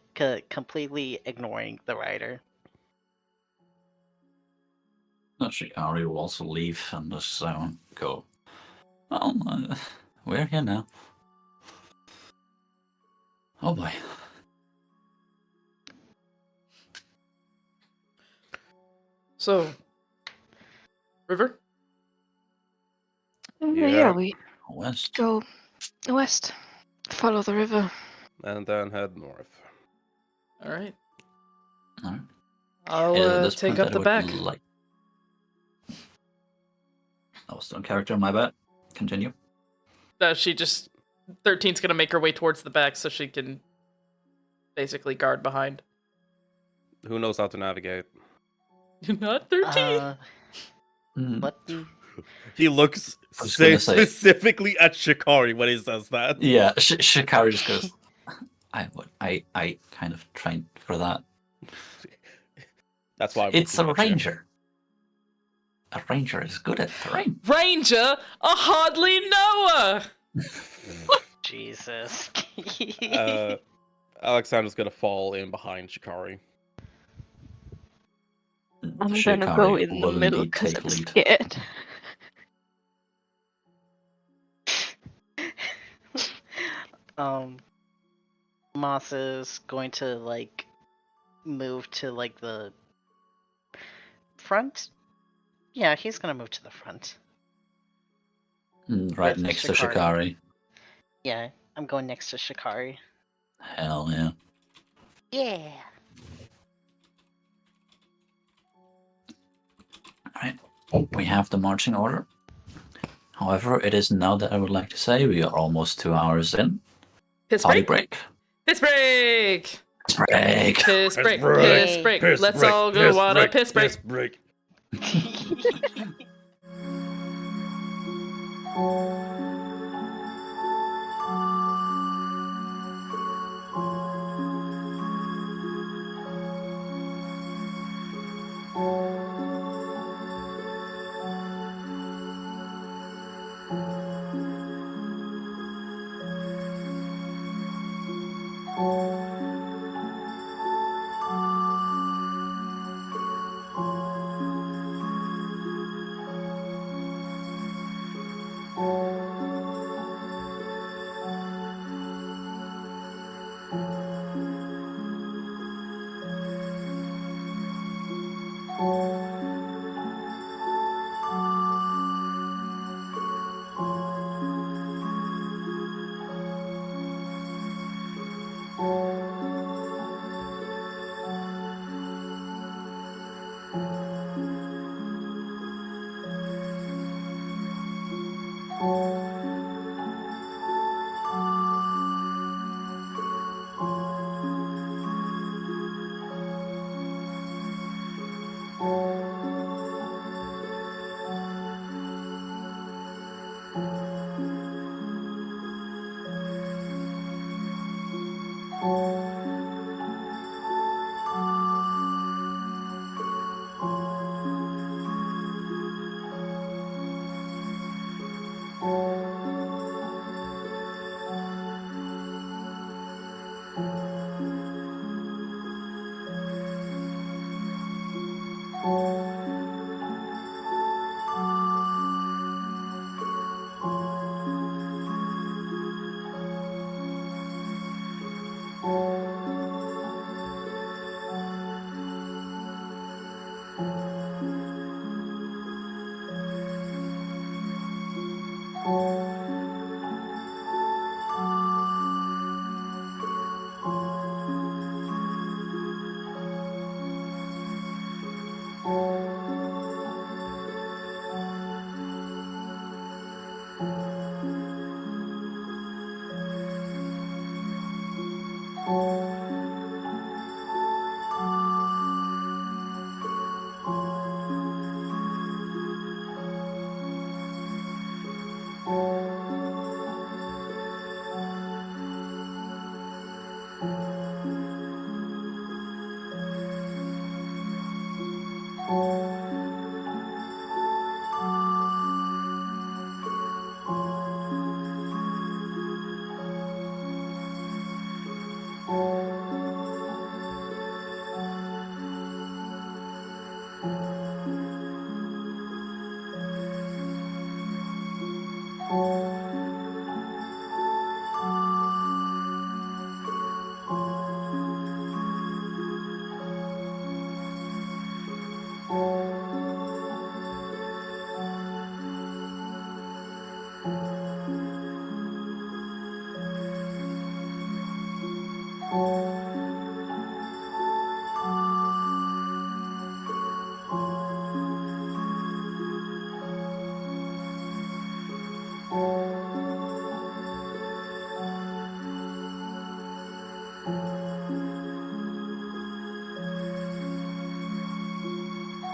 ignoring the rider. Shikari will also leave and just go. Well, we're here now. Oh boy. So, River? Yeah, we West. go west, follow the river. And then head north. All right. Alright. I'll At this take point, up I the would back. That was still in character, my bad. Continue. She just 13's gonna make her way towards the back so she can basically guard behind. Who knows how to navigate? Not 13. What the? He looks I was gonna say- specifically at Shikari when he says that. Yeah, Shikari just goes. I kind of trained for that. That's why It's a ranger. A ranger is good at terrain. Ranger, a hardly knower. Jesus. Alexander's gonna fall in behind Shikari. I'm Shikari gonna go in the will middle indeed because take I'm lead. scared. Moss is going to like move to like the front. Yeah, he's gonna move to the front. Right With next to Shikari. Shikari. Yeah, I'm going next to Shikari. Hell yeah. Yeah. Alright. We have the marching order. However, it is now that I would like to say we are almost 2 hours in. Piss Party break. break. Piss break. Break. Piss break. break. Piss break. Let's all go on a piss break. break.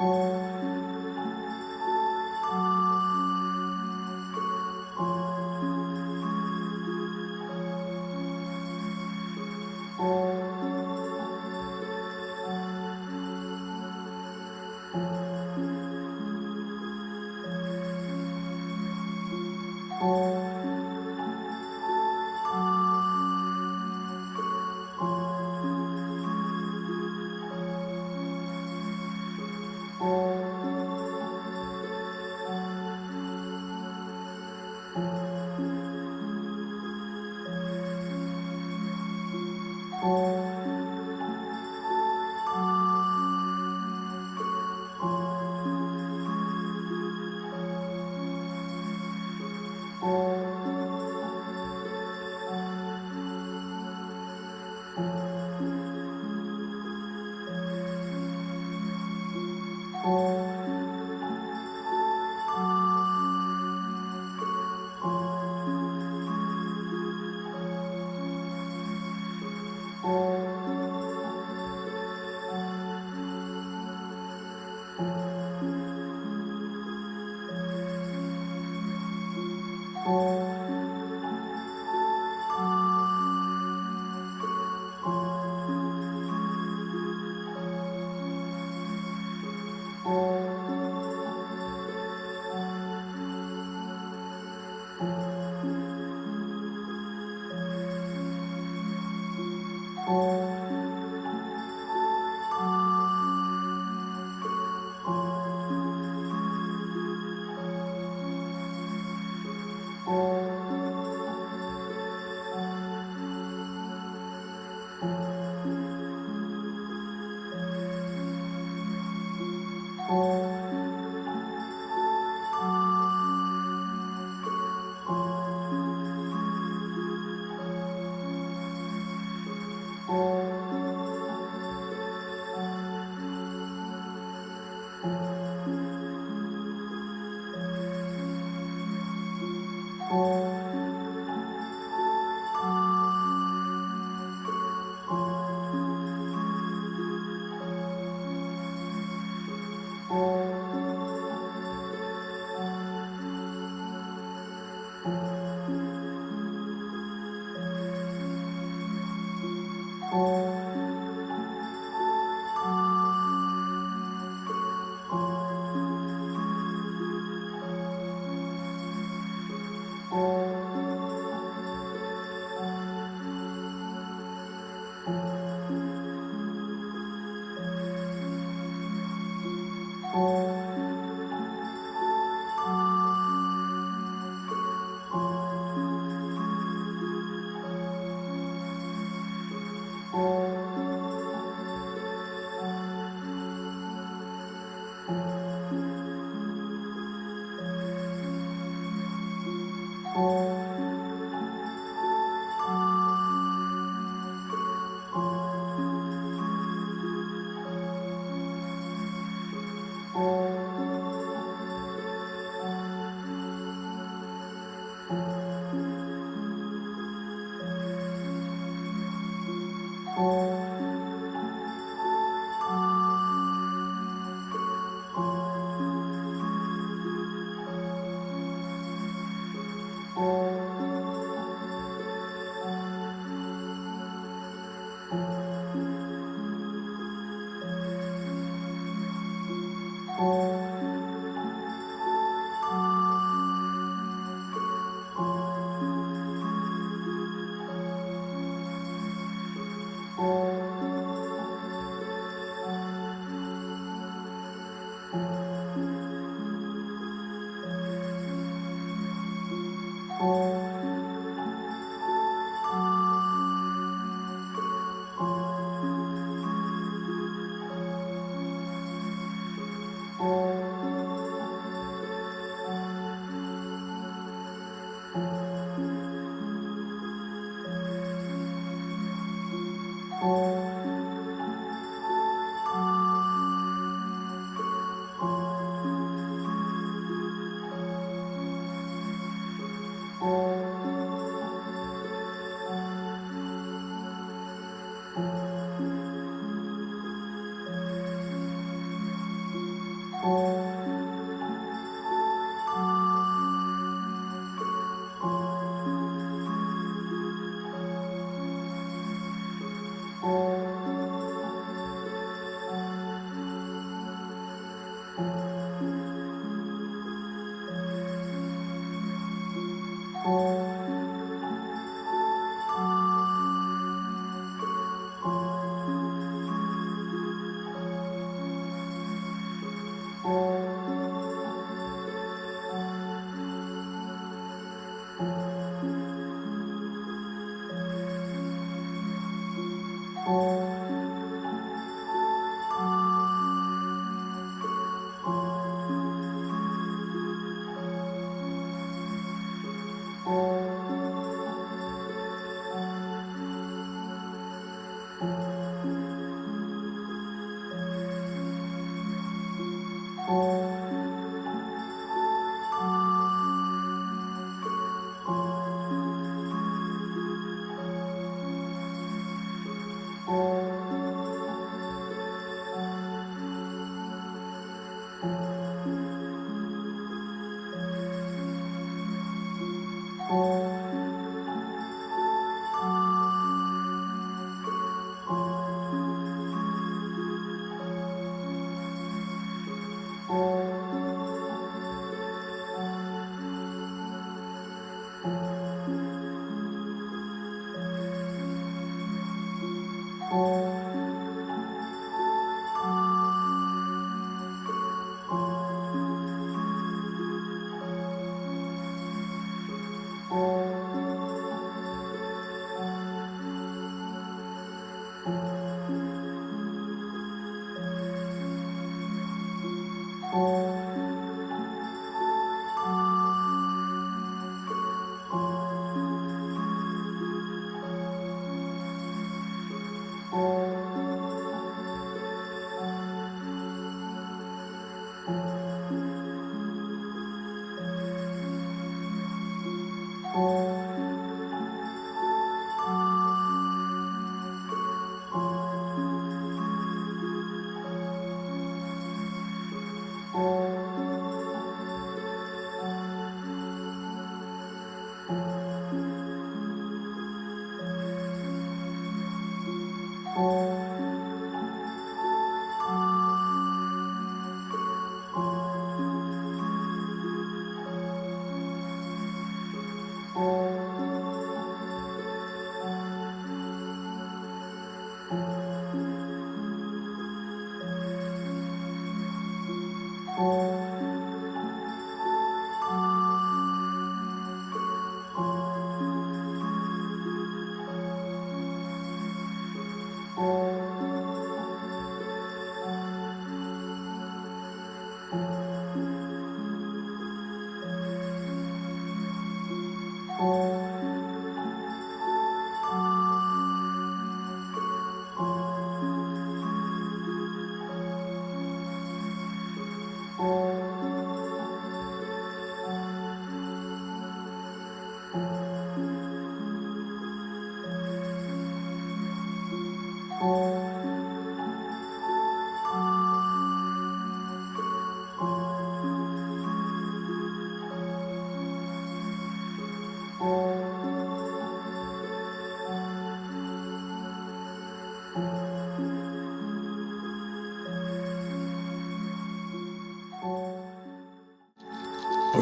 you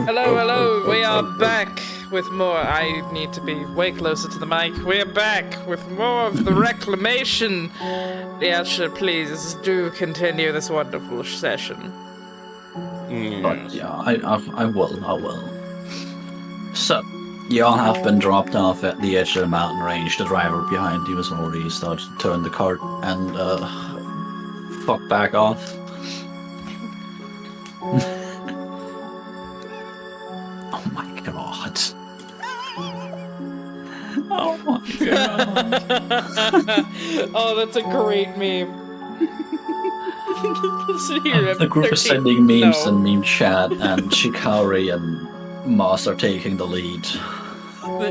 Hello, we are back with more. I need to be way closer to the mic. We're back with more of the Reclamation. Yasha, please do continue this wonderful session. But yeah, I will. So, y'all have been dropped off at the edge of the mountain range. The driver behind you has already started to turn the cart and fuck back off. Oh my god. Oh my god. Oh, that's a great meme. The group is sending memes and meme chat, and Shikari and Moss are taking the lead.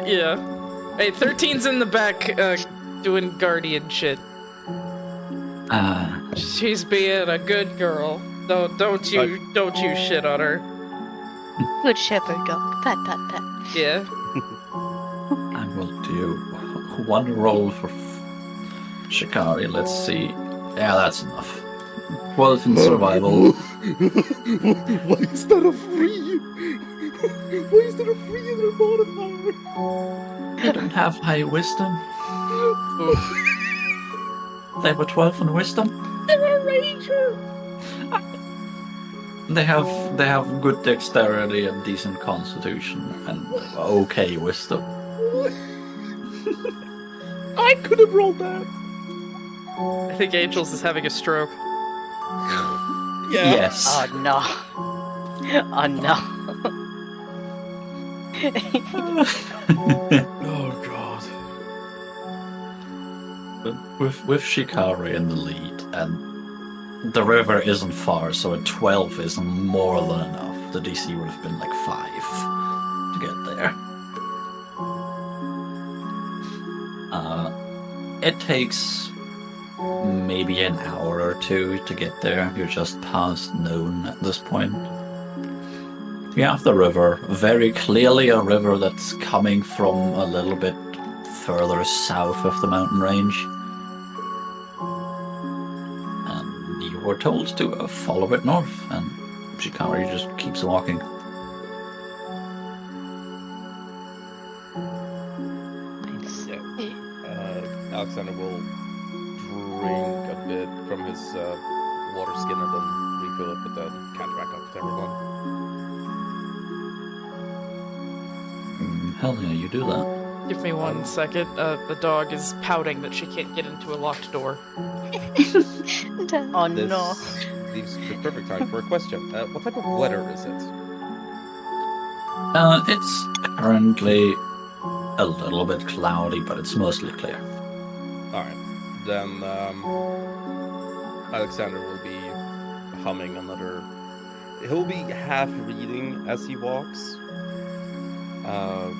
Yeah. Hey, 13's in the back doing guardian shit. She's being a good girl. Don't you shit on her. Good shepherd dog. Pat, pat, pat. Yeah. I will do one roll for Shikari. Let's see. Yeah, that's enough. 12 in survival. Why is that a 3? Why is there a 3 in their modifier? They don't have high wisdom. They were 12 in wisdom. They're a ranger! They have good dexterity and decent constitution and okay wisdom. I could have rolled that. I think Angels is having a stroke. Yeah. Yes. Oh no. Oh no. Oh god. With Shikari in the lead, and the river isn't far, so a 12 is more than enough. The DC would have been like 5 to get there. It takes maybe an hour or 2 to get there. You're just past noon at this point. You have the river, very clearly a river that's coming from a little bit further south of the mountain range. And you were told to follow it north, and Shikari just keeps walking. Alexander will drink a bit from his water skin and then refill it, but then catch back up to everyone. Hell yeah, you do that. Give me 1 second. The dog is pouting that she can't get into a locked door. Oh This no. leaves the perfect time for a question. What type of weather is it? It's currently a little bit cloudy, but it's mostly clear. Alright. Then Alexander will be humming another. He'll be half reading as he walks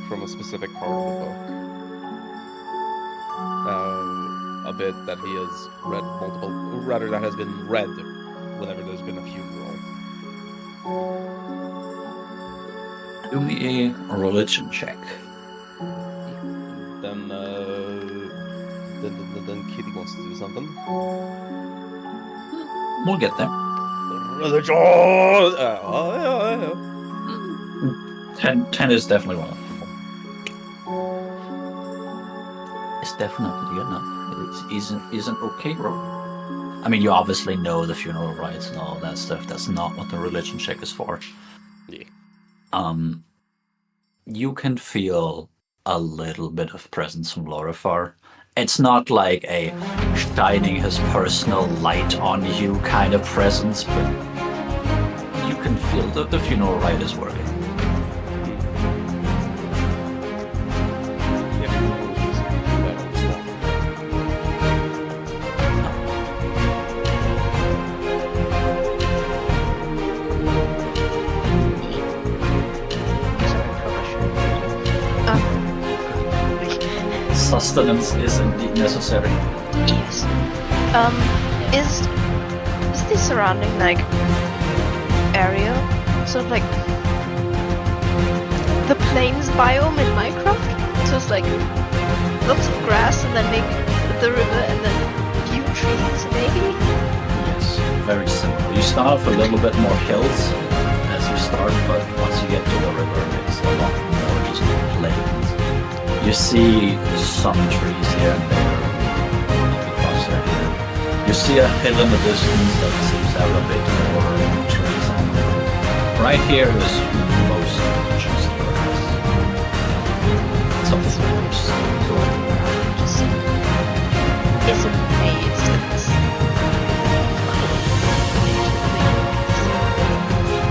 from a specific part of the book. A bit that he has read that has been read whenever there's been a funeral. Do me a religion check. Then Kitty wants to do something. We'll get there. Religion! 10 is definitely one. It's definitely enough. It is an okay roll. I mean, you obviously know the funeral rites and all that stuff. That's not what the religion check is for. Yeah. You can feel a little bit of presence from Lorifar. It's not like a shining his personal light on you kind of presence, but you can feel that the funeral rite is working. Sustenance is indeed necessary. Yes. Is the surrounding area sort of like the plains biome in Minecraft? So it's lots of grass and then maybe the river and then a few trees maybe? Yes, very similar. You start off a little bit more hills as you start, but once you get to the river, it's a lot more just plains. You see some trees here and there. Across there. You see a hill in the distance that seems to have a bit more trees on it. Right here is mostly just grass. Some flowers going around. Just is amazed at this.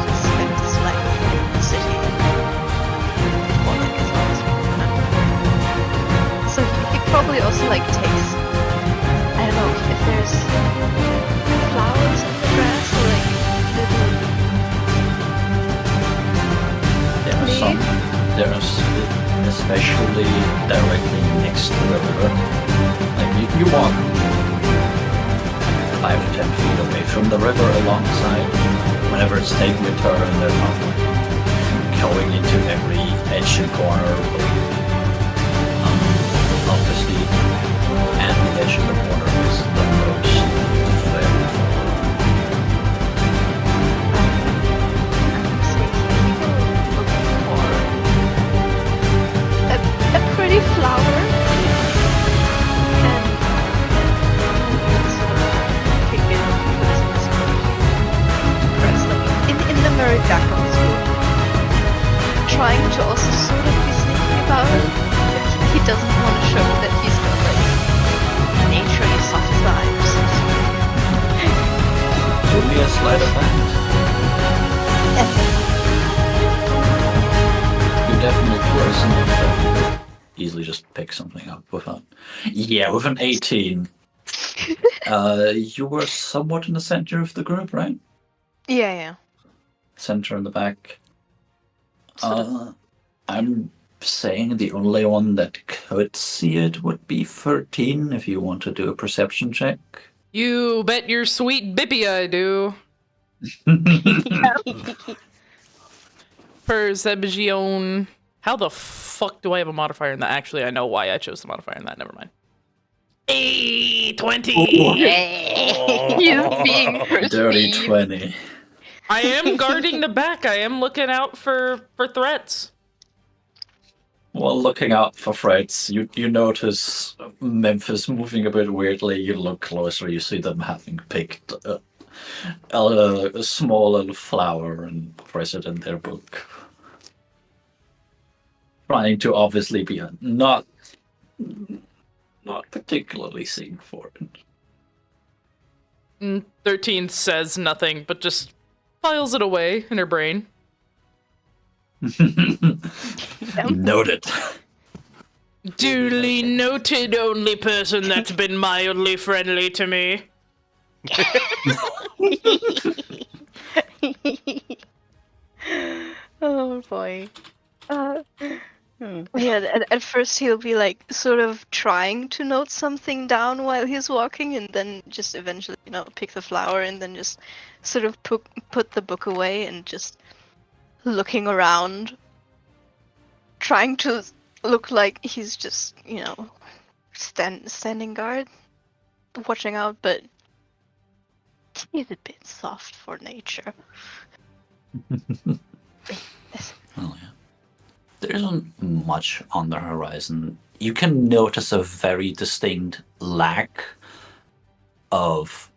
Just spent his life in the city. Well, like as long as we remember. So he probably also like takes, I don't know, if there's flowers in the grass or like little There's especially directly next to the river. Like you walk 5 to 10 feet away from the river alongside. Whenever it's taking a turn, they're not going into every edge and corner of the steep. And the edge of the corner is the most very far. A pretty flower and kick it press like in the very back of his group, trying to also sort of be sneaky about it, but he doesn't want to show that he's got like naturally soft vibes. Do me a sleight of hand. You definitely person that you could easily just pick something up with a... Yeah, with an 18. You were somewhat in the center of the group, right? Yeah. Center in the back. Sort of. I'm saying the only one that could see it would be 13 if you want to do a perception check. You bet your sweet bippy I do. Perception. How the fuck do I have a modifier in that? Actually, I know why I chose the modifier in that. Never mind. 20. He's being Dirty perceived. 20. I am guarding the back. I am looking out for threats. Well, looking out for threats, you notice Memphis moving a bit weirdly. You look closer, you see them having picked a small little flower and press it in their book. Trying to obviously be not particularly seen for it. 13 says nothing, but just files it away in her brain. Noted. Duly noted, only person that's been mildly friendly to me. Oh boy. Yeah, at first he'll be like sort of trying to note something down while he's walking, and then just eventually, pick the flower and then just sort of put the book away and just looking around, trying to look like he's just, standing guard, watching out, but he's a bit soft for nature. Oh, yeah. There isn't much on the horizon. You can notice a very distinct lack of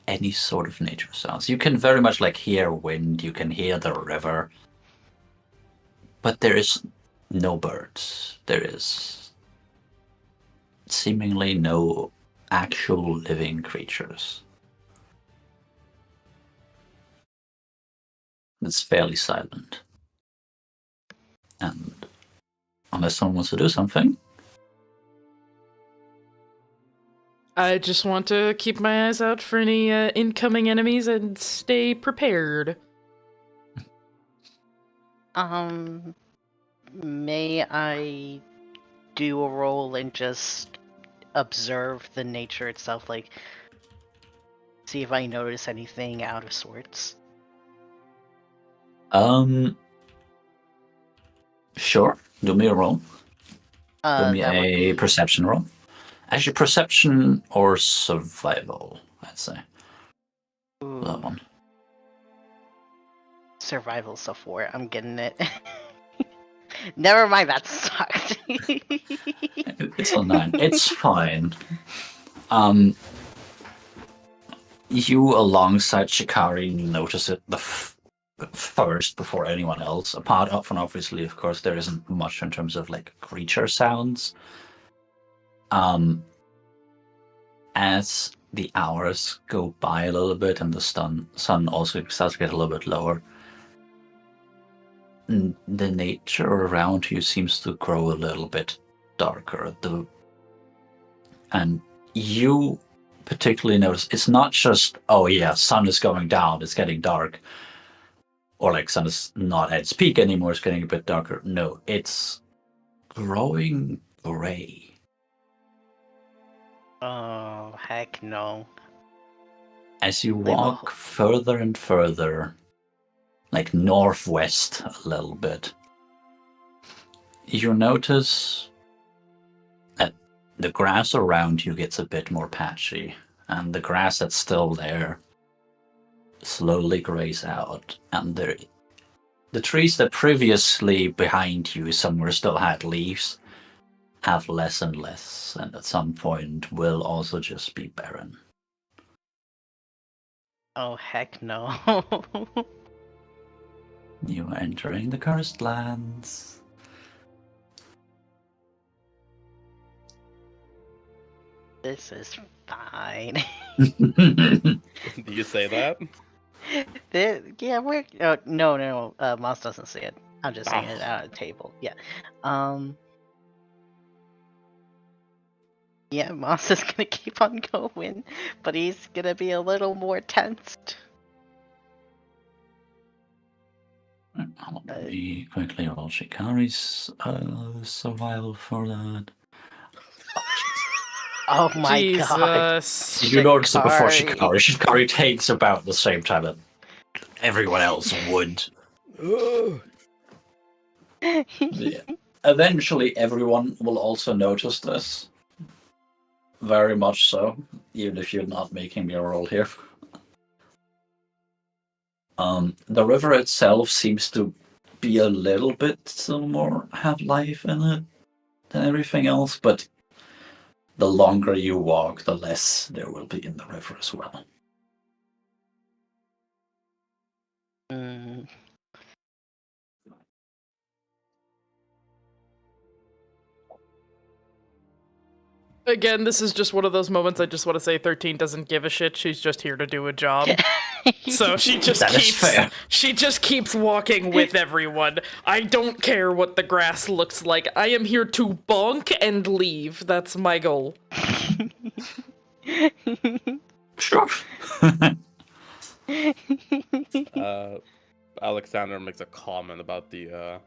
any sort of nature sounds. You can very much hear wind, you can hear the river, but there is no birds. There is seemingly no actual living creatures. It's fairly silent. And unless someone wants to do something, I just want to keep my eyes out for any incoming enemies and stay prepared. May I do a roll and just observe the nature itself, see if I notice anything out of sorts? Sure. Do me a roll. Do me That would a be- perception roll. Actually, perception or survival, I'd say. Ooh, That one. survival's a 4. I'm getting it. Never mind, that sucked. It's a 9. It's fine. You alongside Shikari notice it first before anyone else. Apart from obviously, of course, there isn't much in terms of like creature sounds. As the hours go by a little bit and the sun also starts to get a little bit lower, the nature around you seems to grow a little bit darker. And you particularly notice it's not just, oh yeah, sun is going down, it's getting dark, or like sun is not at its peak anymore, it's getting a bit darker. No, it's growing gray. Oh, heck no. As you Leave a walk further and further, like northwest a little bit, you notice that the grass around you gets a bit more patchy, and the grass that's still there slowly grays out, and the trees that previously behind you somewhere still had leaves have less and less, and at some point will also just be barren. Oh, heck no. You are entering the cursed lands. This is fine. Do you say that? Yeah, we're. No. Moss doesn't say it. I'm just saying it out of the table. Yeah. Yeah, Moss is gonna keep on going, but he's gonna be a little more tensed. Let me quickly roll Shikari's survival for that. Oh my god. Jesus. You notice it before Shikari. Shikari takes about the same time that everyone else would. Yeah. Eventually, everyone will also notice this. Very much so, even if you're not making me roll here. The river itself seems to be a little bit more have life in it than everything else, but the longer you walk, the less there will be in the river as well. Mm. Again, this is just one of those moments I just want to say 13 doesn't give a shit. She's just here to do a job. So she just That is keeps fair. she just keeps walking with everyone. I don't care what the grass looks like. I am here to bonk and leave. That's my goal. Sure. Alexander makes a comment about the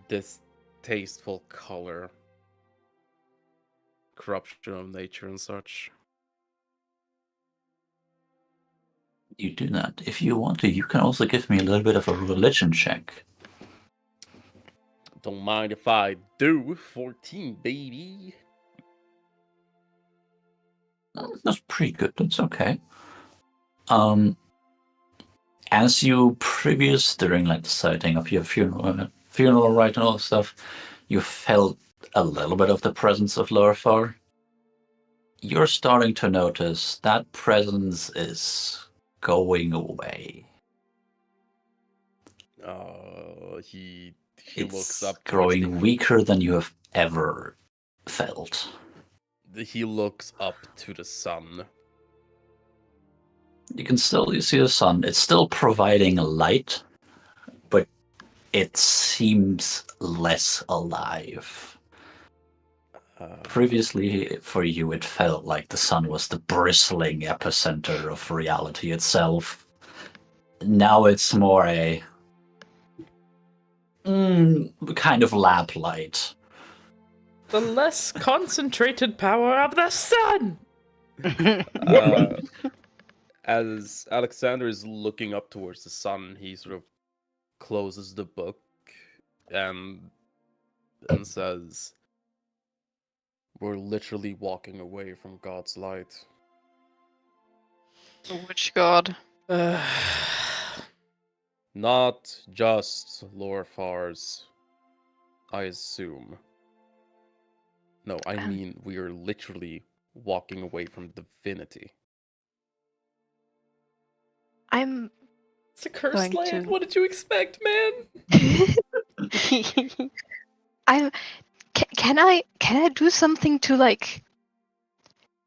distasteful color, corruption of nature and such. You do that. If you want to, you can also give me a little bit of a religion check. Don't mind if I do. 14, baby. That's pretty good. That's okay. As you during like the sighting of your funeral rite and all that stuff, you felt a little bit of the presence of Lorfar. You're starting to notice that presence is going away. He It's looks up growing weaker than you have ever felt. He looks up to the sun. You see the sun. It's still providing light, but it seems less alive. Previously, for you, it felt like the sun was the bristling epicenter of reality itself. Now it's more a kind of lamplight. The less concentrated power of the sun. As Alexander is looking up towards the sun, he sort of closes the book and says, "We're literally walking away from God's light." Which god? Not just Lorfar's, I assume. No, I mean we are literally walking away from divinity. I'm It's a cursed Going land. to- What did you expect, man? I'm can I do something to like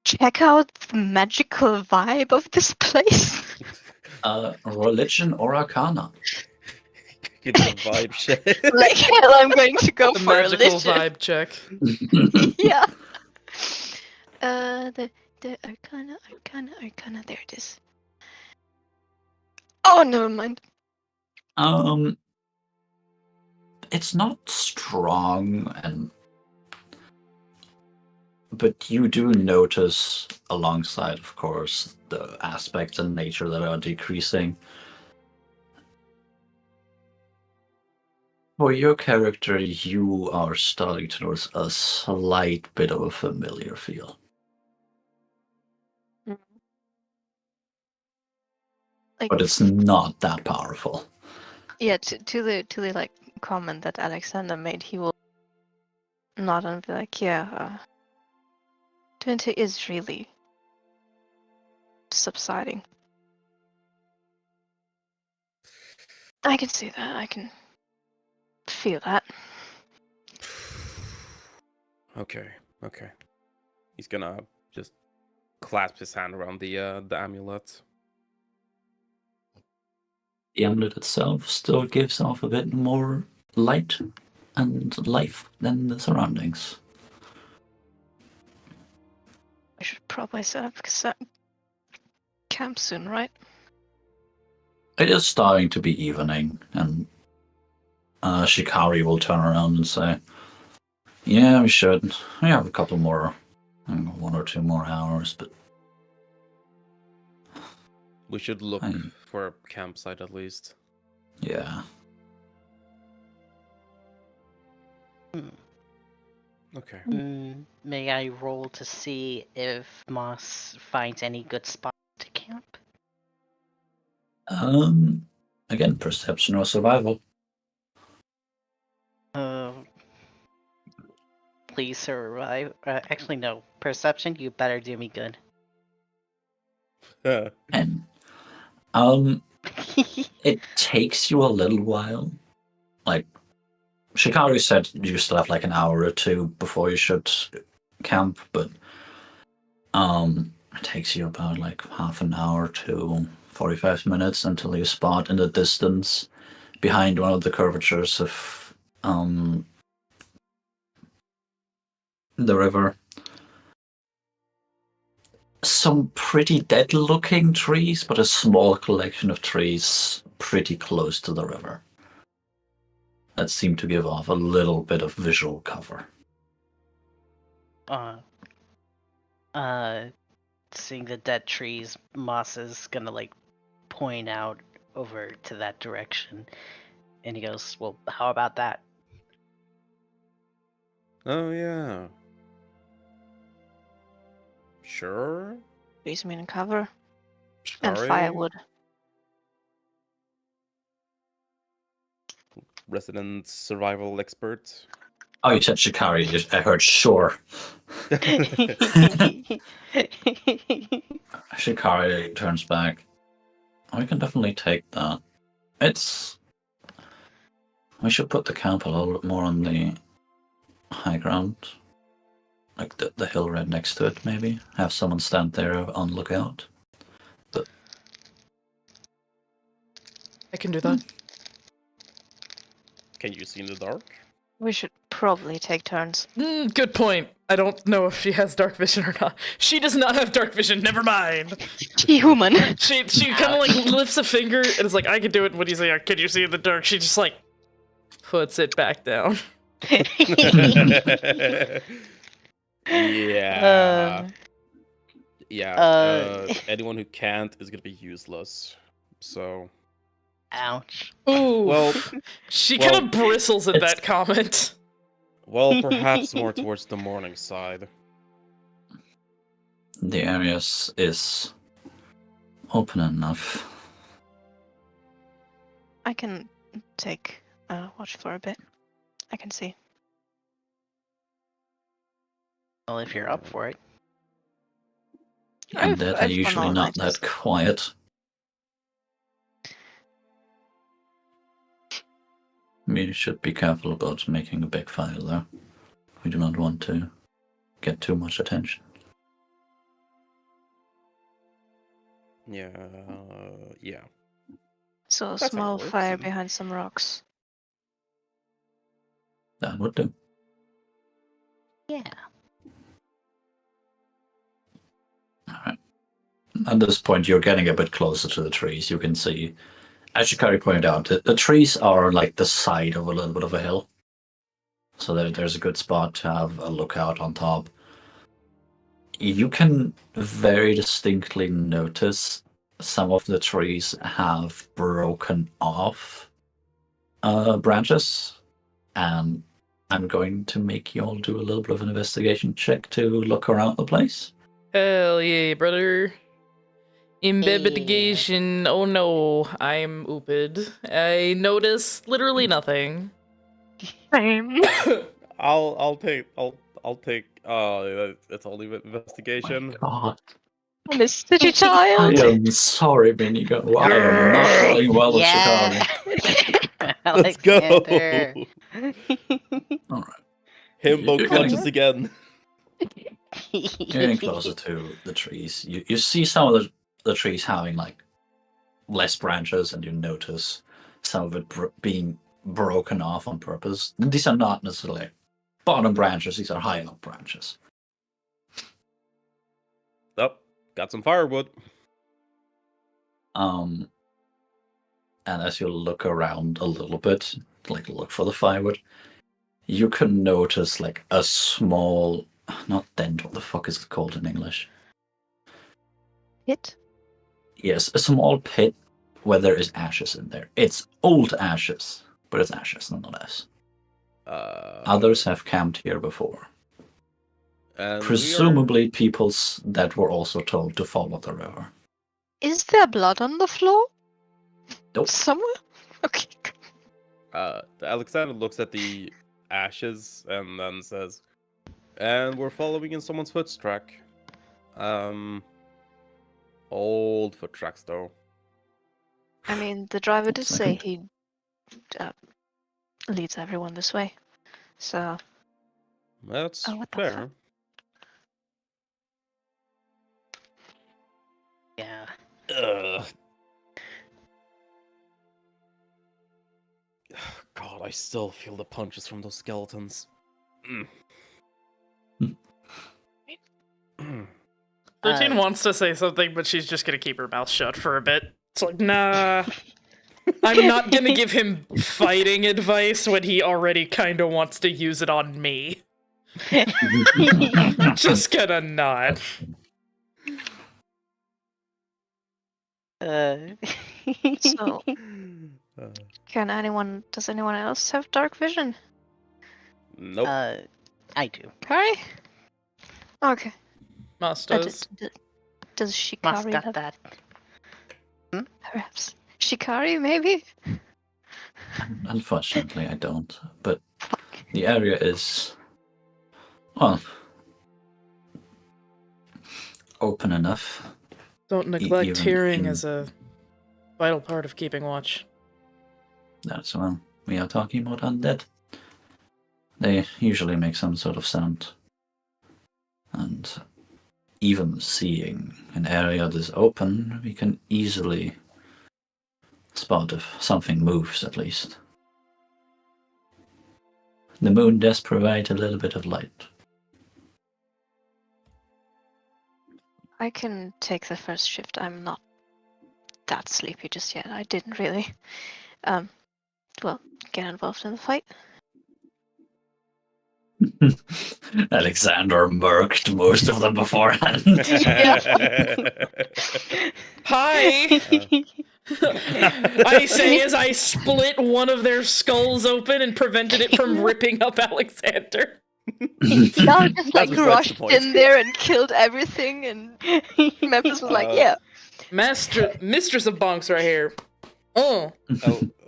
check out the magical vibe of this place? Religion or Arcana? You do a vibe check. Like hell, I'm going to go The for magical religion. vibe check. Yeah. The Arcana. There it is. Oh, never mind. It's not strong, but you do notice, alongside, of course, the aspects in nature that are decreasing. For your character, you are starting to notice a slight bit of a familiar feel. Like, But it's not that powerful. yeah, to the like comment that Alexander made, he will nod and be like, yeah, Twente is really subsiding. I can see that. I can feel that. Okay. He's gonna just clasp his hand around the amulet. The amulet itself still gives off a bit more light and life than the surroundings. I should probably set up camp soon, right? It is starting to be evening, and Shikari will turn around and say, "Yeah, we should. We have a couple more, 1 or 2 more hours, but We should look for a campsite at least. yeah." Okay. May I roll to see if Moss finds any good spots to camp? Again, perception or survival. Please survive. Actually, no. Perception, you better do me good. And it takes you a little while. Like Shikari said, you still have like an hour or 2 before you should camp, but it takes you about like half an hour to 45 minutes until you spot in the distance, behind one of the curvatures of the river, some pretty dead looking trees, but a small collection of trees pretty close to the river that seem to give off a little bit of visual cover. Seeing the dead trees, Moss is gonna like point out over to that direction, and he goes, "Well, how about that?" Oh yeah. Sure. Trees mean cover Shikari, and firewood. resident survival expert. Oh, you said Shikari. I heard sure. Shikari turns back. We can definitely take that. We should put the camp a little bit more on the high ground. Like the hill right next to it, maybe. Have someone stand there on lookout. But I can do that. Can you see in the dark? We should probably take turns. Good point. I don't know if she has dark vision or not. She does not have dark vision. Never mind. Human. She kind of like lifts a finger and is like, "I can do it." When he's like, "Can you see in the dark?" She just like puts it back down. Yeah. Anyone who can't is gonna be useless. So. Ouch. Ooh. Well, she kind of bristles at that comment. Well, perhaps more towards the morning side. the area is open enough. I can take watch for a bit. I can see. Well, if you're up for it. And that are I've run usually all not nighters. that quiet. We should be careful about making a big fire, though. We do not want to get too much attention. Yeah, yeah. So a That's how it small works, fire and- behind some rocks. That would do. Yeah. Alright. At this point, you're getting a bit closer to the trees. You can see, as Shikari pointed out, the trees are like the side of a little bit of a hill. So there's a good spot to have a lookout on top. You can very distinctly notice some of the trees have broken off branches, and I'm going to make you all do a little bit of an investigation check to look around the place. Hell yeah, brother. Investigation. Oh no, I'm ooped. I noticed literally nothing. Same. I'll take. It's only investigation. My God. City I child. am sorry, Minigo. I am not rolling well with Yeah. Shikari. Let's go. Alexander. Alright. Himbo You're clutches getting- again. You're getting closer to the trees. You see some of the trees having like less branches, and you notice some of it being broken off on purpose. These are not necessarily bottom branches; these are high up branches. Oh, got some firewood. And as you look around a little bit, like look for the firewood, you can notice like a small, not dent. What the fuck is it called in English? Hit. Yes, a small pit where there is ashes in there. It's old ashes, but it's ashes nonetheless. Others have camped here before. And Presumably peoples that were also told to follow the river. Is there blood on the floor? Nope. Somewhere? Okay. Alexander looks at the ashes and then says, "And we're following in someone's foot track. Old foot tracks though. I mean, the driver did say Second. he leads everyone this way. So, That's Oh, what the fair. Yeah. Ugh. God, I still feel the punches from those skeletons. Mm. Hmm. 13 wants to say something, but she's just gonna keep her mouth shut for a bit. It's like, nah. I'm not gonna give him fighting advice when he already kinda wants to use it on me. Just gonna not. so Uh, does anyone else have dark vision? nope. I do. Kari? Okay. Must Does Must Shikari got have that. perhaps? Shikari, maybe? Unfortunately, I don't. But the area is, well, open enough. Don't neglect even hearing in- as a vital part of keeping watch. That's well, we are talking about undead. They usually make some sort of sound. And even seeing an area this open, we can easily spot if something moves, at least. The moon does provide a little bit of light. I can take the first shift. I'm not that sleepy just yet. I didn't really, get involved in the fight. Alexander murked most of them beforehand. Hi! I say as I split one of their skulls open and prevented it from ripping up Alexander. Y'all just like That's besides the rushed point. in there and killed everything, and Memphis was like, "Yeah." Mistress of Bonks right here. Oh.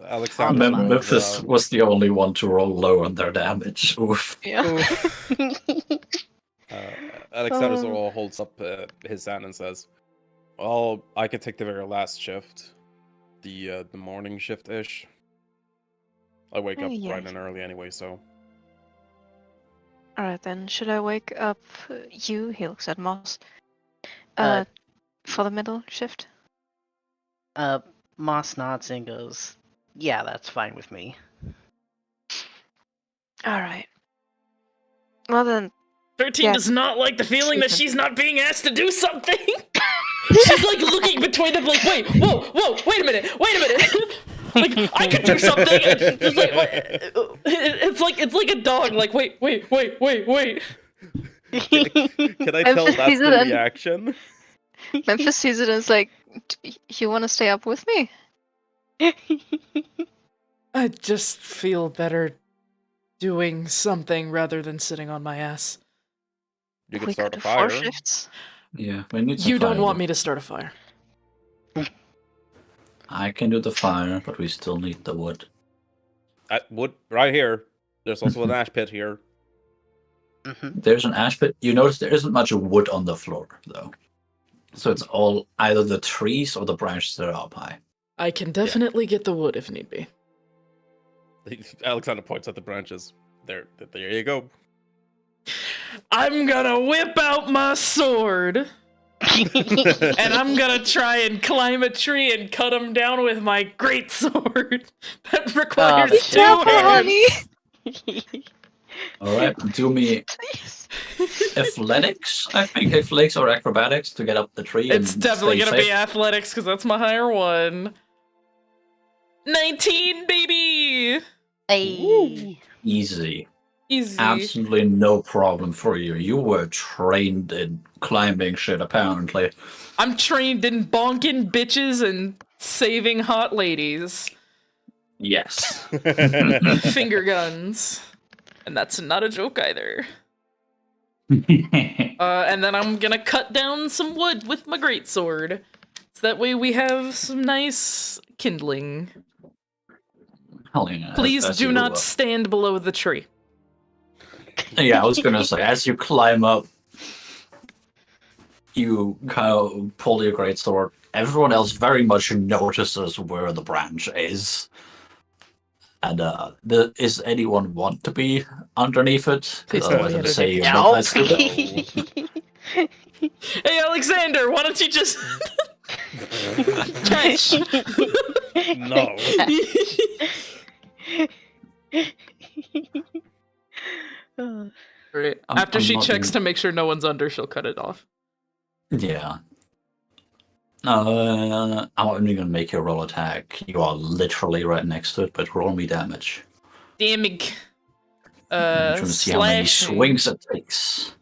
Alexander rolls, Memphis was the only one to roll low on their damage. Oof. Yeah. Alexander Zorro holds up his hand and says, "Well, I can take the very last shift, the morning shift ish. I wake up Yeah. bright and early anyway, so." All right then. Should I wake up you? He looks at Moss. Uh, For the middle shift. Moss nods and goes, "Yeah, that's fine with me." All right. Well then. 13 Yeah. does not like the feeling that Sleeping. she's not being asked to do something. She's like looking between them, like, wait, whoa, wait a minute. Like, I could do something. It's like, it's like a dog. Like, wait. Can I tell that's Memphis the and- reaction? Memphis sees it and is like, "You want to stay up with me?" I just feel better doing something rather than sitting on my ass. You can We start could a do 4 fire. shifts. Yeah, we need to You don't fire want them. me to start a fire. I can do the fire, but we still need the wood. Wood right here. There's also an ash pit here. There's an ash pit. You notice there isn't much wood on the floor, though. So it's all either the trees or the branches that are up high. I can definitely get the wood if need be. Alexander points at the branches. There you go. I'm gonna whip out my sword, and I'm gonna try and climb a tree and cut him down with my great sword. That requires that's 2 Careful, hands. honey. All right, do me Please. athletics. I think athletics or acrobatics to get up the tree. It's and definitely stay gonna safe. be athletics because that's my higher one. 19, baby. Hey. Easy. Easy. Absolutely no problem for you. You were trained in climbing shit, apparently. I'm trained in bonking bitches and saving hot ladies. Yes. Finger guns. And that's not a joke either. And then I'm gonna cut down some wood with my greatsword. So that way we have some nice kindling. Hell yeah, Please as do you, not stand below the tree. Yeah, I was gonna say, as you climb up, you kind of pull your greatsword. Everyone else very much notices where the branch is. And is anyone want to be underneath it? Please Because don't I was be gonna say, underneath. No. let's do it. Hey, Alexander, why don't you just catch? No. Right. I'm After she not checks even- to make sure no one's under, she'll cut it off. Yeah. I'm not even gonna make you roll attack. You are literally right next to it, but roll me damage. Damage. I'm trying to see how many Slashing. swings it takes.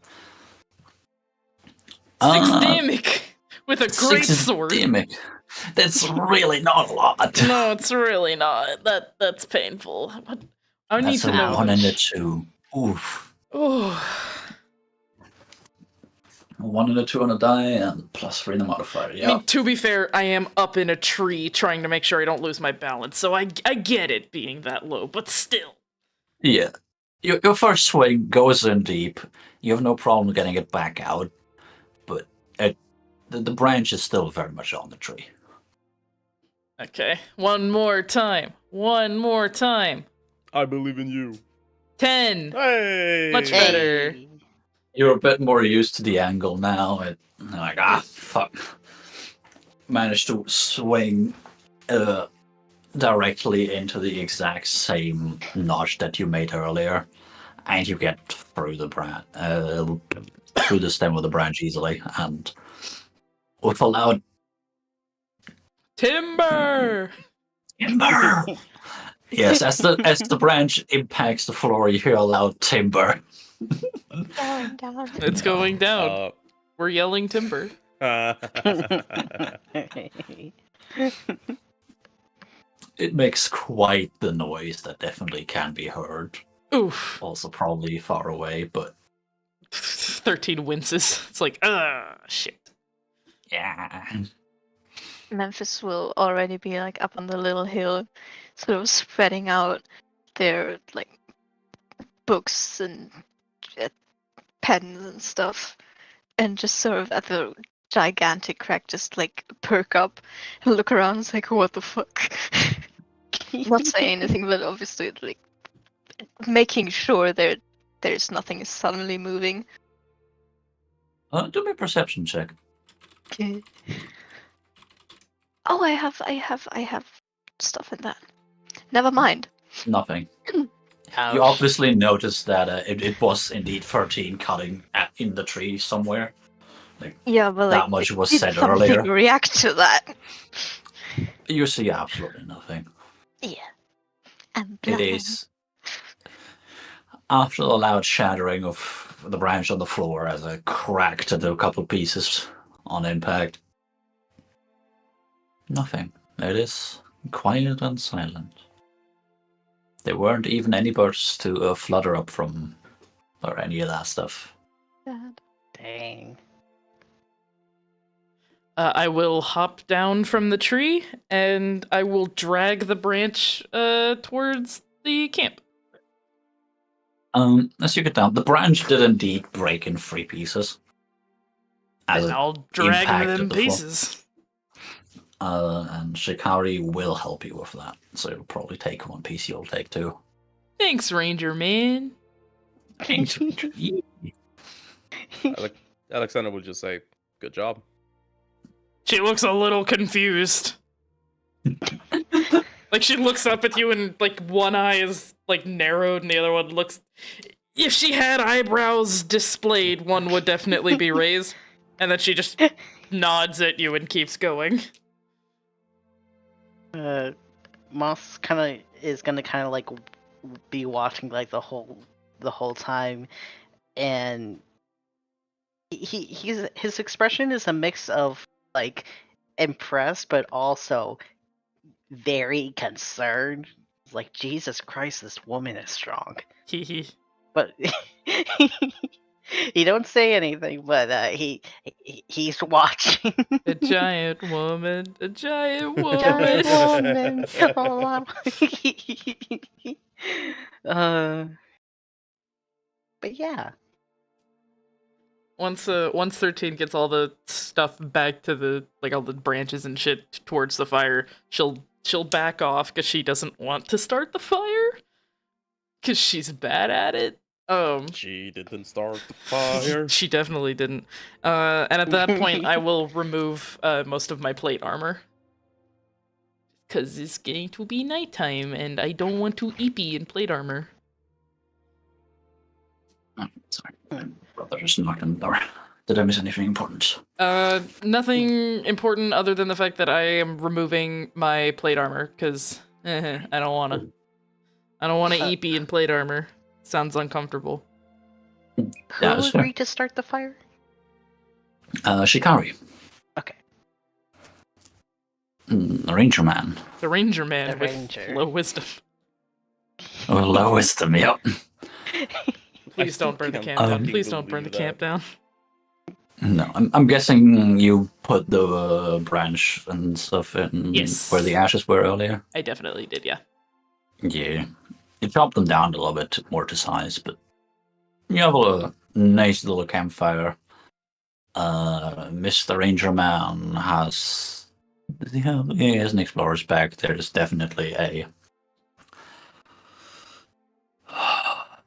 6 damage with a great 6 sword. damage. That's really not a lot. No, it's really not. That's painful. What? I need That's to a know. 1 and a 2. Oof. Oh. 1 and a 2 on a die, and plus 3 in the modifier. I Yeah. mean, to be fair, I am up in a tree trying to make sure I don't lose my balance, so I get it being that low, but still. Yeah. Your first swing goes in deep. You have no problem getting it back out, but the branch is still very much on the tree. Okay, one more time. I believe in you. 10. Hey. Much better. You're a bit more used to the angle now. Like, fuck. Managed to swing directly into the exact same notch that you made earlier, and you get through the through the stem of the branch easily, and with a loud Timber! timber. Yes, as the branch impacts the floor, you hear a loud timber. Down, down. It's going down. We're yelling timber. It makes quite the noise that definitely can be heard. Oof. Also, probably far away, but 13 winces. It's like, shit. yeah. Memphis will already be like up on the little hill, sort of spreading out their like books and pens and stuff, and just sort of at the gigantic crack, just like perk up and look around. It's like, what the fuck? Not saying anything, but obviously like making sure there's nothing suddenly moving. Do me a perception check. Okay. Oh, I have stuff in that. Never mind. Nothing. Ouch. You obviously noticed that it was indeed 13 cutting in the tree somewhere. Yeah, but That like, much was did said something earlier. react to that? You see absolutely nothing. Yeah. I'm It blind. is after the loud shattering of the branch on the floor as it cracked into a couple pieces on impact. Nothing. It is quiet and silent. There weren't even any birds to flutter up from or any of that stuff. Sad. Dang. I will hop down from the tree and I will drag the branch towards the camp. As you get down, the branch did indeed break in 3 pieces. As And it I'll drag impacted them the floor. pieces. And Shikari will help you with that. So it'll probably take 1 piece, you'll take 2. Thanks, Ranger Man. Alexander will just say, "Good job." She looks a little confused. Like she looks up at you and like one eye is like narrowed and the other one looks. If she had eyebrows displayed, one would definitely be raised. And then she just nods at you and keeps going. Moss is gonna like be watching like the whole time, and his expression is a mix of like impressed but also very concerned. Like, Jesus Christ, this woman is strong. Hehe. But he don't say anything, but he's watching. A giant woman. A giant woman. Giant woman. But yeah. Once 13 gets all the stuff back to the like all the branches and shit towards the fire, she'll back off because she doesn't want to start the fire because she's bad at it. She didn't start the fire. She definitely didn't. And at that point, I will remove most of my plate armor because it's getting to be nighttime, and I don't want to eepy in plate armor. Oh, sorry. My brother just knocked on the door. Did I miss anything important? Nothing important other than the fact that I am removing my plate armor because I don't wanna eepy in plate armor. Sounds uncomfortable. Who Yeah, that's fair. agreed to start the fire? Shikari. Okay. The Ranger Man. The Ranger Man The with Ranger. low wisdom. Oh, low wisdom, yep. Please don't burn the can't camp down. fucking Please don't burn the believe camp down. No, I'm guessing you put the branch and stuff in Yes. where the ashes were earlier. I definitely did, yeah. Yeah. You chopped them down a little bit more to size, but you have a nice little campfire. Mr. Ranger Man has... Does he have... Yeah, he has an explorer's pack. There's definitely a...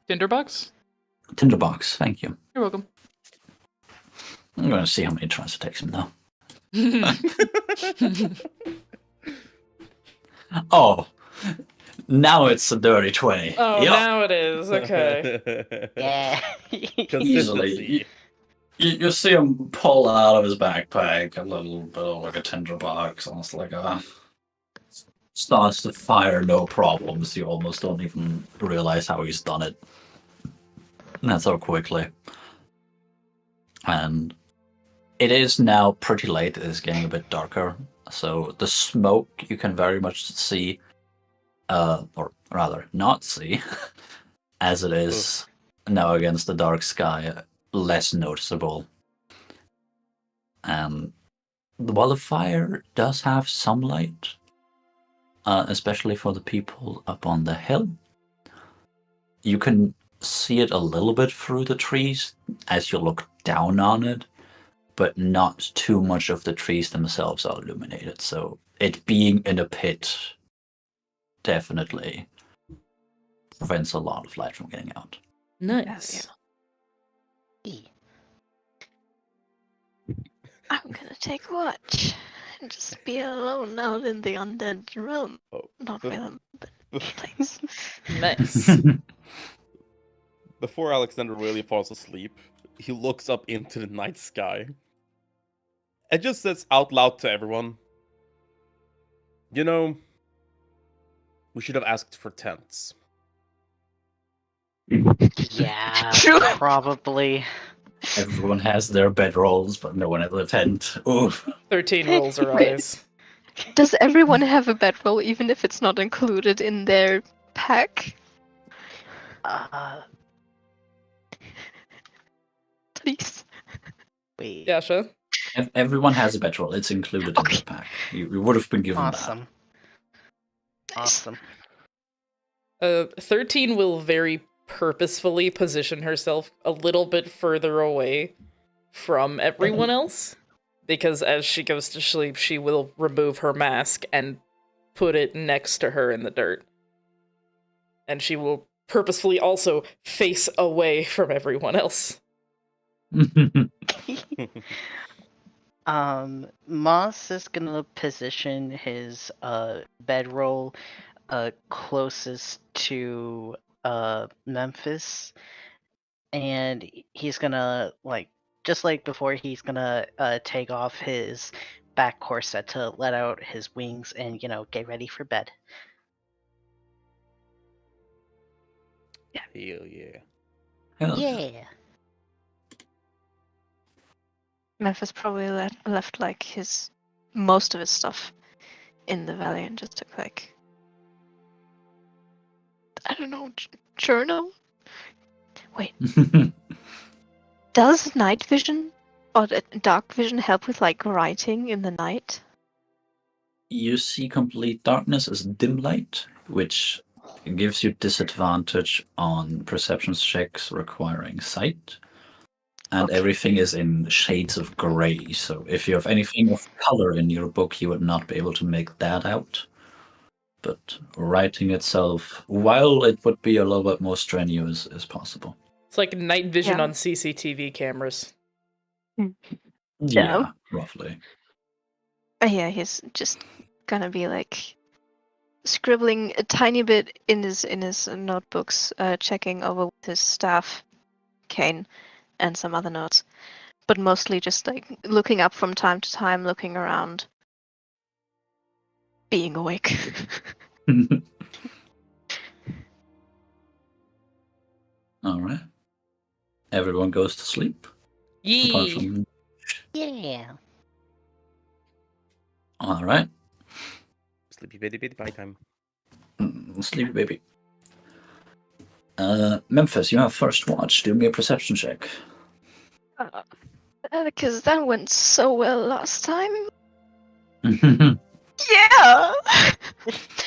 Tinderbox? tinderbox, thank you. You're welcome. I'm going to see how many tries it takes him now. Oh, now it's a dirty 20. Oh, Yep. now it is. Okay. Yeah. Consistency. You see him pull out of his backpack a little bit of like a tinderbox, almost like a... Starts to fire, no problems. You almost don't even realize how he's done it. And that's so quickly. And it is now pretty late. It is getting a bit darker. So the smoke you can very much see, or rather not see, as it is now against the dark sky, less noticeable. And while the fire does have some light, especially for the people up on the hill, you can see it a little bit through the trees as you look down on it, but not too much of the trees themselves are illuminated. So it being in a pit definitely prevents a lot of light from getting out. Nice. I'm gonna take watch and just be alone out in the undead realm. Oh, Not the- realm, but place. Nice. Before Alexander really falls asleep, he looks up into the night sky and just says out loud to everyone, "You know, we should have asked for tents." Yeah, True. probably. Everyone has their bedrolls, but no one has a tent. Oof. 13 rolls her Wait. eyes. Does everyone have a bedroll, even if it's not included in their pack? Uh, Please. wait. Yasha? Everyone has a bedroll. It's included in Okay. the pack. You would have been given Awesome. Nice. Awesome. 13 will very purposefully position herself a little bit further away from everyone else, because as she goes to sleep, she will remove her mask and put it next to her in the dirt. And she will purposefully also face away from everyone else. that. Moss is gonna position his bedroll closest to Memphis, and he's gonna just like before, he's gonna take off his back corset to let out his wings and get ready for bed. Hell yeah. Hell Yeah. Memphis probably left like most of his stuff in the valley and just took like, I don't know, journal? yeah. Does night vision or dark vision help with like writing in the night? You see complete darkness as dim light, which gives you disadvantage on perception checks requiring sight. And Okay. everything is in shades of gray, so if you have anything of color in your book, you would not be able to make that out. But writing itself, while it would be a little bit more strenuous, is possible. It's like night vision Yeah. on CCTV cameras. Yeah, roughly. Yeah, he's just gonna be like scribbling a tiny bit in his notebooks, checking over with his staff, cane, and some other notes, but mostly just like looking up from time to time, looking around, being awake. All right. Everyone goes to sleep. Apart Yee! from... Yeah. All right. Sleepy bitty bitty bye time. Sleepy baby. Memphis, you have first watch. Do me a perception check. Because that went so well last time. Oh, Yeah!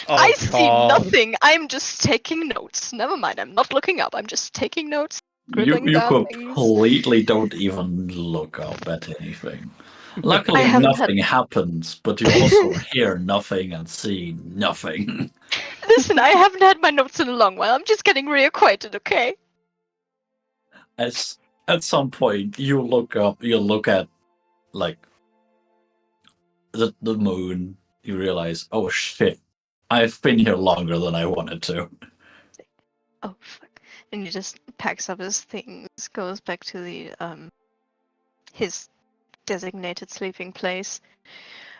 Oh, I see God. nothing. I'm just taking notes. Never mind, I'm not looking up. I'm just taking notes, scribbling you down things. completely don't even look up at anything. Luckily, I haven't nothing happens, but you also hear nothing and see nothing. Listen, I haven't had my notes in a long while. I'm just getting reacquainted, okay? As at some point you look up, you look at like the moon. You realize, oh shit, I've been here longer than I wanted to. Oh, fuck. And he just packs up his things, goes back to the his designated sleeping place,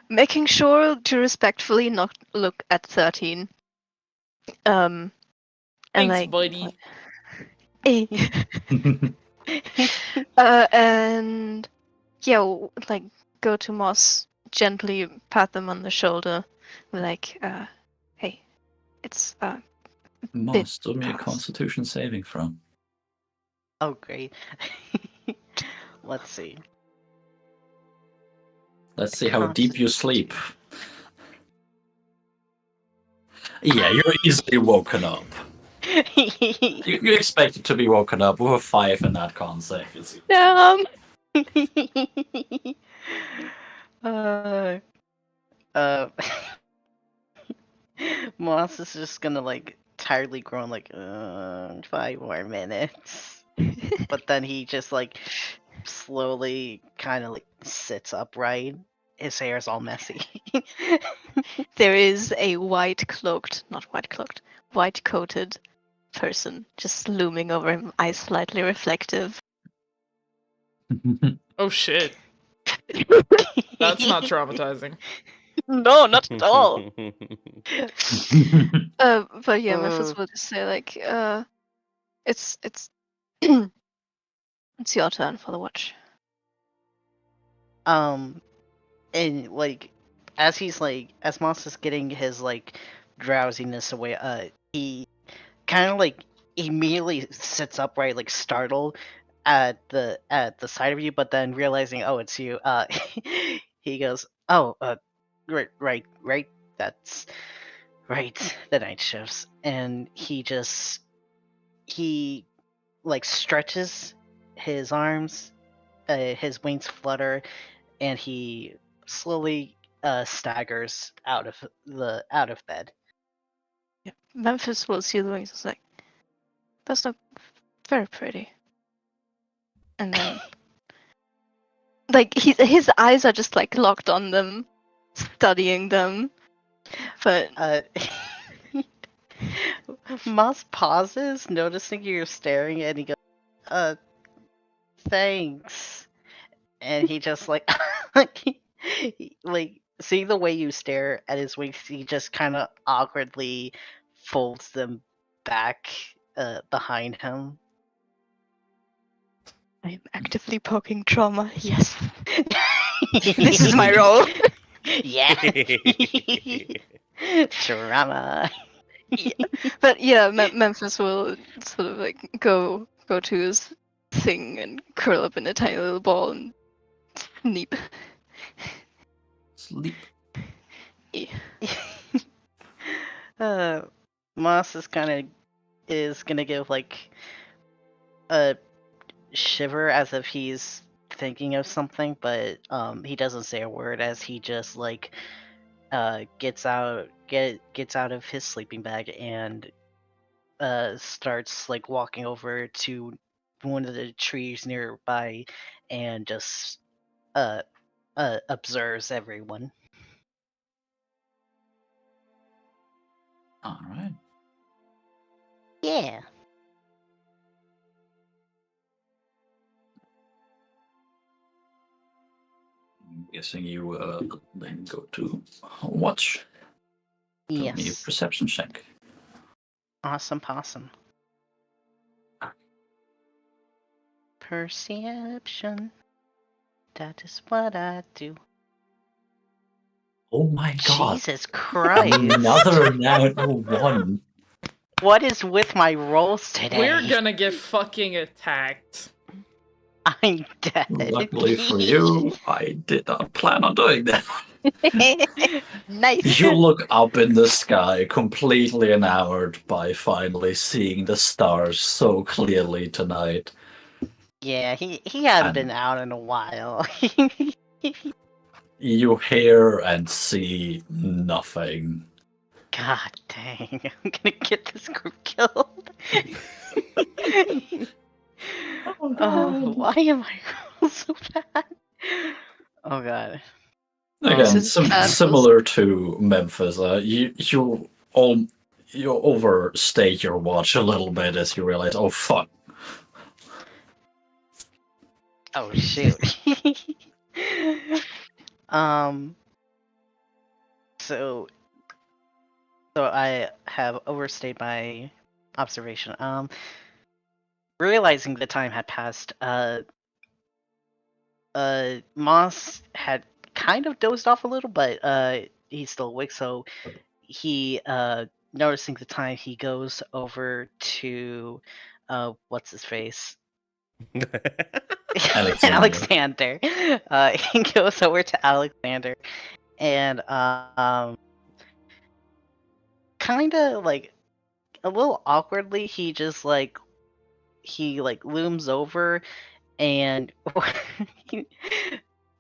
making sure to respectfully not look at 13. And Thanks, like, buddy. eh. And yeah, like go to Moss, gently pat them on the shoulder, like, hey, it's Moss, do me a past. Constitution saving throw. Oh, great. Let's see. Let's see how deep you sleep. Yeah, you're easily woken up. You expected to be woken up with a 5 in that con save. Damn. uh, uh, Moss is just gonna like tiredly groan like 5 more minutes. But then he just like slowly kind of like sits upright. His hair is all messy. There is a white coated person just looming over him, eyes slightly reflective. Oh shit. That's not traumatizing. No, not at all. But yeah, Memphis Uh. will just say like, it's it's your turn for the watch. And like as Moss is getting his like drowsiness away, he kind of like immediately sits upright, like startled at the sight of you, but then realizing, oh, it's you, he goes, oh, right, that's right, the night shifts. And he like stretches his arms, his wings flutter, and he slowly staggers out of bed. Yeah. Memphis will see the wings. It's like, that's not very pretty. And then, like his eyes are just like locked on them, studying them. But Moss pauses, noticing you're staring, and he goes, thanks. And he just like, like seeing the way you stare at his wings, he just kind of awkwardly folds them back behind him. I am actively poking trauma. Yes, this is my role. Yeah. Drama. But yeah, Memphis will sort of like go to his thing and curl up in a tiny little ball and sleep. Sleep. Moss is gonna give like a shiver as if he's thinking of something, but he doesn't say a word as he just like gets out of his sleeping bag and starts like walking over to one of the trees nearby and just observes everyone. All right. Yeah. I'm guessing you then go to watch. Give me a Yes. perception check. Awesome possum. Perception. That is what I do. Oh my god. Jesus Christ. Another natural one. What is with my rolls today? We're gonna get fucking attacked. I'm dead. Luckily for you, I did not plan on doing that. Nice. You look up in the sky, completely enamored by finally seeing the stars so clearly tonight. Yeah, he hadn't And been out in a while. you hear and see nothing. God dang, I'm gonna get this group killed. Oh, why am I rolling so bad? Oh god. Again, This is bad. similar to Memphis, you overstate your watch a little bit as you realize, oh fuck. Oh shoot. So I have overstayed my observation. Realizing the time had passed, Moss had kind of dozed off a little, but he's still awake, so he noticing the time, he goes over to what's his face? Alexander. He goes over to Alexander, and kind of like a little awkwardly, he just he looms over, and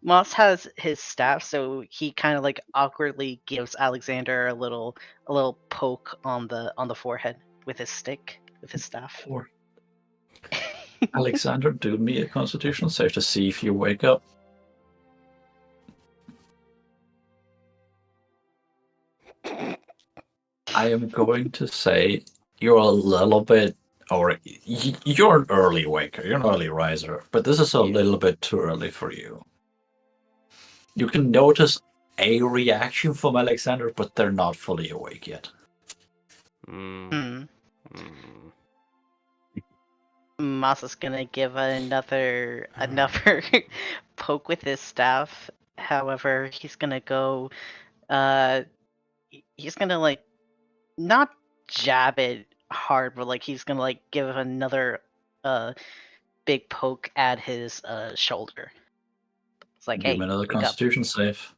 Moss has his staff, so he kind of awkwardly gives Alexander a little poke on the forehead with his stick, with his staff. Or Alexander, do me a constitution save to see if you wake up. I am going to say you're a little bit, or you're an early waker, you're an early riser, but this is a little bit too early for you. You can notice a reaction from Alexander, but they're not fully awake yet. Moss is gonna give another poke with his staff. However, he's gonna go. He's gonna not jab it hard, but he's gonna give another big poke at his shoulder. It's like, Give hey, me another wake up. constitution save.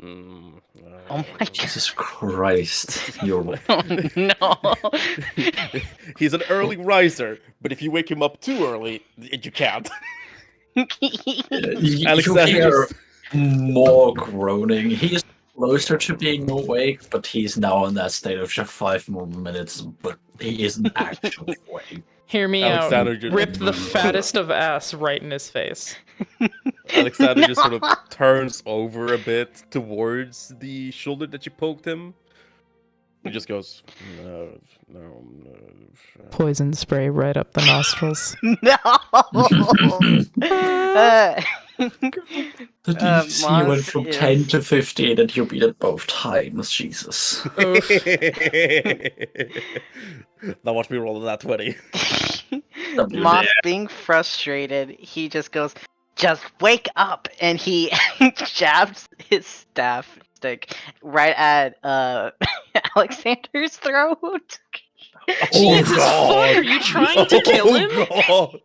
Oh my god. Jesus Christ. You're Oh, no. He's an early riser, but if you wake him up too early, you can't. you Alexander hear just- more groaning. He's closer to being awake, but he's now in that state of just 5 more minutes, but he isn't actually awake. Hear me Alexander out. just- Rip the fattest of ass right in his face. Alexander just sort of turns over a bit towards the shoulder that you poked him. He just goes, no. Poison spray right up the nostrils. No. The DC went Moss from is- 10 to 15 and you beat it both times. Jesus. Now watch me roll that 20. Moss being frustrated, he just goes, just wake up, and he jabs his staff stick right at Alexander's throat. Jesus fuck, are you trying to kill him? God.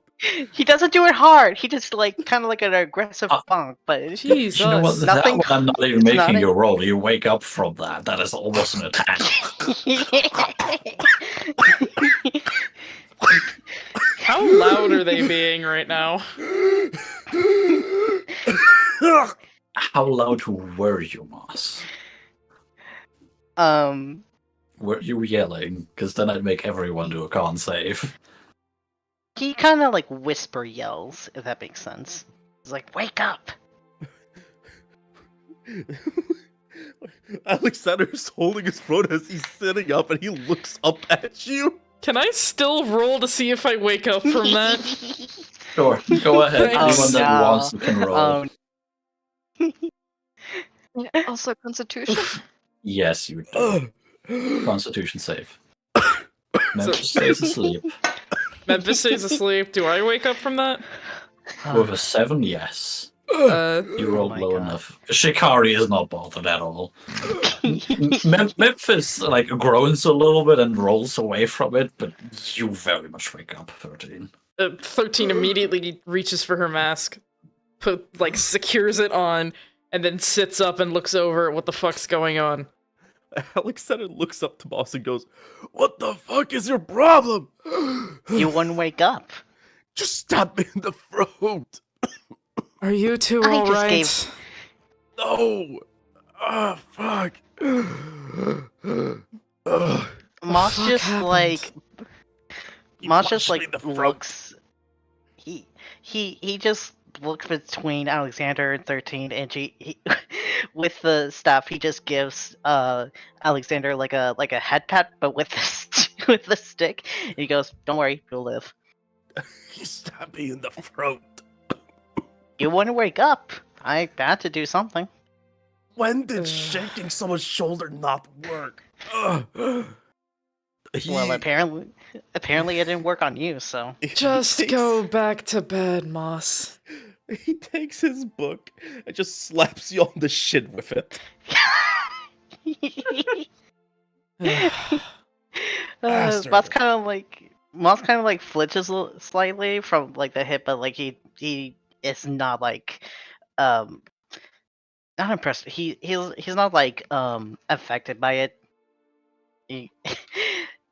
He doesn't do it hard. He just kind of like an aggressive bonk, but Jesus. You know what? Nothing- That one I'm not even it's not making a- you roll. You wake up from that. That is almost an attack. How loud are they being right now? How loud were you, Moss? Were you yelling? Because then I'd make everyone do a con save. He kind of whisper yells, if that makes sense. He's like, wake up! Alexander's holding his throat as he's sitting up and he looks up at you. Can I still roll to see if I wake up from that? Sure, go ahead. Thanks. Anyone that no. wants to can roll. Also, Constitution. Yes, you do. Constitution save. Memphis stays asleep. Memphis stays asleep. Do I wake up from that? With a 7, yes. You rolled my low God. enough. Shikari is not bothered at all. Memphis groans a little bit and rolls away from it, but you very much wake up, 13. 13 immediately reaches for her mask, secures it on, and then sits up and looks over at what the fuck's going on. Alexander looks up to Boss and goes, "What the fuck is your problem? You wouldn't wake up. Just stab me in the throat." Are you two I all just right? gave- No. Ah, fuck. Moss fuck just happened? You Moss just punched me in the throat. looks. He just looks between Alexander and 13, and he with the staff he just gives Alexander a head pat, but with with the stick. And he goes, "Don't worry, you'll live. He stabbed me in the throat. You wouldn't wake up. I had to do something." When did shaking someone's shoulder not work? Ugh. Well, apparently it didn't work on you. So Just go back to bed, Moss. He takes his book and just slaps you on the shin with it. That's Bastard. kind of Moss kind of like flinches slightly from like the hit, but like he is not like not impressed. He's not like affected by it. He,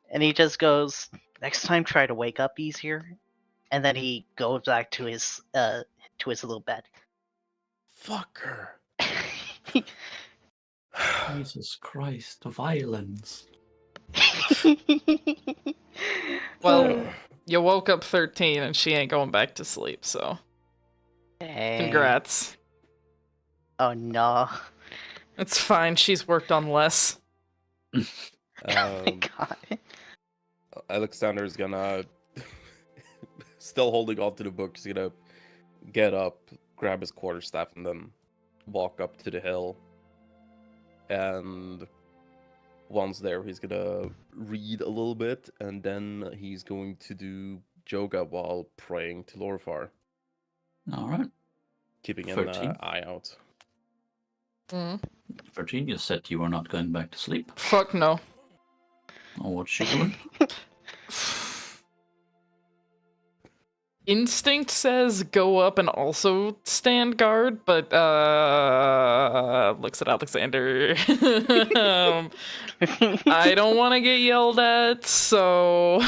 and he just goes, next time try to wake up easier, and then he goes back to his little bed. Fucker. Jesus Christ, violence. Well, you woke up 13 and she ain't going back to sleep, so Dang. congrats. Oh no. It's fine, she's worked on less. Oh my god. Alexander's gonna still holding on to the book. He's gonna get up, grab his quarterstaff, and then walk up to the hill. And once there, he's gonna read a little bit, and then he's going to do yoga while praying to Lorifar, All right. keeping an 13. eye out. Virginia said you were not going back to sleep. Fuck no. Or what's she doing? Instinct says go up and also stand guard, but looks at Alexander. I don't want to get yelled at, so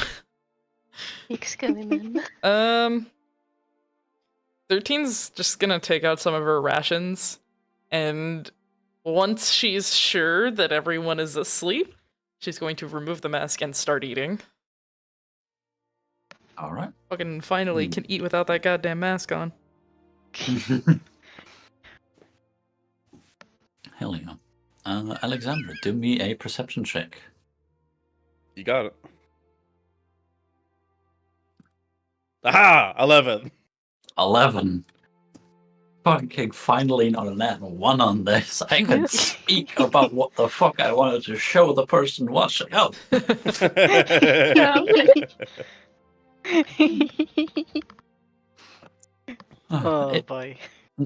Exclaiming. 13's just gonna take out some of her rations, and once she's sure that everyone is asleep, she's going to remove the mask and start eating. All right. Fucking finally can eat without that goddamn mask on. Hell yeah. Alexandra, do me a perception check. You got it. Aha! 11. 11. Fucking finally not a nat 1 on this. I can speak about what the fuck I wanted to show the person watching. Oh. Oh boy.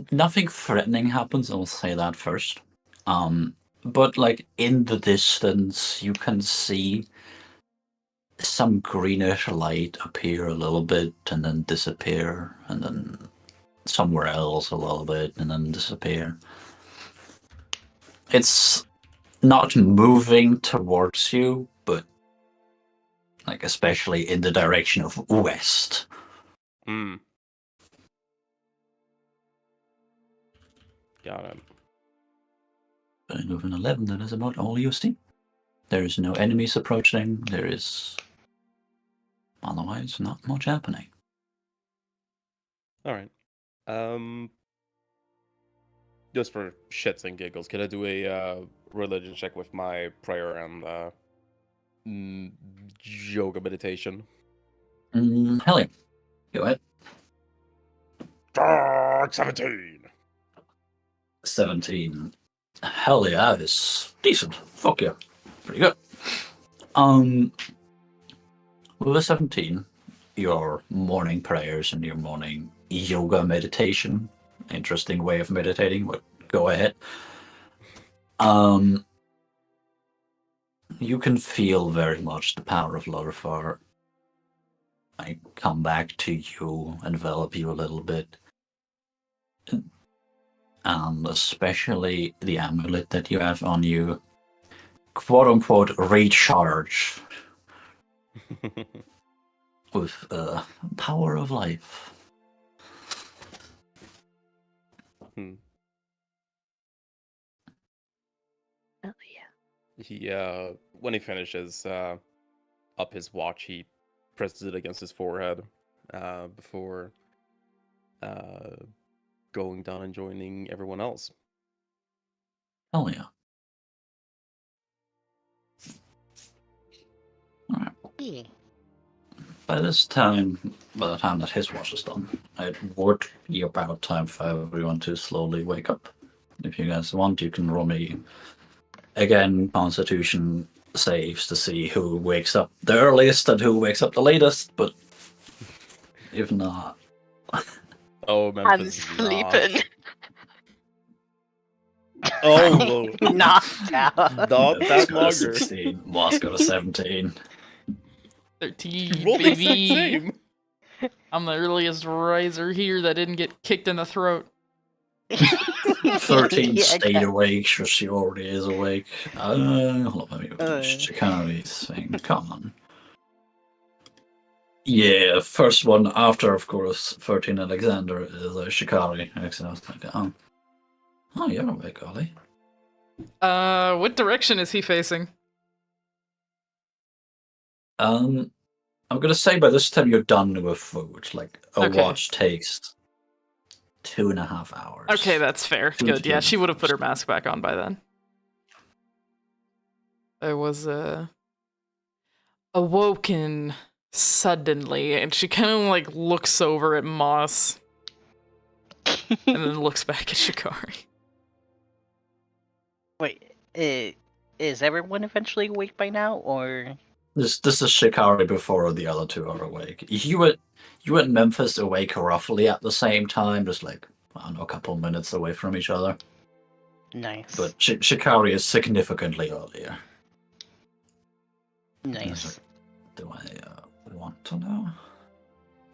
Nothing threatening happens, I'll say that first. But like in the distance, you can see some greenish light appear a little bit and then disappear, and then somewhere else a little bit and then disappear. It's not moving towards you, but like especially in the direction of west. Got it. And with an 11, that is about all you see. There is no enemies approaching. There is otherwise not much happening. All right. Just for shits and giggles, can I do a religion check with my prayer and yoga meditation? Hell yeah. Go ahead. 17. 17. Hell yeah, that is decent. Fuck yeah. Pretty good. With a 17, your morning prayers and your morning yoga meditation, interesting way of meditating, but go ahead. You can feel very much the power of Lorifar come back to you, envelop you a little bit. And especially the amulet that you have on you, quote unquote, recharge with power of life. Oh yeah. He when he finishes up his watch, he presses it against his forehead before going down and joining everyone else. Hell yeah. Alright. Yeah. By the time that his watch is done, it would be about time for everyone to slowly wake up. If you guys want, you can roll me, again, Constitution saves to see who wakes up the earliest and who wakes up the latest, but if not... Oh, I'm Memphis is sleeping. Oh, well, Knocked out. not that Moss got a longer. 16. Moss got a 17. 13, You rolled the exact baby. same. I'm the earliest riser here that didn't get kicked in the throat. 13 Yeah, stayed awake, so she already is awake. Hold on, let me Shikari's thing. Come on. Yeah, first one after, of course, 13 Alexander is Shikari. Actually, I was like, oh, you're awake, Ollie. What direction is he facing? I'm gonna say by this time you're done with food. Like, a Okay. watch takes 2.5 hours. Okay, that's fair. 2 to Good. Yeah, she 2.5 would have put her hours. mask back on by then. I was awoken suddenly, and she kind of like looks over at Moss and then looks back at Shikari. Wait, is everyone eventually awake by now, or? This is Shikari before the other two are awake. You and Memphis awake roughly at the same time, just like, I don't know, a couple minutes away from each other. Nice. But Shikari is significantly earlier. Nice. Do I want to know?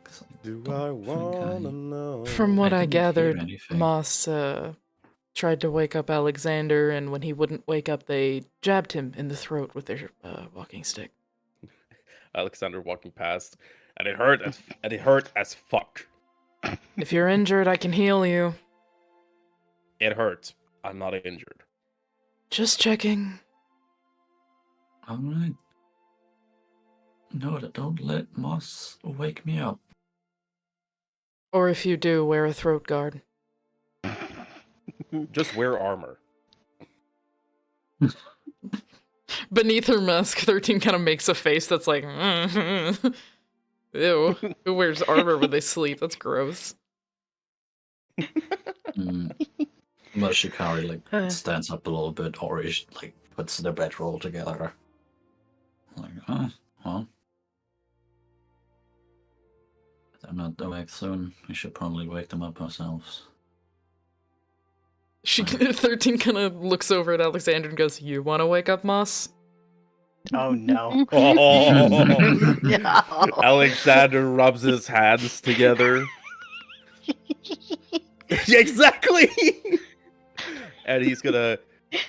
'Cause Do don't I think wanna know? From what I didn't hear gathered, anything. Moss tried to wake up Alexander, and when he wouldn't wake up, they jabbed him in the throat with their walking stick. Alexander walking past, and it hurt as fuck. If you're injured, I can heal you. It hurt. I'm not injured. Just checking. Alright. No, don't let Moss wake me up. Or if you do, wear a throat guard. Just wear armor. Beneath her mask, 13 kind of makes a face that's like, ew. Who wears armor when they sleep? That's gross. Well, Shikari stands up a little bit, or he puts the bedroll together. Like, well, they're not awake soon. We should probably wake them up ourselves. 13 kind of looks over at Alexander and goes, "You want to wake up, Moss?" Oh no. Oh. No. Alexander rubs his hands together. Exactly. And he's gonna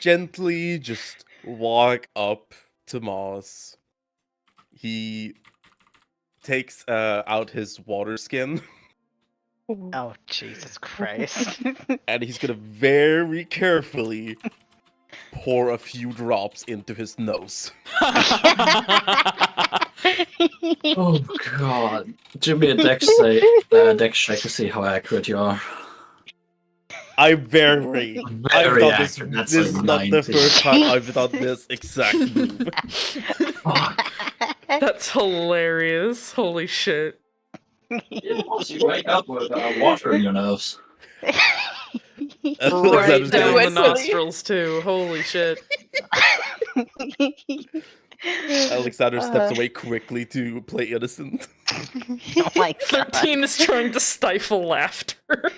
gently just walk up to Moss. He takes out his water skin, Oh Jesus Christ. and he's gonna very carefully pour a few drops into his nose. Oh god! Do me a dex check to see how accurate you are. I'm very. I've Very done this. accurate. That's This like is not the 90. first time I've done this exact move. Fuck. That's hilarious. Holy shit. Moss, you wake up with water in your nose. Right Alexander's down gonna- the nostrils, too. Holy shit. Alexander steps away quickly to play innocent. Oh my god. 13 is trying to stifle laughter.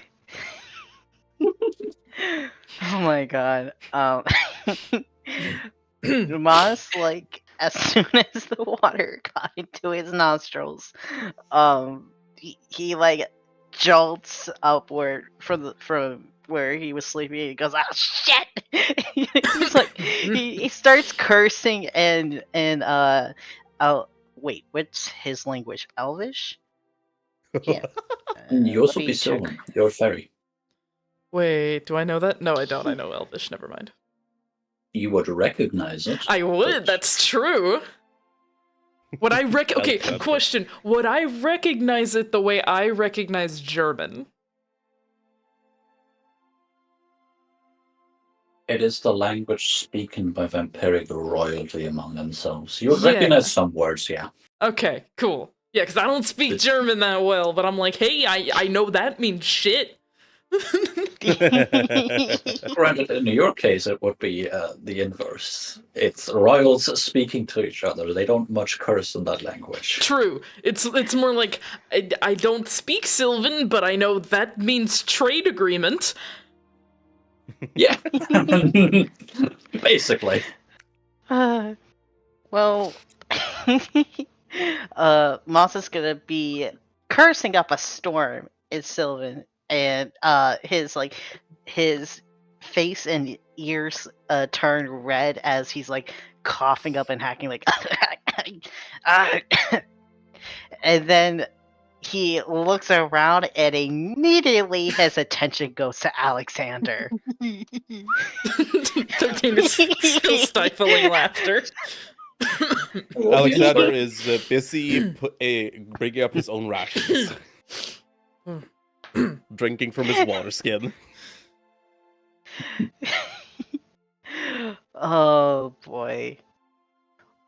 Oh my god. Moss, like, as soon as the water got into his nostrils, he like jolts upward from where he was sleeping. And he goes, "Ah, shit!" He's like, he starts cursing and wait, what's his language? Elvish? Yeah. You also let be me check. Sylvan. You're a fairy. Wait, do I know that? No, I don't. I know Elvish. Never mind. You would recognize it. I would. but- That's true. Would I Okay, Alexander. question. Would I recognize it the way I recognize German? It is the language spoken by vampiric royalty among themselves. You would Yeah. recognize some words, yeah. Okay, cool. Yeah, because I don't speak It's- German that well, but I'm like, hey, I know that means shit. Granted, in your case, it would be the inverse. It's royals speaking to each other. They don't much curse in that language. True. It's more like I don't speak Sylvan, but I know that means trade agreement. Yeah. Basically. Well, Moss is gonna be cursing up a storm in Sylvan, and his face and ears turn red as he's like coughing up and hacking like and then he looks around and immediately his attention goes to Alexander. 13 is still stifling laughter. Alexander is busy bringing up his own rations, drinking from his water skin. Oh boy.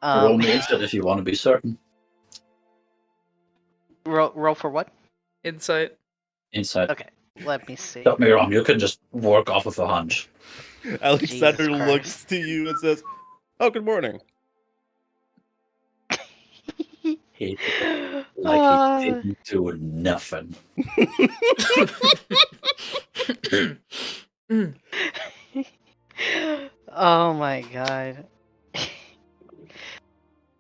Roll me instead if you want to be certain. Roll for what? Insight. Insight. Okay, let me see. Don't be wrong, you can just work off of a hunch. Alexander Jesus looks to you and says, "Oh, good morning." He didn't do nothing. Oh my god.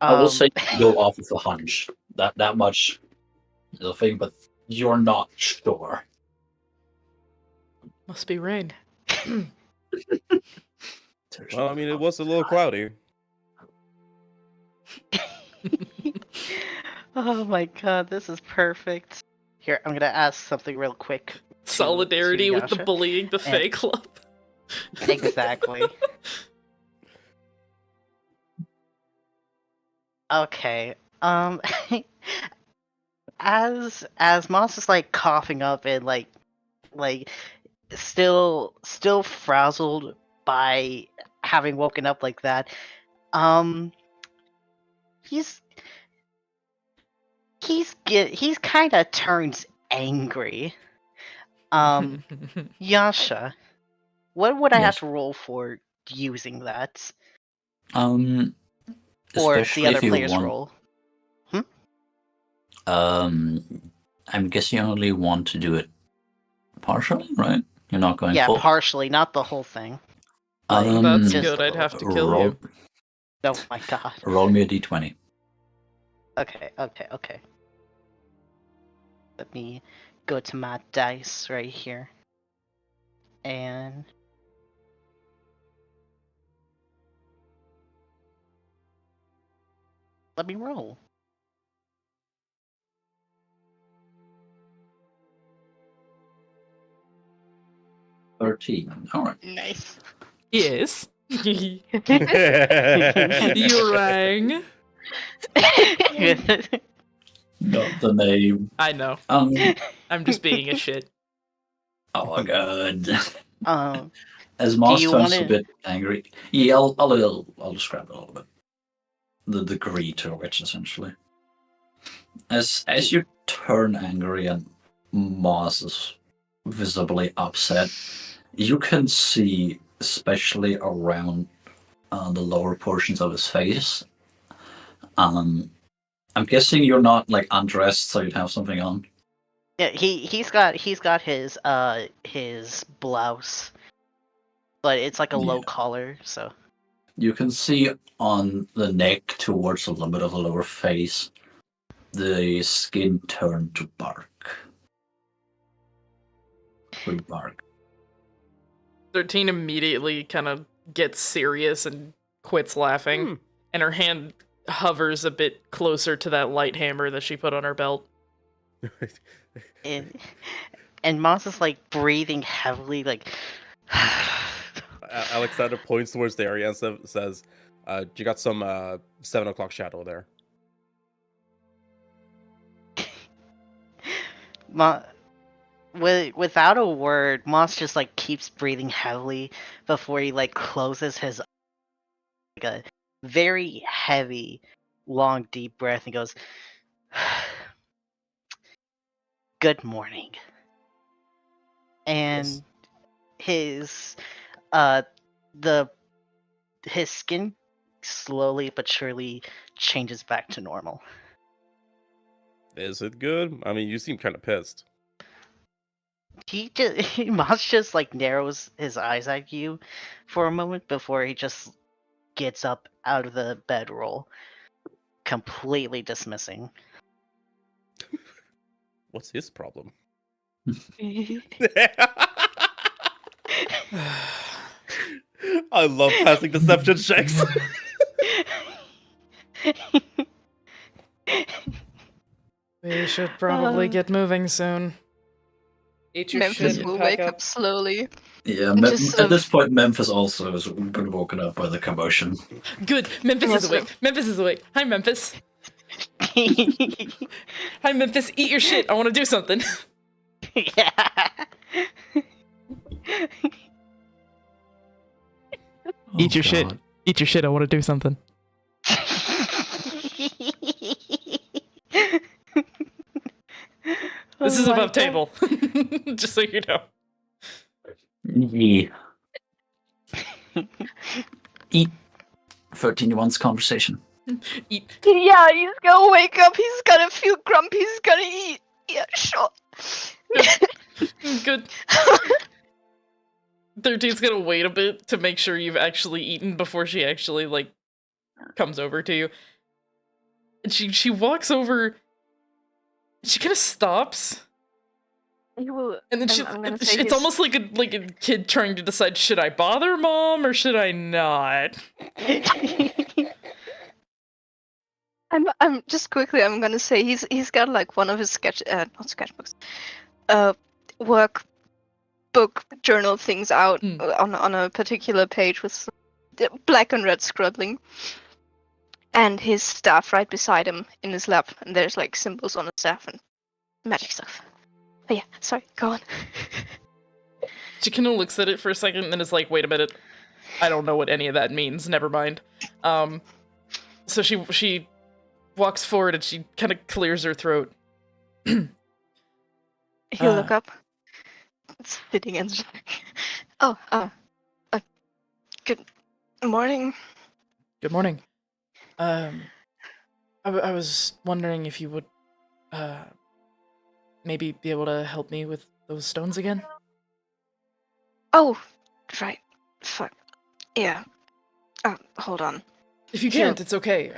I will say go off of a hunch. That much is a thing, but you're not sure. Must be rain. Well, I mean, it was a little cloudy. Oh my god, this is perfect. Here, I'm gonna ask something real quick. Solidarity with the Yasha. bullying the Fae Club. Exactly. Okay. As Moss is like coughing up and like still frazzled by having woken up like that, he's kind of turns angry. Yasha, what would I have Yes. to roll for using that? Or Or especially the other if you player's want. roll? I'm guessing you only want to do it partially, right? You're not going Yeah, full. partially, not the whole thing. That's just good, a I'd have to little kill roll, you. Oh my god. Roll me a d20. Okay. Let me go to my dice right here. And let me roll. All right. Nice. Yes. You rang. Got the name. I know. I'm just being a shit. Oh my god. As do Moss you turns wanna- a bit angry, yeah, I'll describe it a little bit. The degree to which, essentially, as you turn angry and Moss is visibly upset, you can see, especially around the lower portions of his face. I'm guessing you're not like undressed, so you'd have something on. Yeah, he's got his blouse, but it's like a low Yeah. collar, so You can see on the neck towards the limit of the lower face, the skin turned to bark. Blue bark. 13 immediately kind of gets serious and quits laughing, and her hand hovers a bit closer to that light hammer that she put on her belt. and Moss is like breathing heavily, like. Alexander points towards the area and says, "You got some 7 o'clock shadow there." Without a word, Moss just like keeps breathing heavily before he like closes his like a very heavy, long, deep breath and goes, "Good morning." And his his skin slowly but surely changes back to normal. Is it good? I mean, you seem kind of pissed. Moss just like narrows his eyes at you for a moment before he just gets up out of the bedroll. completely dismissing. What's his problem? He I love passing deception checks. We should probably Uh, get moving soon. Eat your Memphis shit and will pack wake up. up slowly. Yeah, And just sort at this of- point, Memphis also has been woken up by the commotion. Good. Memphis Yeah, is sort awake. Memphis is awake. Hi, Memphis. Hi, Memphis. Eat your shit. I want to do something. Yeah. Eat your Oh, shit. God. Eat your shit. I want to do something. This Oh is my above God. table. Just so you know. Yeah. Eat 13 one's conversation. Eat. Yeah, he's gonna wake up. He's gonna feel grumpy. He's gonna eat. Yeah, sure. Good. 13's gonna wait a bit to make sure you've actually eaten before she actually, like, comes over to you. And she walks over. She kind of stops. He will. And then I'm gonna say it's he's- almost like a kid trying to decide, should I bother mom or should I not? I'm just quickly. I'm gonna say he's got like one of his not sketchbooks, work book journal things out Mm. on a particular page with some black and red scribbling, and his staff right beside him in his lap, and there's like symbols on the staff and magic stuff. But yeah, sorry, go on. She kind of looks at it for a second and then is like, wait a minute. I don't know what any of that means. Never mind. So she walks forward and she kind of clears her throat. He'll look up. It's sitting and just like, good morning. Good morning. I was wondering if you would, maybe be able to help me with those stones again? Oh, right. Fuck. Yeah. Hold on. If you Sure. can't, it's okay.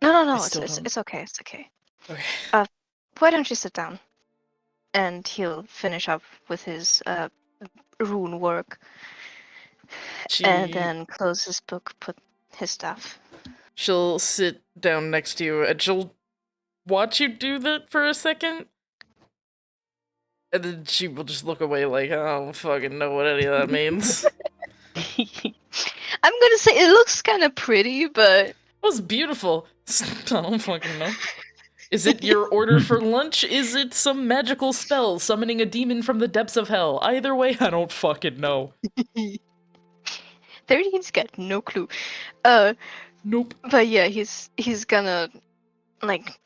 No. I It's still it's, don't- it's okay. It's okay. Okay. Why don't you sit down? And he'll finish up with his rune work, and then close his book, put his stuff. She'll sit down next to you and she'll watch you do that for a second. And then she will just look away like, I don't fucking know what any of that means. I'm gonna say it looks kind of pretty, but It was beautiful. I don't fucking know. Is it your order for lunch? Is it some magical spell summoning a demon from the depths of hell? Either way, I don't fucking know. 13's got no clue. Nope. But yeah, he's gonna like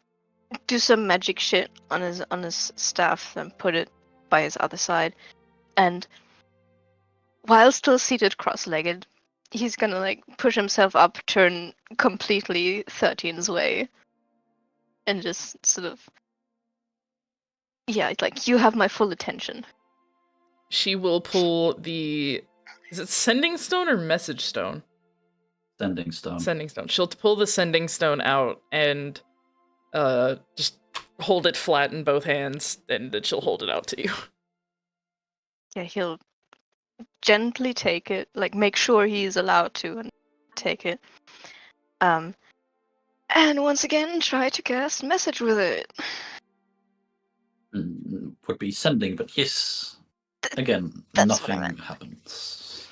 do some magic shit on his staff and put it by his other side, and while still seated cross-legged, he's gonna like push himself up, turn completely 13's way, and just sort of it's like, you have my full attention. She will pull the... Is it sending stone or message stone? Sending stone. Sending stone. She'll pull the sending stone out and just hold it flat in both hands, and then she'll hold it out to you. Yeah, he'll gently take it, like make sure he's allowed to and take it. And once again try to cast message with it. Would be sending, but yes. Again, That's what I nothing meant. happens.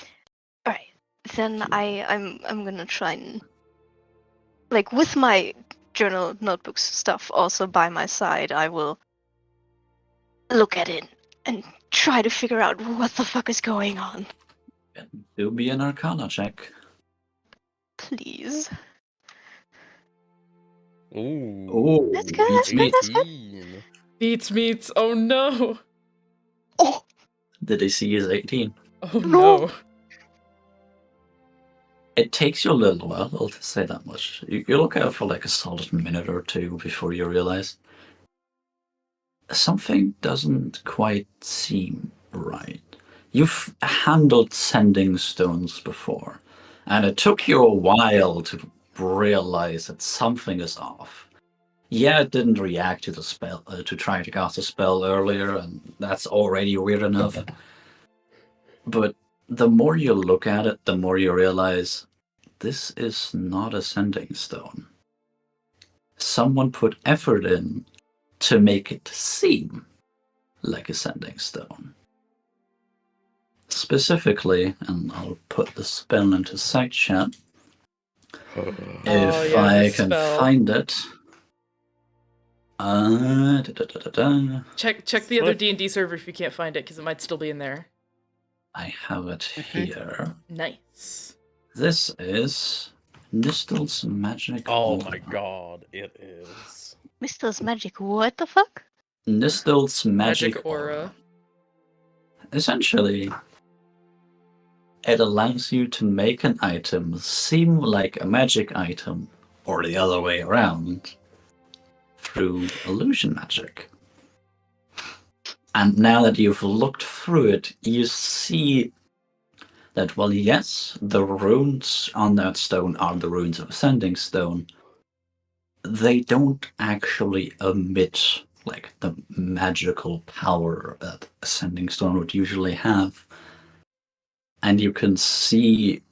Alright. Then Sure. I'm gonna try and, like, with my journal notebooks stuff also by my side, I will look at it and try to figure out what the fuck is going on. Do me an Arcana check. Please. Ooh. Oh, That's good, beats that's me. good, that's good. 18. Beats meets. Oh no. Oh, The DC is 18. Oh No. no. It takes you a little while, I'll just say that much. You look out for like a solid minute or two before you realize something doesn't quite seem right. You've handled sending stones before, and it took you a while to realize that something is off. Yeah, it didn't react to the spell, to trying to cast a spell earlier, and that's already weird enough. But the more you look at it, the more you realize this is not a sending stone. Someone put effort in to make it seem like a sending stone. Specifically, and I'll put the spell into side chat, if yeah, the I can spell. find it. Check the other D&D server if you can't find it, because it might still be in there. I have it here. Nice. This is Nistel's Magic Oh Aura. my god, it is. Mr. Magic, what the fuck? Nistel's Magic, Magic Aura. Essentially, it allows you to make an item seem like a magic item, or the other way around, through illusion magic. And now that you've looked through it, you see that, well, yes, the runes on that stone are the runes of a sending stone. They don't actually emit like the magical power that a sending stone would usually have. And you can see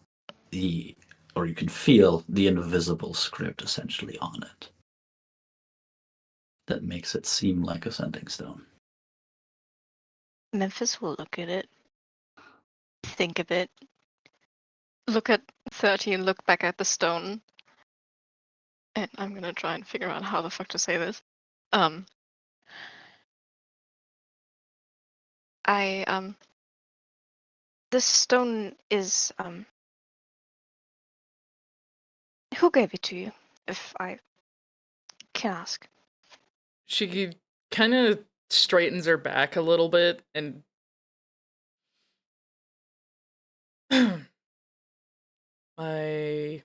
you can feel the invisible script essentially on it. That makes it seem like a sending stone. Memphis will look at it, think a bit, look at 30 and look back at the stone. And I'm gonna try and figure out how the fuck to say this. This stone is, who gave it to you, if I can ask? She kind of straightens her back a little bit and my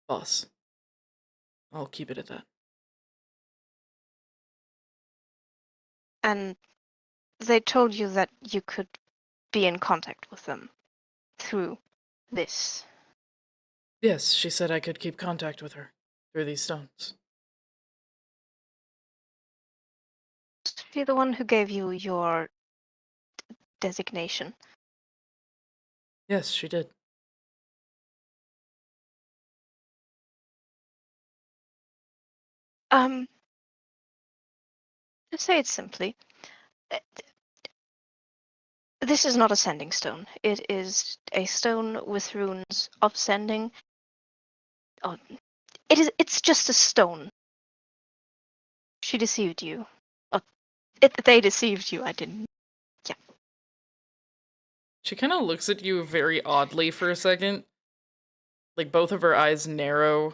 boss. I'll keep it at that. And they told you that you could be in contact with them through this. Yes, she said I could keep contact with her through these stones. Is she the one who gave you your designation? Yes, she did. To say it simply, this is not a sending stone. It is a stone with runes of sending. Oh, it's just a stone. She deceived you. Oh, they deceived you. I didn't. Yeah. She kind of looks at you very oddly for a second. Like both of her eyes narrow.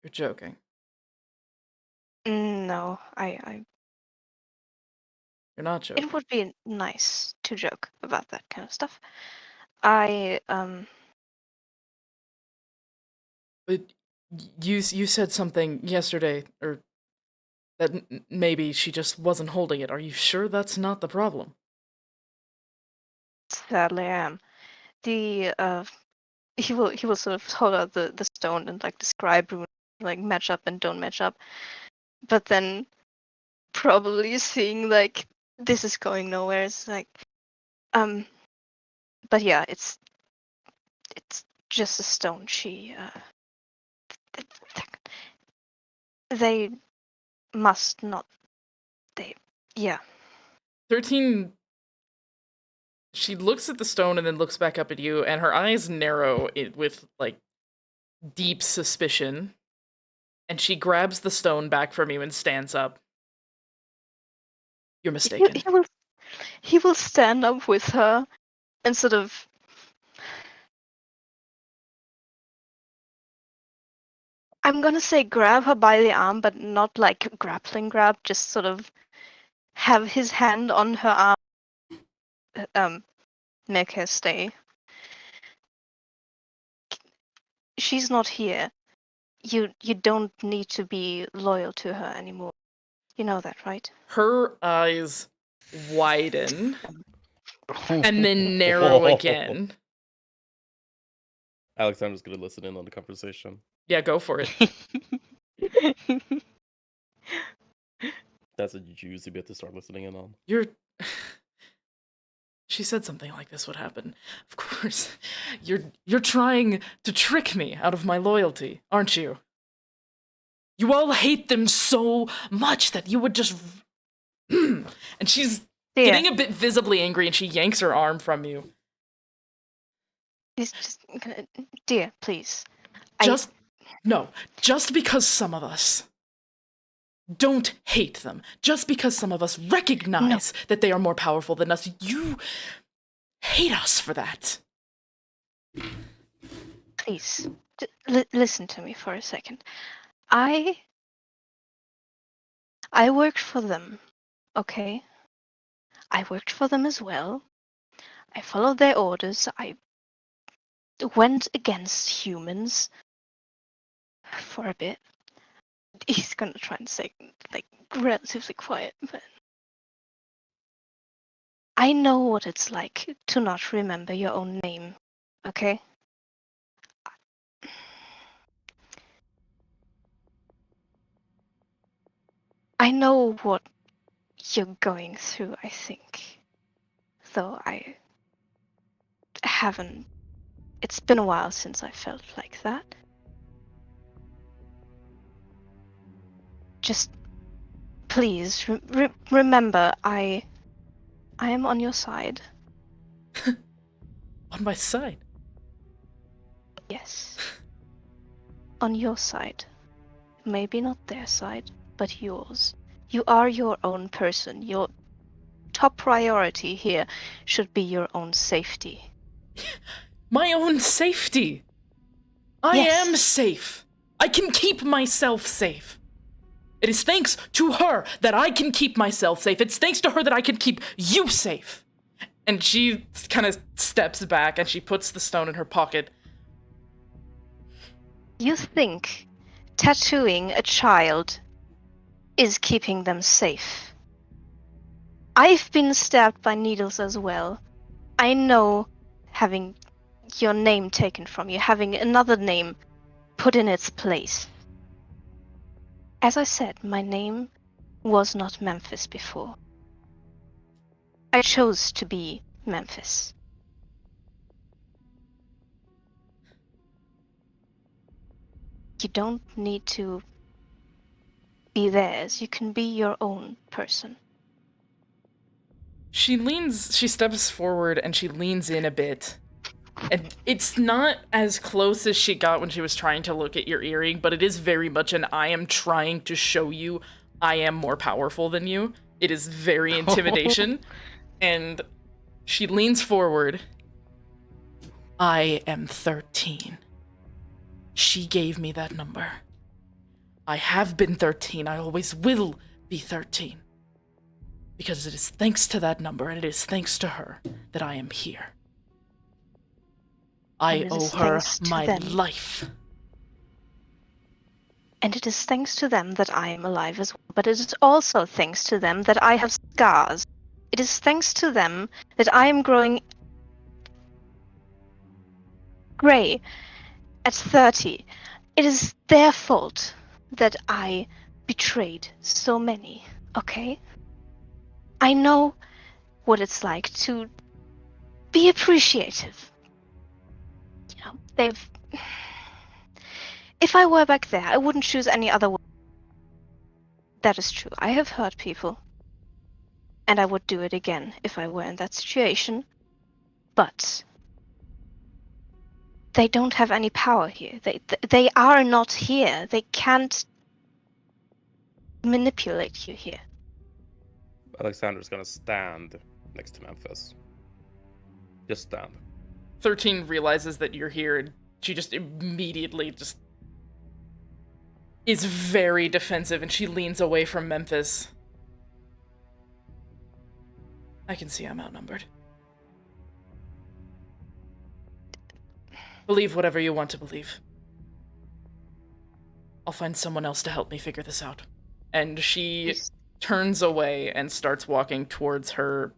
You're joking. No, You're not joking. it would be nice to joke about that kind of stuff. But you said something yesterday, or that maybe she just wasn't holding it. Are you sure that's not the problem? sadly I am. He will sort of hold out the stone and like describe runes, like match up and don't match up. But then probably seeing like this is going nowhere. It's like but yeah, it's just a stone. They must not. Yeah. 13. She looks at the stone and then looks back up at you, and her eyes narrow with like deep suspicion. And she grabs the stone back from you and stands up. You're mistaken. He will stand up with her and sort of. I'm gonna say grab her by the arm, but not like grappling grab. Just sort of have his hand on her arm. Make her stay. She's not here. You don't need to be loyal to her anymore. You know that, right? Her eyes widen. and then narrow again. Alexander's gonna listen in on the conversation. Yeah, go for it. That's a juicy bit to start listening in on. You're. She said something like this would happen. Of course. You're trying to trick me out of my loyalty, aren't you? You all hate them so much that you would just. And she's Dear, getting a bit visibly angry and she yanks her arm from you. he's just gonna. Dear, please. Just because some of us don't hate them, just because some of us recognize that they are more powerful than us, you hate us for that. Please, listen to me for a second. I worked for them, okay? I worked for them as well. I followed their orders. I went against humans for a bit. He's gonna try and say, like, relatively quiet, but I know what it's like to not remember your own name, okay? I know what you're going through, I think. Though I haven't. It's been a while since I felt like that. Just please remember, I am on your side. On my side. Yes. On your side. Maybe not their side, but yours. You are your own person. Your top priority here should be your own safety. My own safety. I am safe. I can keep myself safe. It is thanks to her that I can keep myself safe. It's thanks to her that I can keep you safe. And she kind of steps back and she puts the stone in her pocket. You think tattooing a child is keeping them safe? I've been stabbed by needles as well. I know having your name taken from you, having another name put in its place. As I said, my name was not Memphis before. I chose to be Memphis. You don't need to be theirs. You can be your own person. She steps forward and she leans in a bit. And it's not as close as she got when she was trying to look at your earring, but it is very much an I am trying to show you I am more powerful than you. It is very intimidation. And she leans forward. I am 13. She gave me that number. I have been 13. I always will be 13. Because it is thanks to that number, and it is thanks to her, that I am here. I owe her my life. And it is thanks to them that I am alive as well. But it is also thanks to them that I have scars. It is thanks to them that I am growing grey at 30. It is their fault that I betrayed so many, okay? I know what it's like to be appreciative. You know, they've... If I were back there, I wouldn't choose any other way. That is true. I have hurt people. And I would do it again if I were in that situation. But they don't have any power here. They are not here. They can't manipulate you here. Alexander's gonna stand next to Memphis. Just stand. 13 realizes that you're here, and she just immediately just is very defensive, and she leans away from Memphis. I can see I'm outnumbered. Believe whatever you want to believe. I'll find someone else to help me figure this out. And she turns away and starts walking towards her,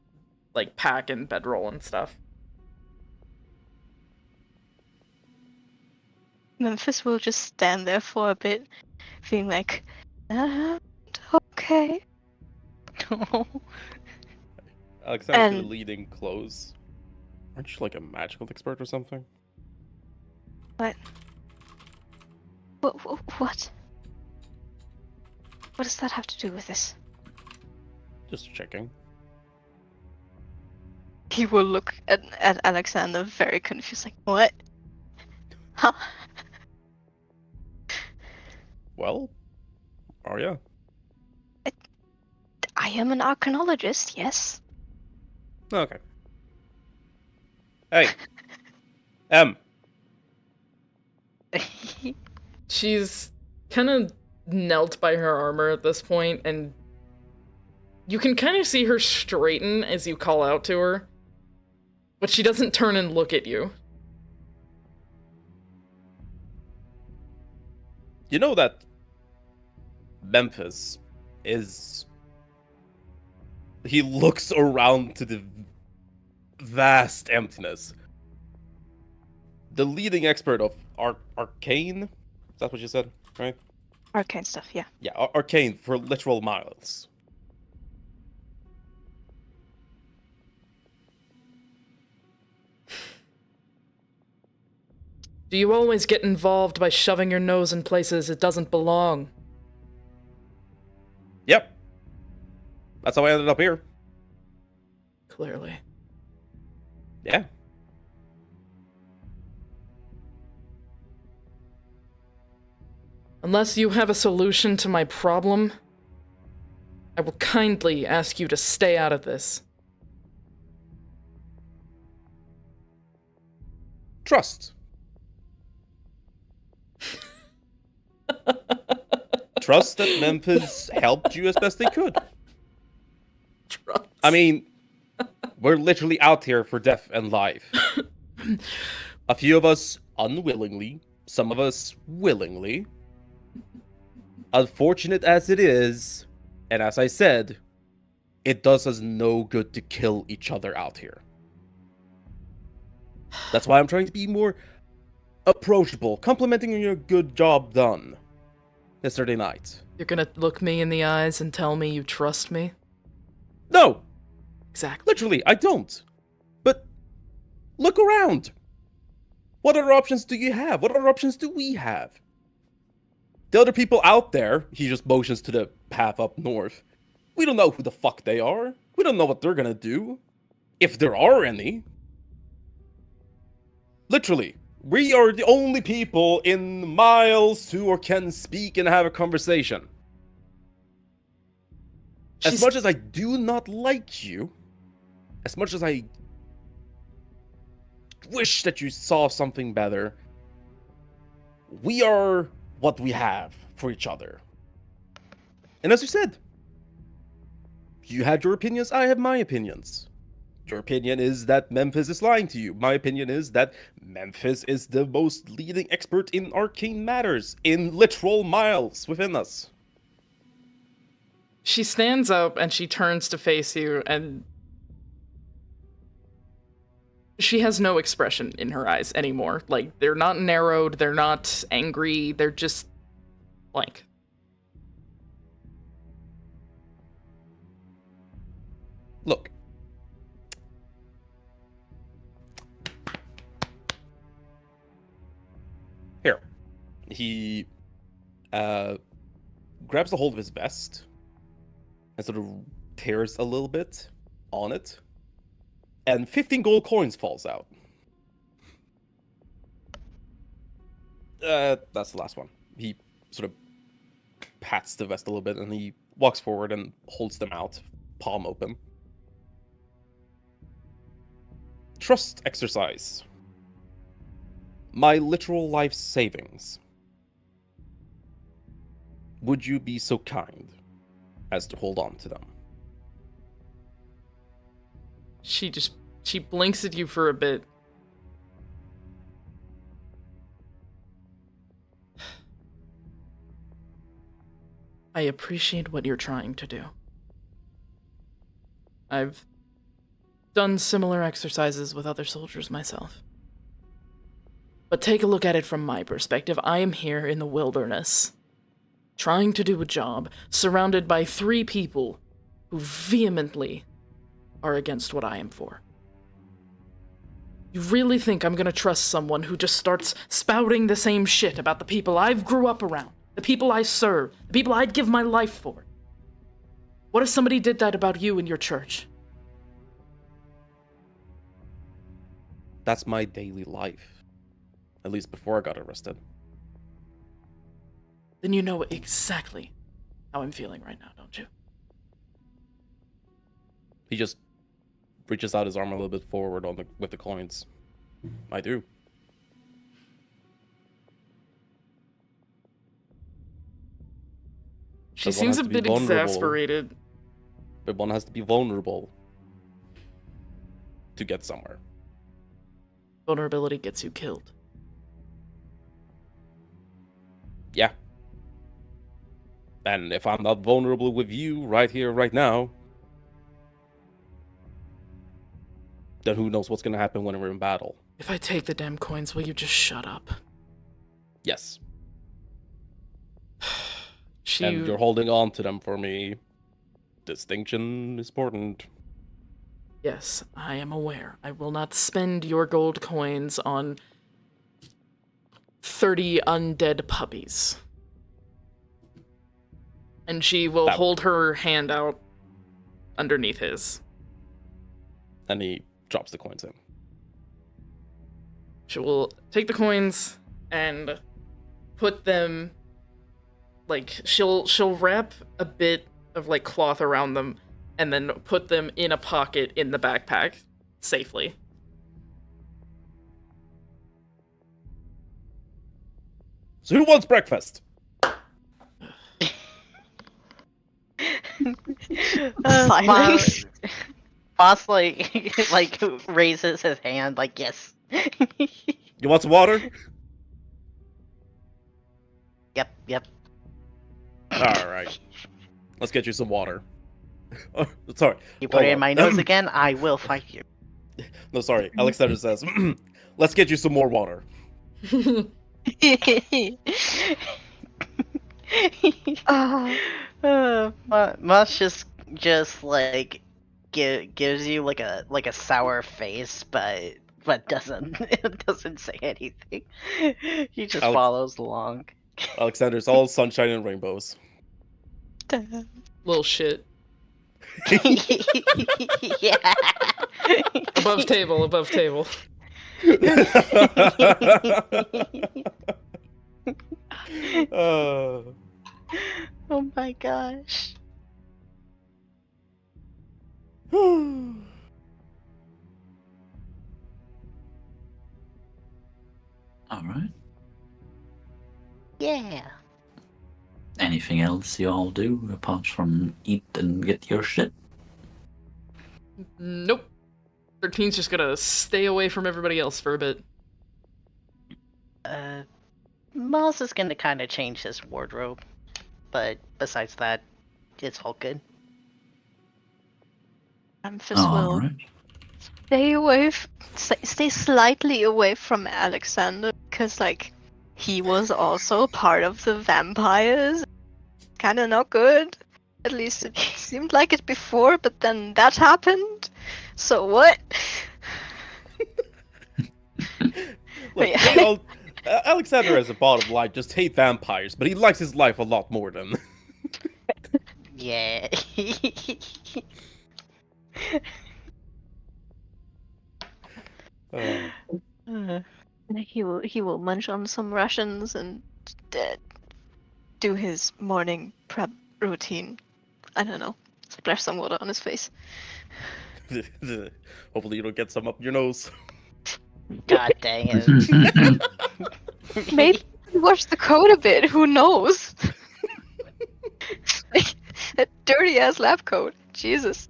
like pack and bedroll and stuff. Memphis will just stand there for a bit, being like, okay. Alexander's And- gonna lead in close. Aren't you like a magical expert or something? What? What? What does that have to do with this? Just checking. He will look at Alexander very confused, like, what? Huh? Well, Arya. I am an archaeologist, yes. Okay. Hey. M. She's kind of knelt by her armor at this point, and you can kind of see her straighten as you call out to her, but she doesn't turn and look at you. You know that Memphis is... He looks around to the vast emptiness. The leading expert of arcane? Is that what you said, right? Arcane stuff, yeah. Yeah, arcane for literal miles. Do you always get involved by shoving your nose in places it doesn't belong? Yep. That's how I ended up here. Clearly. Yeah. Unless you have a solution to my problem, I will kindly ask you to stay out of this. Trust. Trust that Memphis helped you as best they could. Trust. I mean, we're literally out here for death and life. A few of us unwillingly, some of us willingly. Unfortunate as it is, and as I said, it does us no good to kill each other out here. That's why I'm trying to be more approachable, complimenting your good job done yesterday night. You're gonna look me in the eyes and tell me you trust me? No! Exactly. Literally, I don't. But look around. What other options do you have? What other options do we have? The other people out there, he just motions to the path up north. We don't know who the fuck they are. We don't know what they're gonna do. If there are any. Literally, we are the only people in miles who or can speak and have a conversation. As much as I do not like you, as much as I wish that you saw something better, we are what we have for each other. And as you said, you had your opinions, I have my opinions. Your opinion is that Memphis is lying to you. My opinion is that Memphis is the most leading expert in arcane matters, in literal miles within us. She stands up and she turns to face you, and she has no expression in her eyes anymore. Like, they're not narrowed, they're not angry, they're just blank. Look. Here. He grabs a hold of his vest and sort of tears a little bit on it. And 15 gold coins falls out. That's the last one. He sort of pats the vest a little bit and he walks forward and holds them out, palm open. Trust exercise. My literal life savings. Would you be so kind as to hold on to them? She blinks at you for a bit. I appreciate what you're trying to do. I've done similar exercises with other soldiers myself. But take a look at it from my perspective. I am here in the wilderness, trying to do a job, surrounded by 3 people who vehemently are against what I am for. You really think I'm gonna trust someone who just starts spouting the same shit about the people I've grew up around, the people I serve, the people I'd give my life for? What if somebody did that about you and your church? That's my daily life. At least before I got arrested. Then you know exactly how I'm feeling right now, don't you? He just reaches out his arm a little bit forward with the coins. I do. She But one seems has a to be bit vulnerable. exasperated. But one has to be vulnerable to get somewhere. Vulnerability gets you killed. Yeah. And if I'm not vulnerable with you right here, right now, then who knows what's going to happen when we're in battle. If I take the damn coins, will you just shut up? Yes. She... And you're holding on to them for me. Distinction is important. Yes, I am aware. I will not spend your gold coins on 30 undead puppies. And she will hold her hand out underneath his. And he drops the coins in. She will take the coins and put them, like, she'll wrap a bit of, like, cloth around them and then put them in a pocket in the backpack safely. So who wants breakfast? Silence. Boss like raises his hand like yes. You want some water? Yep. Alright. Let's get you some water. Oh, sorry. You put it in my nose again, I will fight you. No, sorry. Alexander says, let's get you some more water. Moss just like gives you like a sour face, but doesn't say anything. He just follows along. Alexander's all sunshine and rainbows. Little shit. Yeah. Above table. Oh my gosh. Alright. Yeah. Anything else you all do apart from eat and get your shit? Nope. 13's just gonna stay away from everybody else for a bit. Moss is gonna kind of change his wardrobe, but besides that, it's all good. Memphis will Alright. stay slightly away from Alexander, because like he was also part of the vampires. Kind of not good. At least it seemed like it before, but then that happened. So what? Look, Alexander as a bottom line just hate vampires, but he likes his life a lot more than. Yeah. He will munch on some rations and do his morning prep routine. I don't know. Splash some water on his face. Hopefully you don't get some up your nose. God dang it. Maybe wash the coat a bit. Who knows? Like, that dirty ass lab coat. Jesus.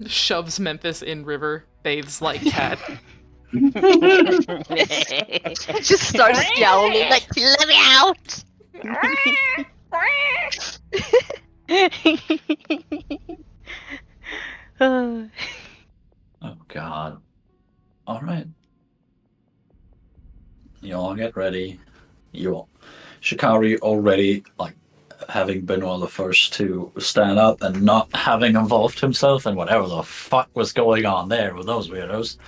Shoves Memphis in river, bathes like cat. Just starts yowling like, "Let me out!" Oh. Oh, God. Alright. You all get ready. Shikari already, like, having been one of the first to stand up and not having involved himself in whatever the fuck was going on there with those weirdos,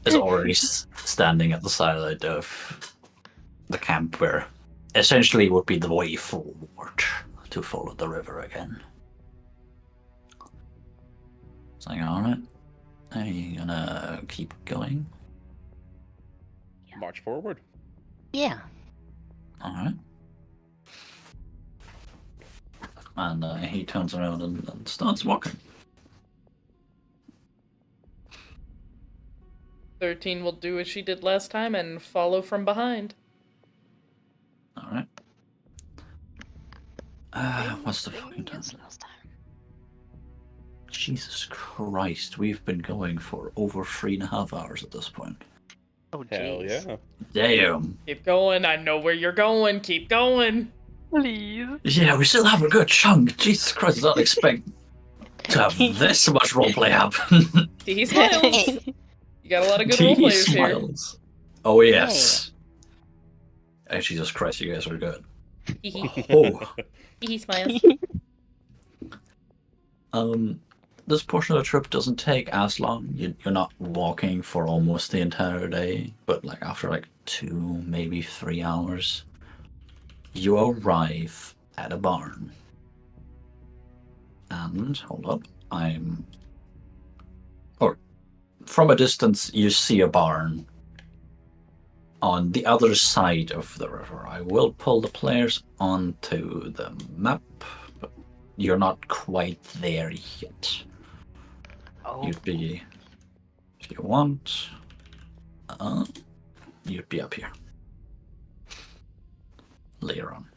is already standing at the side of the camp where essentially would be the way forward to follow the river again. It's like, alright, are you gonna keep going? March forward. Yeah. Alright. And he turns around and starts walking. 13 will do as she did last time and follow from behind. Alright. What's the fucking time? Last time. Jesus Christ, we've been going for over 3.5 hours at this point. Oh, Hell jeez. yeah. Damn. Keep going. I know where you're going. Keep going. Please. Yeah, we still have a good chunk. Jesus Christ, I don't expect to have this much roleplay happen. He smiles. You got a lot of good He role players here. smiles. Oh, yes. Hey, Jesus Christ, you guys are good. Oh. He smiles. This portion of the trip doesn't take as long. You're not walking for almost the entire day, but like after like 2, maybe 3 hours, you arrive at a barn. And hold up, from a distance you see a barn on the other side of the river. I will pull the players onto the map, but you're not quite there yet. Oh, You'd be, if you want, you'd be up here later on.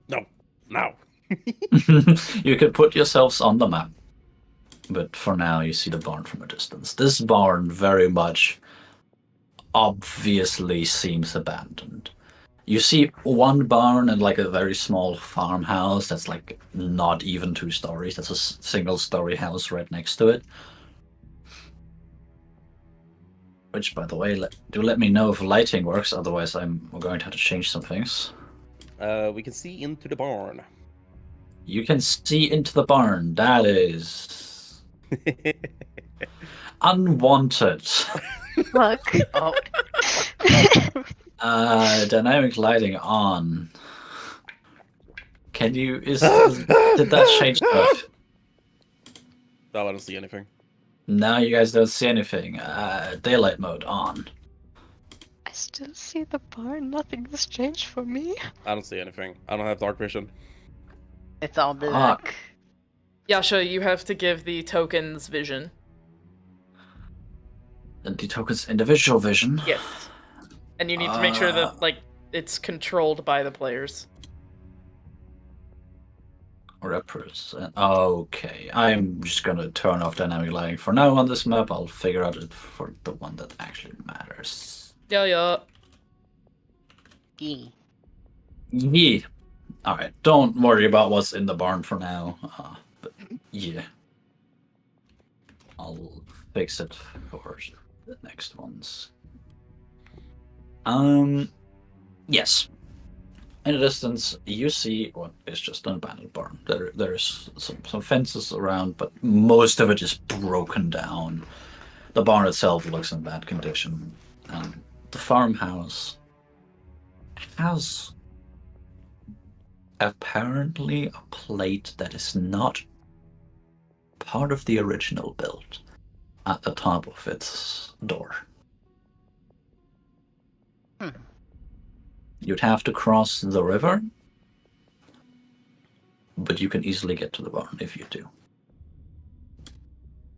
No. You could put yourselves on the map, but for now you see the barn from a distance. This barn very much obviously seems abandoned. You see one barn and like a very small farmhouse that's like not even 2 stories. That's a single-story house right next to it. Which, by the way, let me know if lighting works. Otherwise, I'm going to have to change some things. We can see into the barn. You can see into the barn. That is unwanted. Fuck. oh, Dynamic lighting on. Can you? Did that change stuff? No, I don't see anything. Now you guys don't see anything. Daylight mode on. I still see the barn. Nothing has changed for me. I don't see anything. I don't have dark vision. it's all black. Fuck. Yasha, you have to give the tokens vision. And the token's individual vision. Yes. And you need to make sure that, like, it's controlled by the players. Represent. Okay, I'm just gonna turn off dynamic lighting for now on this map. I'll figure out it for the one that actually matters. Yeah. Gee. Yeah. Alright, don't worry about what's in the barn for now. But yeah. I'll fix it for the next ones. Yes. In the distance, you see what is just an abandoned barn. There's some fences around, but most of it is broken down. The barn itself looks in bad condition. The farmhouse has apparently a plate that is not part of the original build at the top of its door. You'd have to cross the river, but you can easily get to the barn if you do.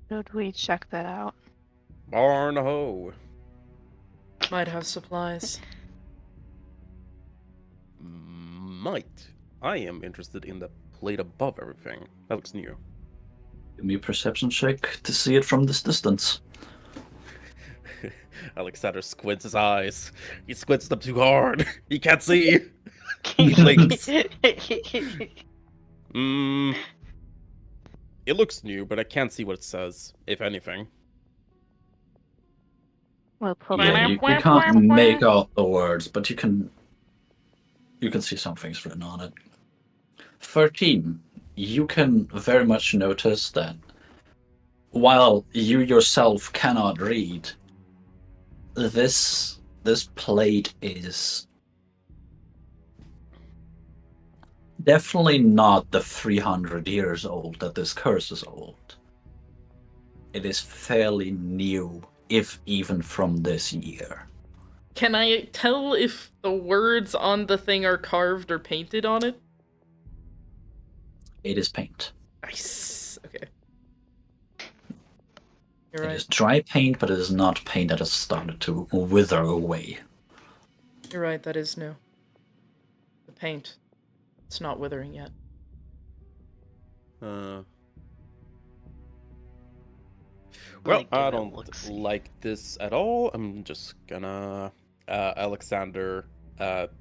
Should we check that out? Barn ho. Might have supplies. Might. I am interested in the plate above everything. That looks new. Give me a perception check to see it from this distance. Alexander squints his eyes. He squints them too hard. He can't see. He blinks. It looks new, but I can't see what it says, if anything. Well, probably. Yeah, you can't make out the words, but you can see some things written on it. 13. You can very much notice that while you yourself cannot read, this plate is definitely not the 300 years old that this curse is old. It is fairly new, if even from this year. Can I tell if the words on the thing are carved or painted on it? It is paint. Nice. Okay. You're It right. is dry paint, but it is not paint that has started to wither away. You're right, that is new. The paint. It's not withering yet. Well, Like, I give it a don't look-see. like this at all. I'm just gonna... Alexander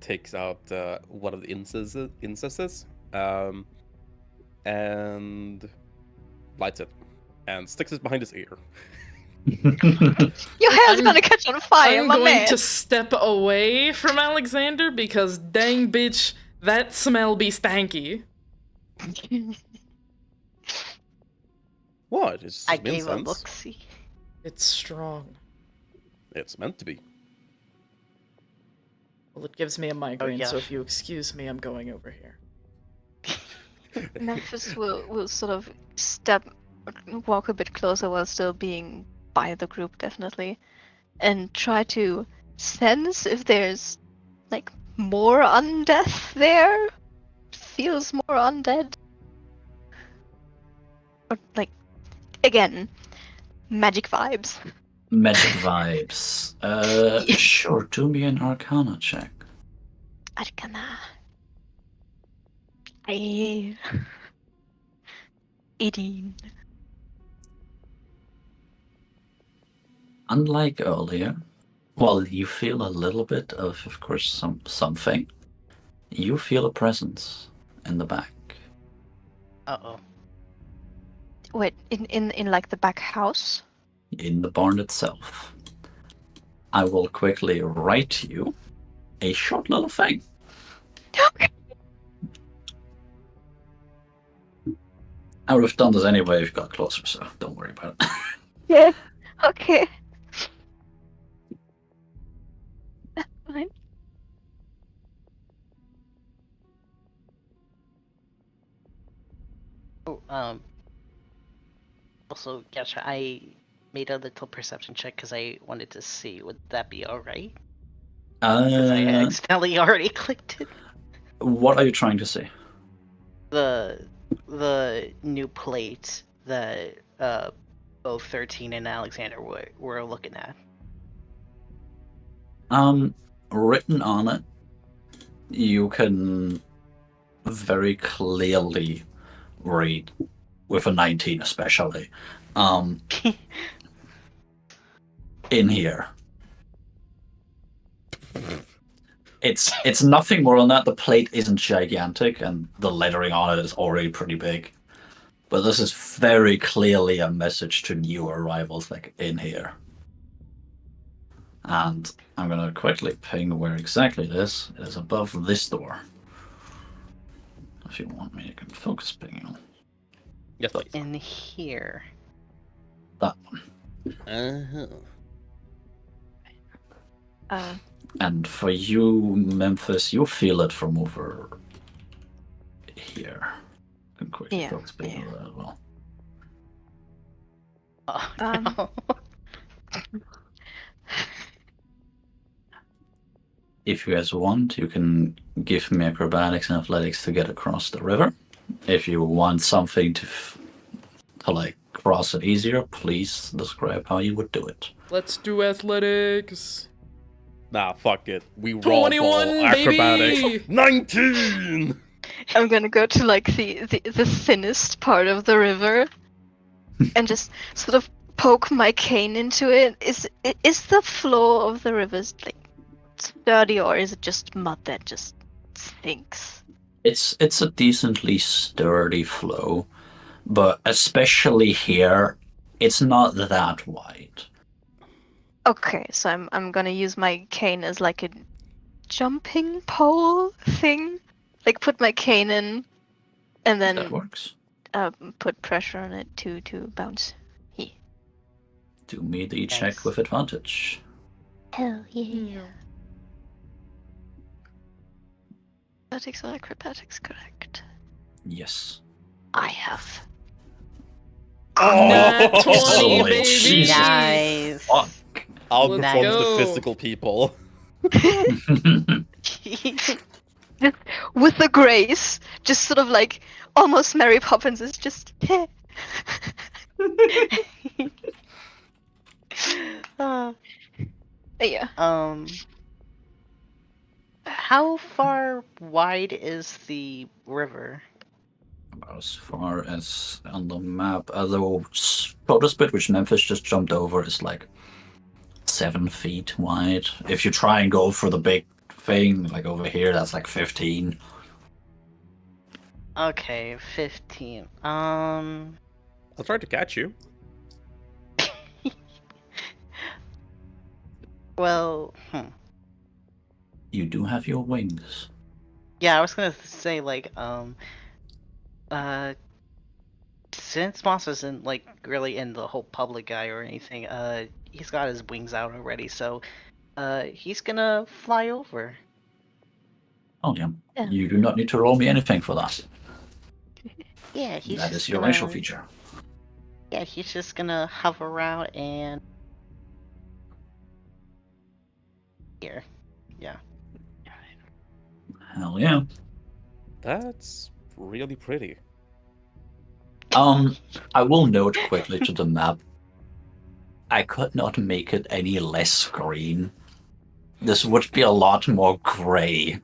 takes out one of the incesses and lights it and sticks it behind his ear. Your hair's I'm- gonna catch on fire, I'm my going man. to step away from Alexander because dang bitch, that smell be stanky. What? It's I some gave a incense. look-see. It's strong. It's meant to be. Well, it gives me a migraine, so yeah. if you excuse me, I'm going over here. Memphis will sort of walk a bit closer while still being by the group, definitely, and try to sense if there's like more undeath there. Feels more undead. Or like, again, magic vibes. Magic vibes. Sure, do me an Arcana check. Arcana. 18. Unlike earlier, while you feel a little bit of course, something, you feel a presence in the back. Uh-oh. Wait, in like the back house? In the barn itself. I will quickly write you a short little thing. I would have done this anyway if you got closer, so don't worry about it. Yeah. Okay. That's fine. Oh, also, Gasha, I made a little perception check because I wanted to see, would that be alright? Because I accidentally already clicked it. What are you trying to say? The new plate that both 13 and Alexander were looking at. Written on it, you can very clearly read, with a 19 especially, in here. It's nothing more than that. The plate isn't gigantic, and the lettering on it is already pretty big. But this is very clearly a message to new arrivals, like, in here. And I'm gonna quickly ping where exactly it is. It is above this door. If you want me, you can focus ping on Yes, please. In here. that one. And for you, Memphis, you feel it from over here. You can quickly Yeah, focus ping yeah. on that as well. Oh, Um, no. If you guys want, you can give me acrobatics and athletics to get across the river. If you want something to like cross it easier, please describe how you would do it. Let's do athletics. Nah, fuck it. We raw 21, ball acrobatics. baby! 19! I'm gonna go to like the thinnest part of the river and just sort of poke my cane into it. Is the floor of the river like sturdy, or is it just mud that just stinks? It's a decently sturdy flow, but especially here, it's not that wide. Okay, so I'm gonna use my cane as like a jumping pole thing. Like put my cane in, and That then works. put pressure on it to bounce. Do me the check Nice. with advantage. Hell yeah! Yeah. Athletics or acrobatics, correct? Yes. I have. Nat 20, Holy baby! Jesus. Nice. Fuck. Outperforms the go. physical people. Just with the grace, just sort of like almost Mary Poppins is just. Uh, Yeah. how far wide is the river? About as far as on the map, the shortest bit, which Memphis just jumped over, is like 7 feet wide. If you try and go for the big thing, like over here, that's like 15. Okay, 15. I'll try to catch you. Well, You do have your wings. yeah, I was gonna say like, since Moss isn't like really in the whole public eye or anything, he's got his wings out already, so, he's gonna fly over. Oh yeah. Yeah. You do not need to roll me anything for that. Yeah, he's That just is your gonna, racial feature. Yeah, he's just gonna hover around and here. Yeah. Hell yeah. That's really pretty. I will note quickly to the map. I could not make it any less green. This would be a lot more gray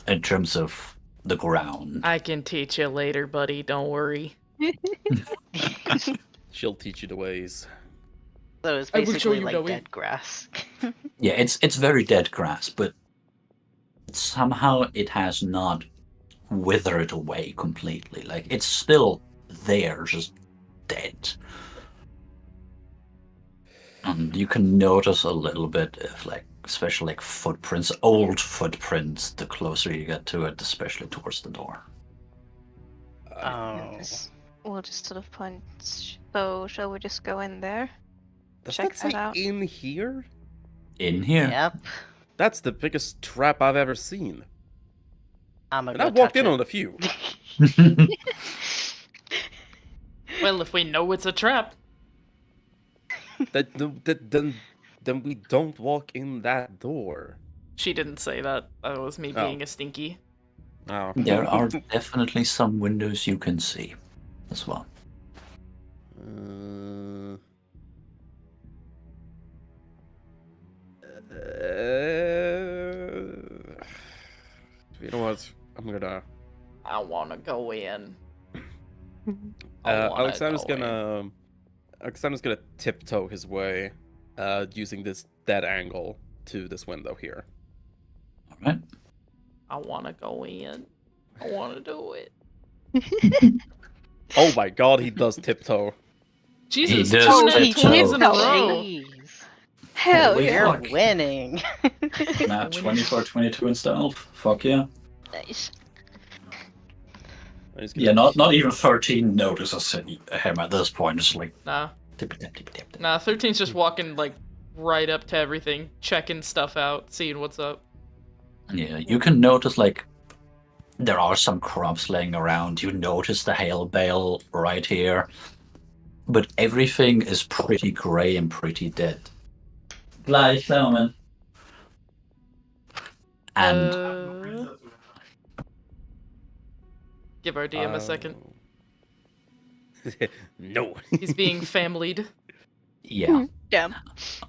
in terms of the ground. I can teach you later, buddy. Don't worry. She'll teach you the ways. So it's I will show basically you like the way. dead grass. Yeah, it's very dead grass, but somehow it has not withered away completely. Like it's still there, just dead. And you can notice a little bit of like, especially like footprints, old footprints. The closer you get to it, especially towards the door. Oh. We'll just sort of point. So, shall we just go in there? Does check that say that out. in here? In here. Yep. That's the biggest trap I've ever seen. I'm And gonna I've walked touch in it. on a few. Well, if we know it's a trap. Then we don't walk in that door. She didn't say that. That was me Oh. being a stinky. Oh. There are definitely some windows you can see as well. You know what? I'm gonna. I wanna go in. I wanna Alexander's go in. Alexander's gonna tiptoe his way, using this dead angle to this window here. All right. I wanna go in. I wanna do it. Oh my god, he does tiptoe. Jesus, does two tiptoe. nat 20s in a row. Jeez. Hell Holy yeah! You're fuck. winning. Nah, 24, 22 in stealth. Fuck yeah. Nice. And he's gonna- Yeah, not even 13 notices him at this point. It's like Nah, tip, tip, tip, tip, tip. nah. 13's just walking like right up to everything, checking stuff out, seeing what's up. Yeah, you can notice like there are some crops laying around. You notice the hail bale right here, but everything is pretty grey and pretty dead. Gleichsamen. And Give our DM a second. No. He's being familied. yeah, Damn.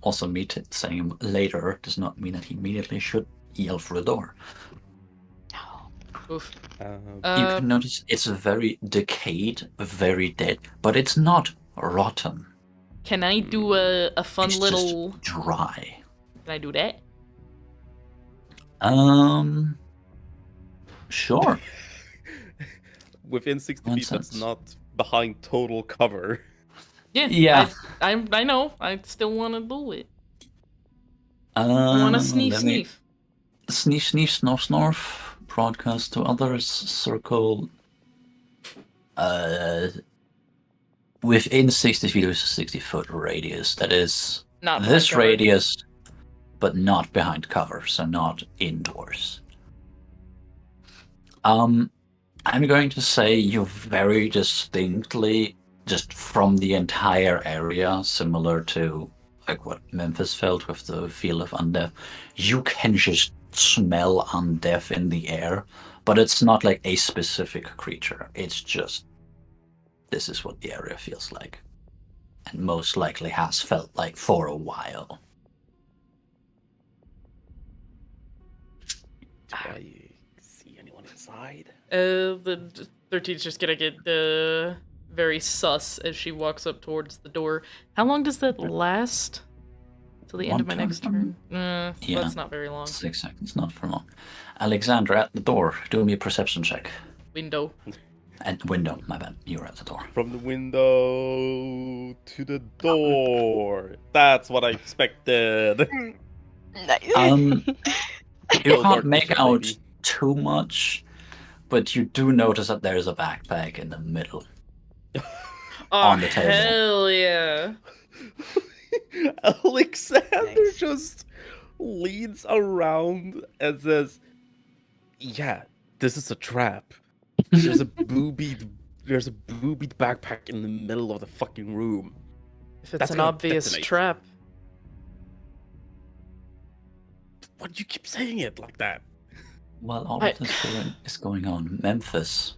also me saying him later does not mean that he immediately should yell for the door. Oof. You Uh, can notice it's very decayed, very dead, but it's not rotten. can I do a fun It's little? just dry. Can I do that? Sure. Within 60 One feet, that's sense. not behind total cover. Yeah. I know. I still want to do it. I want to sneef Let me sneef. sneef sneef snorf snorf. Broadcast to others. Circle. Within 60 feet of a 60-foot radius. That is Not behind this cover. radius, but not behind cover, so not indoors. I'm going to say you very distinctly, just from the entire area, similar to like what Memphis felt with the feel of undeath, you can just smell undeath in the air, but it's not like a specific creature. It's just, this is what the area feels like. And most likely has felt like for a while. Do I see anyone inside? The 13's just gonna get very sus as she walks up towards the door. How long does that last? Till the end of my next turn? Yeah. That's not very long. 6 seconds, not for long. Alexandra at the door, do me a perception check. Window. And window, my bad. You're at the door. From the window to the door. That's what I expected. Nice. You Little can't darkness, make out baby. too much, but you do notice that there's a backpack in the middle. Oh, On the table. hell yeah. Alexander Nice. just leans around and says, "Yeah, this is a trap. There's a boobied backpack in the middle of the fucking room." If it's That's an gonna obvious detonate. trap. Why do you keep saying it like that? While all I- of this is going on, Memphis,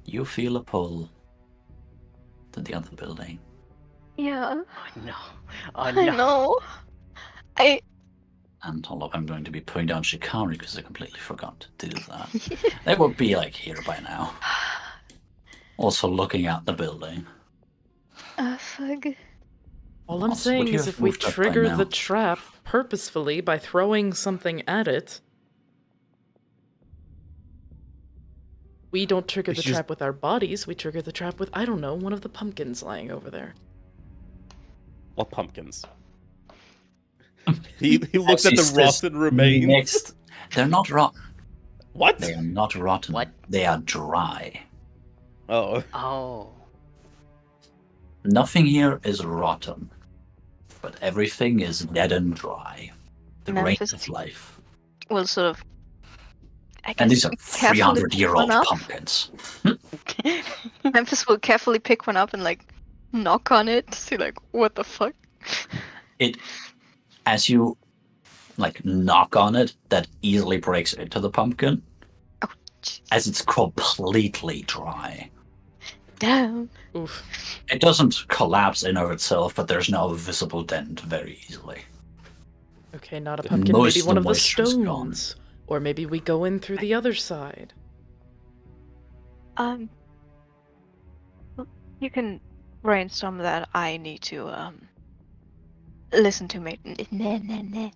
you feel a pull to the other building. Yeah, Oh no. Oh I no. know. I And all of I'm going to be putting down Shikari because I completely forgot to do that. They would be like here by now. Also looking at the building. fuck. All I'm Ross, would saying you is have if we moved up by trigger now? the trap purposefully by throwing something at it, we don't trigger It's the just- trap with our bodies, we trigger the trap with, I don't know, one of the pumpkins lying over there. What pumpkins? He looks at She the says, rotten remains. Next, they're not rotten. What? They are not rotten. What? They are dry. Oh, Oh. Nothing here is rotten, but everything is dead and dry. The reign Memphis- of life. Will sort of. I And guess these are carefully pick 300-year-old one up. pumpkins. Memphis will carefully pick one up and like knock on it to see like what the fuck. As you like knock on it, that easily breaks into the pumpkin, Oh, jeez. as it's completely dry. Damn. Oof. It doesn't collapse in of itself, but there's no visible dent very easily. Okay, not a The pumpkin, most maybe of one the of the moisture's gone. stones. Or maybe we go in through the other side. Well, you can brainstorm that. I need to listen to me. Nah, nah, nah.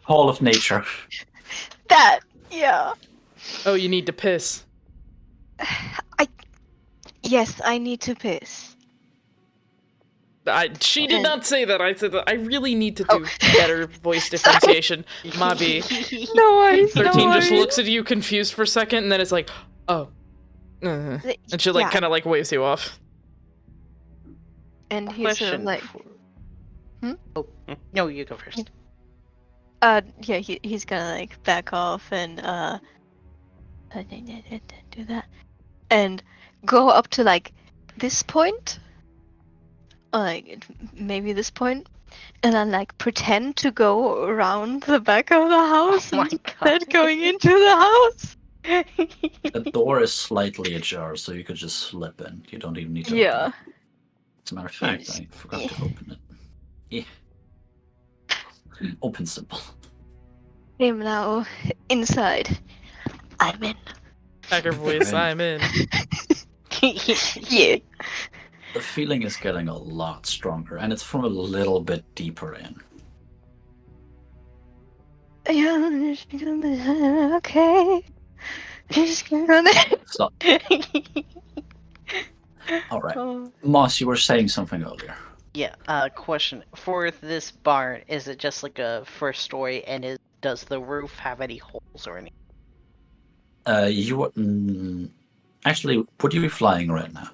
Hall of Nature. That, yeah. Oh, you need to piss. Yes, I need to piss. She did And- not say that. I said that I really need to Oh. do better voice differentiation. Mabi. No worries. 13 just looks at you confused for a second, and then it's like, oh. And she like Yeah, kind of like waves you off. and he's sort of Question. like, Oh, no, you go first. yeah, he's gonna like back off and do that, and go up to like this point, or like maybe this point, and then like pretend to go around the back of the house Oh my instead God. going into the house. The door is slightly ajar, so you could just slip in. You don't even need to Yeah. open it. As a matter of fact, I forgot to open it. Yeah. Open simple. I am now inside. I'm in. Hacker voice, Right. I'm in. Yeah. The feeling is getting a lot stronger, and it's from a little bit deeper in. Yeah. Okay. Just get on it. So, all right. Oh. Moss, you were saying something earlier. Yeah, question. For this barn, is it just like a first story, and does the roof have any holes or anything? Actually, would you be flying right now?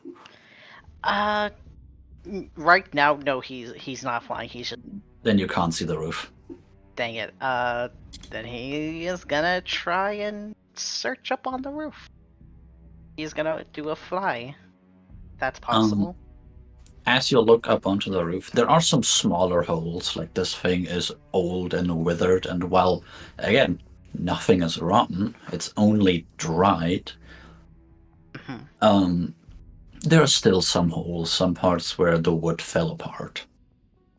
Right now, no, he's not flying, he's just, Then you can't see the roof. dang it. Then he is gonna try and search up on the roof. He's gonna do a fly. That's possible. As you look up onto the roof, there are some smaller holes, like this thing is old and withered, and while, again, nothing is rotten, it's only dried. Mhm. There are still some holes, some parts where the wood fell apart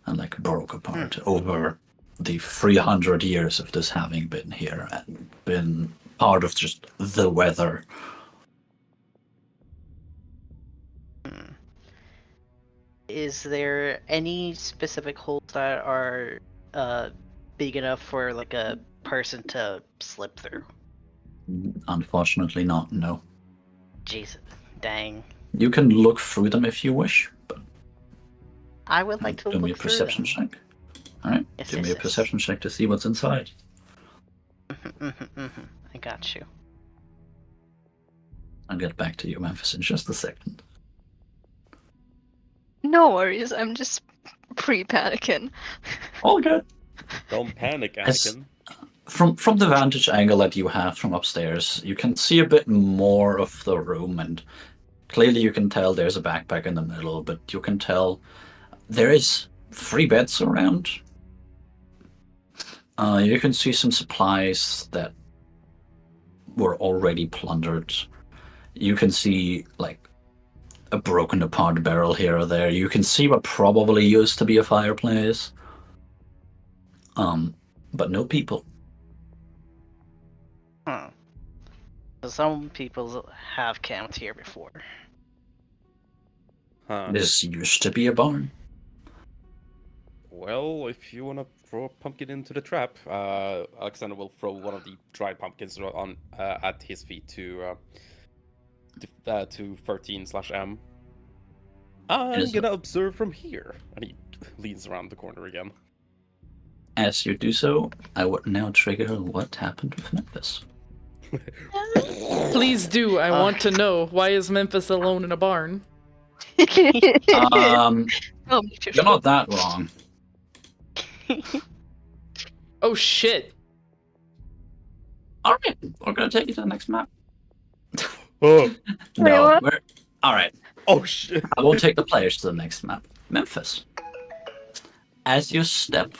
and like broke apart over the 300 years of this having been here and been part of just the weather. Is there any specific holes that are big enough for like a person to slip through? Unfortunately not, no. Jesus, dang. You can look through them if you wish, but I would like to do me a look through perception them. check. Alright, Yes, do yes, me a yes. perception check to see what's inside. I got you. I'll get back to you, Memphis, in just a second. No worries, I'm just pre-panicking. All good. Don't panic, As- Anakin. From the vantage angle that you have from upstairs, you can see a bit more of the room, and clearly you can tell there's a backpack in the middle, but you can tell there is 3 beds around. You can see some supplies that were already plundered. You can see like a broken apart barrel here or there. You can see what probably used to be a fireplace. But no people. Huh. Some people have camped here before. Huh. This used to be a barn. Well, if you want to throw a pumpkin into the trap, Alexander will throw one of the dried pumpkins on at his feet to 13/M. I'm Yes. gonna observe from here, and he leans around the corner again. As you do so, I would now trigger what happened with Memphis. Please do. I want to know, why is Memphis alone in a barn? Oh, me too. You're not that wrong. Oh shit. Alright, we're gonna take you to the next map. Oh, No, what? we're... Alright, oh shit! I will take the players to the next map. Memphis. As you step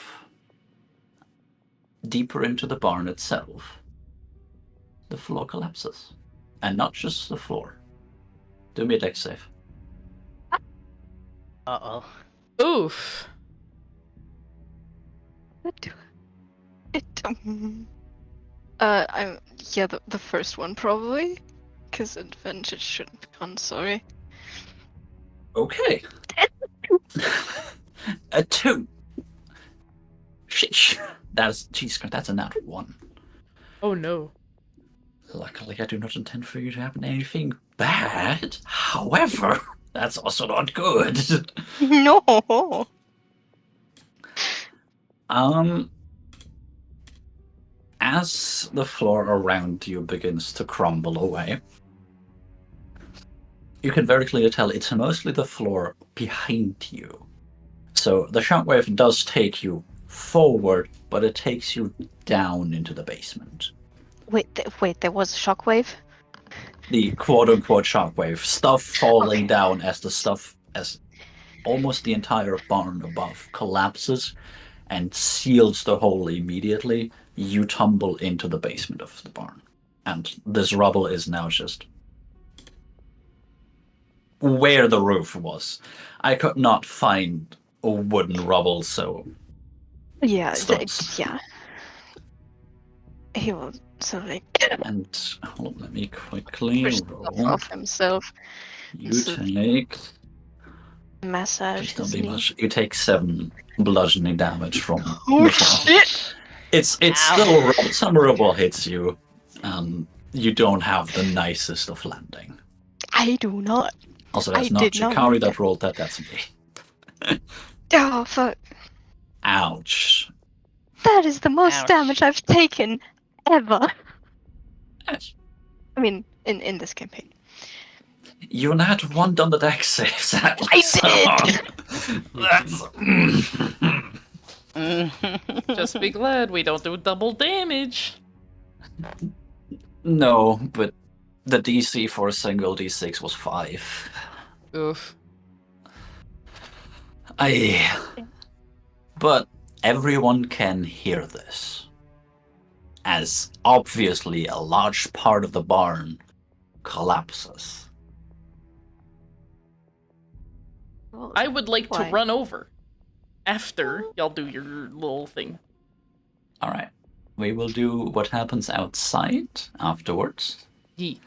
deeper into the barn itself, the floor collapses. And not just the floor. Do me a dex save. Uh-oh. Oof. I'm the first one probably, because advantage shouldn't be on. Sorry. Okay. A 2. Sheesh. That's a nat 1. Oh no. Luckily, I do not intend for you to happen anything bad. However, that's also not good. No. As the floor around you begins to crumble away, you can very clearly tell it's mostly the floor behind you. So the shockwave does take you forward, but it takes you down into the basement. Wait, there was a shockwave? The quote-unquote shockwave, stuff falling down as almost the entire barn above collapses and seals the hole immediately. You tumble into the basement of the barn, and this rubble is now just where the roof was. I could not find a wooden rubble, so Yeah, stones. yeah. He will like And let me quickly push stuff roll. off himself, You so- take massage Please don't his be knee. much. You take 7 bludgeoning damage from Oh the fall. shit! It's Ow. still some rubble hits you. you don't have the nicest of landing. I do not. Also, that's I not did not Shikari mean that rolled that, that's me. Oh, fuck. Ouch. That is the most Ouch. damage I've taken ever. Yes. I mean, in this campaign. You had one done the deck save, sadly. I That's... Just be glad we don't do double damage. No, but the DC for a single D6 was 5. Oof. But everyone can hear this, as obviously a large part of the barn collapses. I would like to Why? run over after y'all do your little thing. Alright, we will do what happens outside afterwards. Yeet.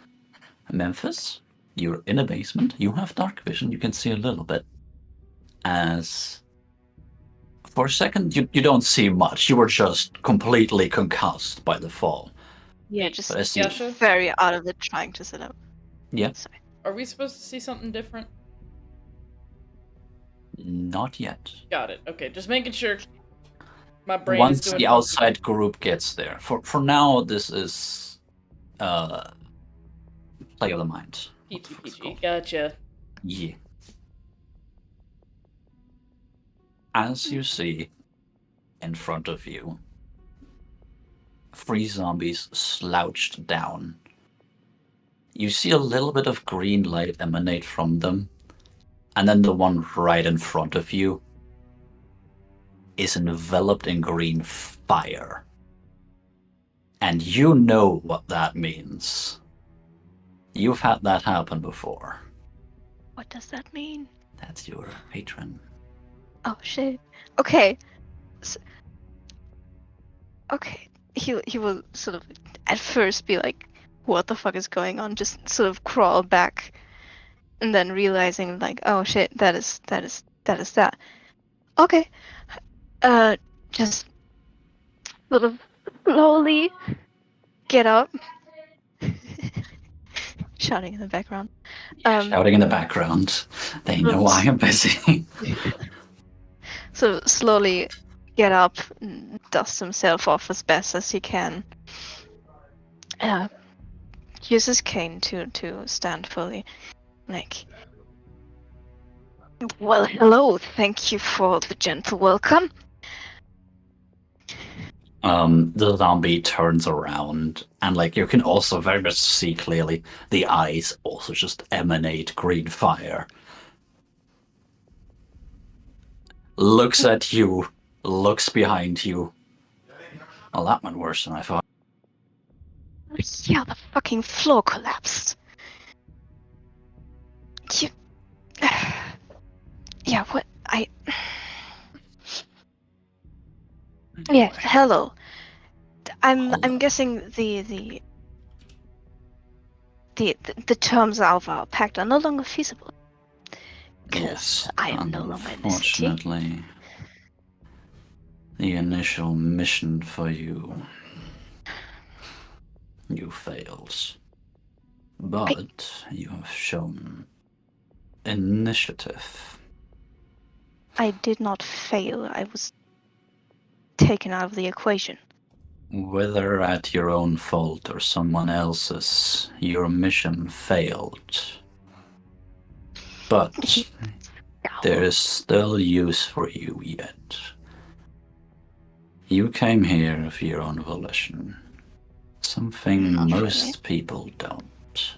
Memphis, you're in a basement, you have dark vision, you can see a little bit. As for a second, you don't see much, you were just completely concussed by the fall. Yeah, just But I see. Yasha? very out of it trying to sit up. Yeah. Sorry. Are we supposed to see something different? Not yet. Got it. Okay, just making sure. My brain Once is doing the funky outside things. group gets there. For now, this is play of the mind. What the fuck it's PG. called. Gotcha. Yeah. As you see in front of you, 3 zombies slouched down. You see a little bit of green light emanate from them, and then the one right in front of you is enveloped in green fire. And you know what that means. You've had that happen before. What does that mean? That's your patron. Oh shit. Okay. Okay. He will sort of at first be like, "What the fuck is going on?" Just sort of crawl back, and then realizing like, "Oh shit, that is that." Okay. Just sort of slowly get up. Shouting in the background. Shouting in the background. They know I am busy. So slowly get up, and dust himself off as best as he can. Use his cane to stand fully. Like, well, hello. Thank you for the gentle welcome. The zombie turns around, and like you can also very much see clearly the eyes also just emanate green fire. Looks at you, looks behind you. Well, that went worse than I thought. Yeah, the fucking floor collapsed. You. Yeah, what? Yeah, hello. I'm Hello. guessing the terms of our pact are no longer feasible. Because Yes, I am no longer in the city. unfortunately, the initial mission for you failed. But you have shown initiative. I did not fail. I was taken out of the equation. Whether at your own fault or someone else's, your mission failed. But there is still use for you yet. You came here of your own volition. Something Not most really. people don't.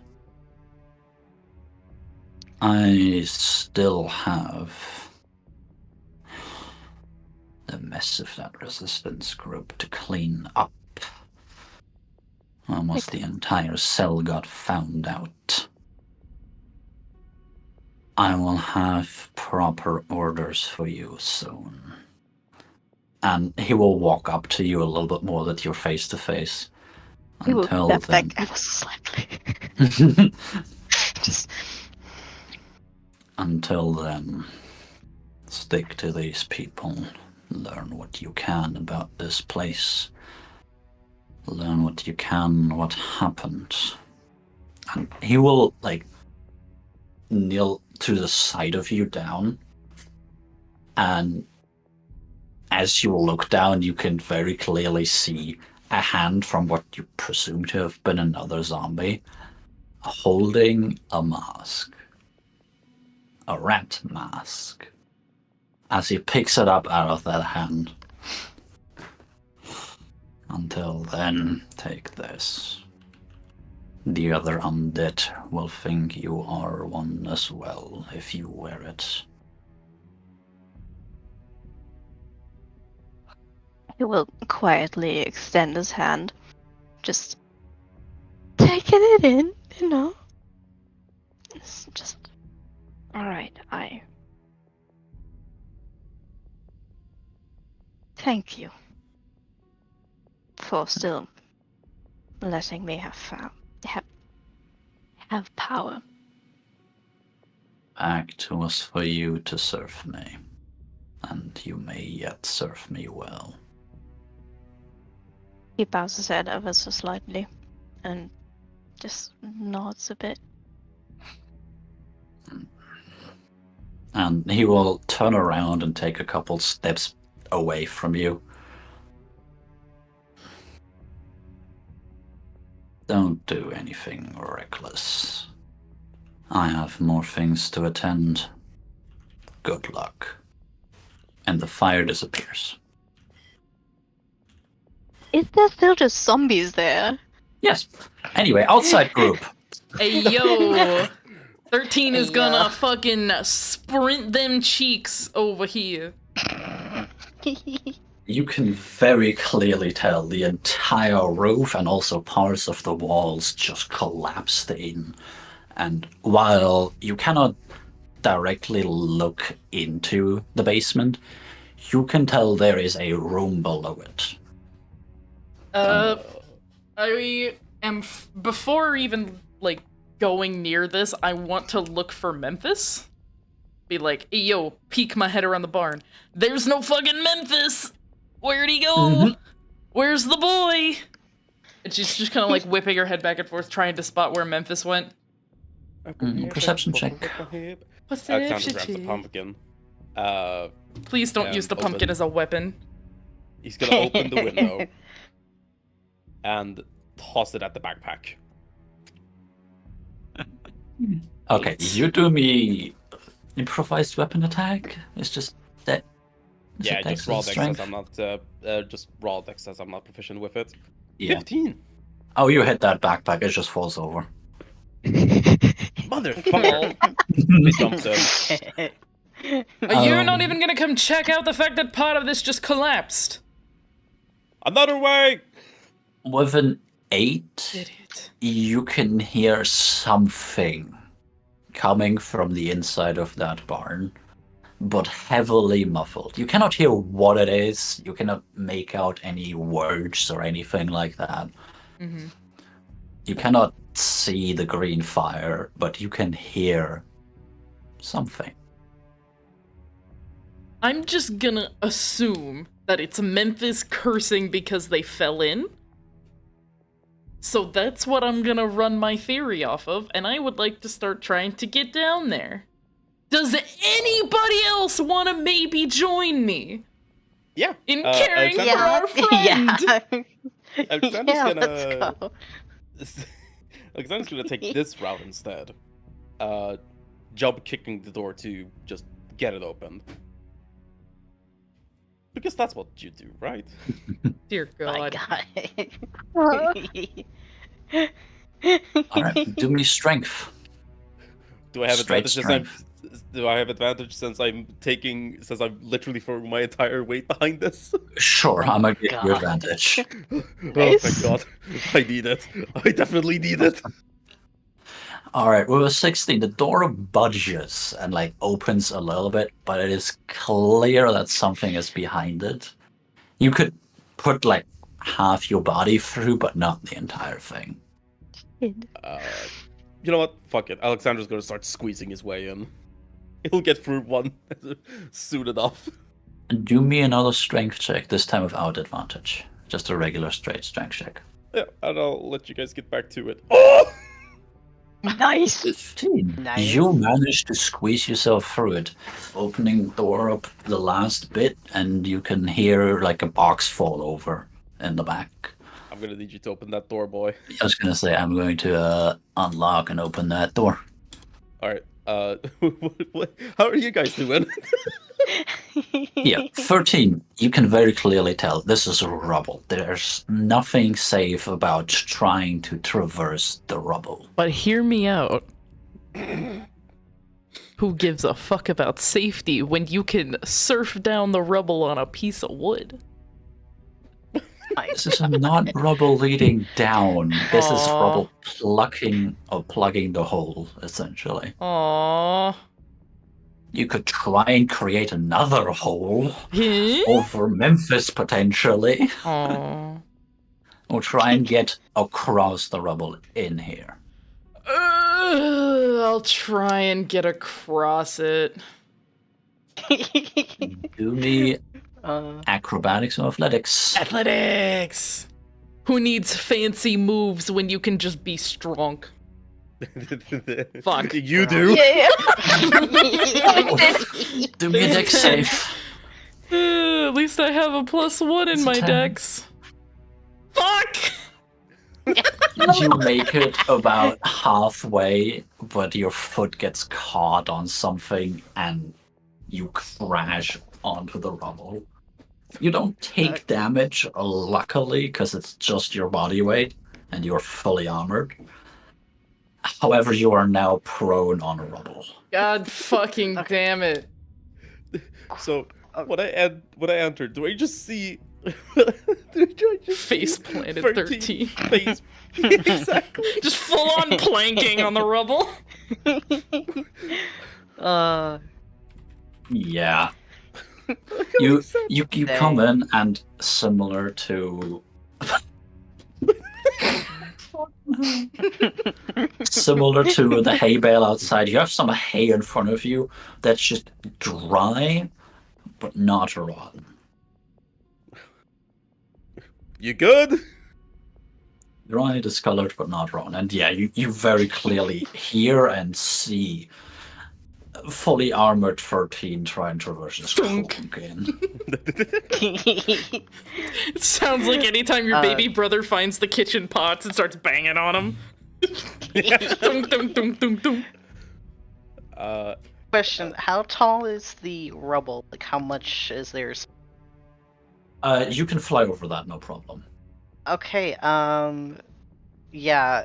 I still have the mess of that resistance group to clean up. Almost the entire cell got found out. I will have proper orders for you soon. And he will walk up to you a little bit more that you're face to face. He will Until step then. back ever so slightly. Just Until then, stick to these people. Learn what you can about this place. Learn what you can, what happened. And he will, kneel to the side of you down. And as you look down, you can very clearly see a hand from what you presume to have been another zombie holding a mask. A rat mask. As he picks it up out of that hand. Until then, take this. The other undead will think you are one as well if you wear it. He will quietly extend his hand, just taking it in, you know. It's just alright, I thank you for still letting me have power. Act was for you to serve me, and you may yet serve me well. He bows his head ever so slightly and just nods a bit. And he will turn around and take a couple steps away from you. Don't do anything reckless. I have more things to attend. Good luck. And the fire disappears. Is there still just zombies there? Yes. Anyway, outside group. Hey, yo! 13 is Hey, gonna fucking sprint them cheeks over here. You can very clearly tell the entire roof and also parts of the walls just collapsed in. And while you cannot directly look into the basement, you can tell there is a room below it. I am before even going near this, I want to look for Memphis. Be like, hey, yo, peek my head around the barn. There's no fucking Memphis. Where'd he go? Mhm. Where's the boy? And she's just kind of whipping her head back and forth, trying to spot where Memphis went. Perception check. Alexander grabs the pumpkin. Please don't And use the pumpkin open- as a weapon. He's gonna open the window and toss it at the backpack. Okay, you do me improvised weapon attack. It's just that. is Yeah, it just raw or dex strength? says I'm not. Just raw dex says I'm not proficient with it. Yeah. 15. Oh, you hit that backpack. It just falls over. Motherfucker! It jumps in. Are you not Um, even gonna come check out the fact that part of this just collapsed? Another way. With an 8, Idiot. you can hear something coming from the inside of that barn, but heavily muffled. You cannot hear what it is. You cannot make out any words or anything like that. Mm-hmm. You cannot see the green fire, but you can hear something. I'm just gonna assume that it's Memphis cursing because they fell in. So that's what I'm gonna run my theory off of, and I would like to start trying to get down there. Does anybody else want to maybe join me Yeah. in caring for Alexander- our friend? Alexander's Yeah, gonna. let's go. Alexander's gonna take this route instead. Jump kicking the door to just get it opened. Because that's what you do, right? Dear My God. God. Alright, do me strength. Do I have Straight advantage since I'm literally throwing my entire weight behind this? Sure, I'm gonna give you God. advantage. Oh Nice. thank God. I need it. I definitely need it. Alright, with a 16, the door budges and opens a little bit, but it is clear that something is behind it. You could put half your body through, but not the entire thing. You know what? Fuck it. Alexander's gonna start squeezing his way in. He'll get through one soon enough. Do me another strength check, this time without advantage. Just a regular straight strength check. Yeah, and I'll let you guys get back to it. Oh! Nice. 15. Nice. You manage to squeeze yourself through it, opening the door up the last bit, and you can hear like a box fall over in the back. I'm gonna need you to open that door, boy. I was gonna say I'm going to unlock and open that door. All right. How are you guys doing? Yeah, 13. You can very clearly tell this is rubble. There's nothing safe about trying to traverse the rubble. But hear me out. Who gives a fuck about safety when you can surf down the rubble on a piece of wood? This is not rubble leading down. This is Aw. rubble plugging the hole, essentially. Aww. You could try and create another hole Huh? over Memphis, potentially. Aww. Or try and get across the rubble in here. I'll try and get across it. Do me uh, acrobatics or athletics. Athletics! Who needs fancy moves when you can just be strong? Fuck. You do. Yeah. Do me a dex save. At least I have a +1 in It's a my 10. dex. Fuck! You make it about halfway, but your foot gets caught on something and you crash onto the rubble. You don't take damage, luckily, because it's just your body weight and you're fully armored. However, you are now prone on rubble. God fucking damn it. So when I entered, do I just see? Do I just Face see planted 13. Face. Exactly. Just full on planking on the rubble. Yeah. You come in and similar to the hay bale outside, you have some hay in front of you that's just dry but not rotten. You good? Dry, discolored but not rotten. And yeah, you very clearly hear and see fully armored 13 try and traverse this Dunk. again. It sounds like anytime your baby brother finds the kitchen pots and starts banging on them. Dunk, dunk, dunk, dunk, dunk. Question: how tall is the rubble? Like, how much is there? You can fly over that, no problem. Okay. Yeah.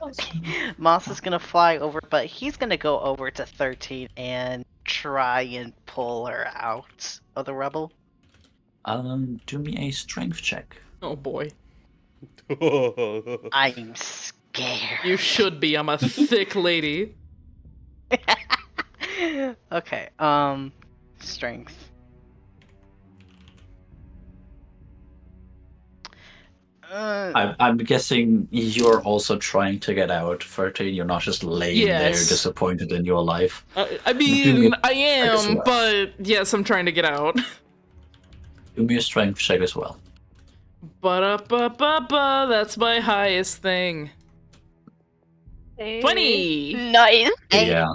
Moss is gonna fly over, but he's gonna go over to 13 and try and pull her out of the rubble. Do me a strength check. Oh boy. I'm scared. You should be. I'm a thick lady. Okay. Strength. I'm guessing you're also trying to get out, 13. You're not just laying there Yes. disappointed in your life. I mean, I am, well. but yes, I'm trying to get out. Do me a strength check as well. Ba-da-ba-ba-ba, that's my highest thing. 20! Nice. Yeah.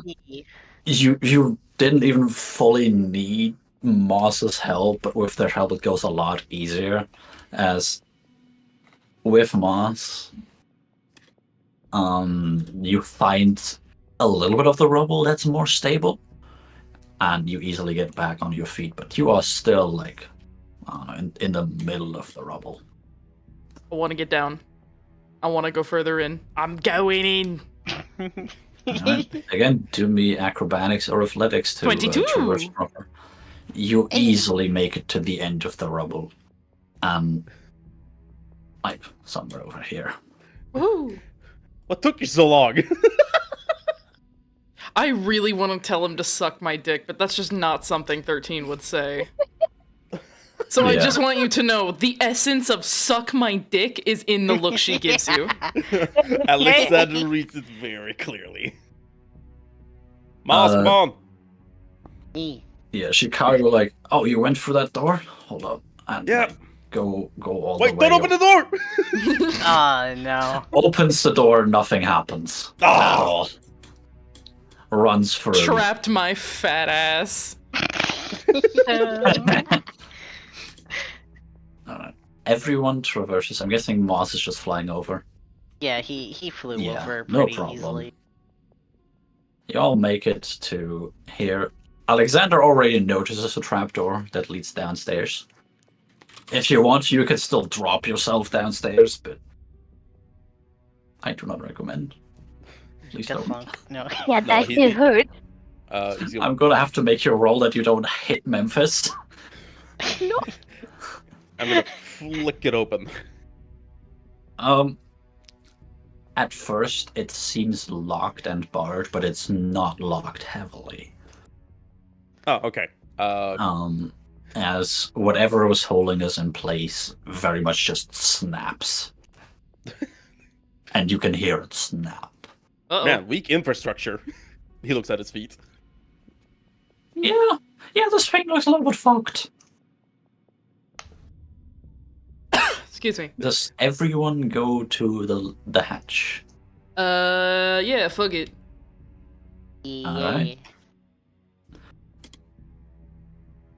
You didn't even fully need Moss's help, but with their help it goes a lot easier. As with Moss, you find a little bit of the rubble that's more stable, and you easily get back on your feet, but you are still like in the middle of the rubble. I want to get down. I want to go further in. I'm going in. Alright. Again, do me acrobatics or athletics to 22. traverse proper. You easily make it to the end of the rubble. Like somewhere over here. Woo. What took you so long? I really want to tell him to suck my dick, but that's just not something 13 would say. So I Yeah. just want you to know, the essence of suck my dick is in the look she gives you. Alexander reads it very clearly. Moss, come on. Me. Yeah, she kind of like, oh, you went through that door? Hold up. And Yeah. like, go all Wait, the way. don't open the door! Oh no. Opens the door, nothing happens at all. Runs through. Trapped my fat ass. Alright. Everyone traverses. I'm guessing Moss is just flying over. Yeah, he flew Yeah, over no pretty problem. easily. You all make it to here. Alexander already notices a trapdoor that leads downstairs. If you want, you can still drop yourself downstairs, but I do not recommend. Please Good don't. luck. No. Yeah, No, that he- did hurt. He's gonna, I'm gonna have to make you a roll that you don't hit Memphis. No. I'm gonna flick it open. At first, it seems locked and barred, but it's not locked heavily. Oh, okay. As whatever was holding us in place very much just snaps. And you can hear it snap. Uh-oh. Man, weak infrastructure. He looks at his feet. Yeah, this thing looks a little bit fucked. Excuse me. Does everyone go to the hatch? Yeah, fuck it. Yeah. Alright.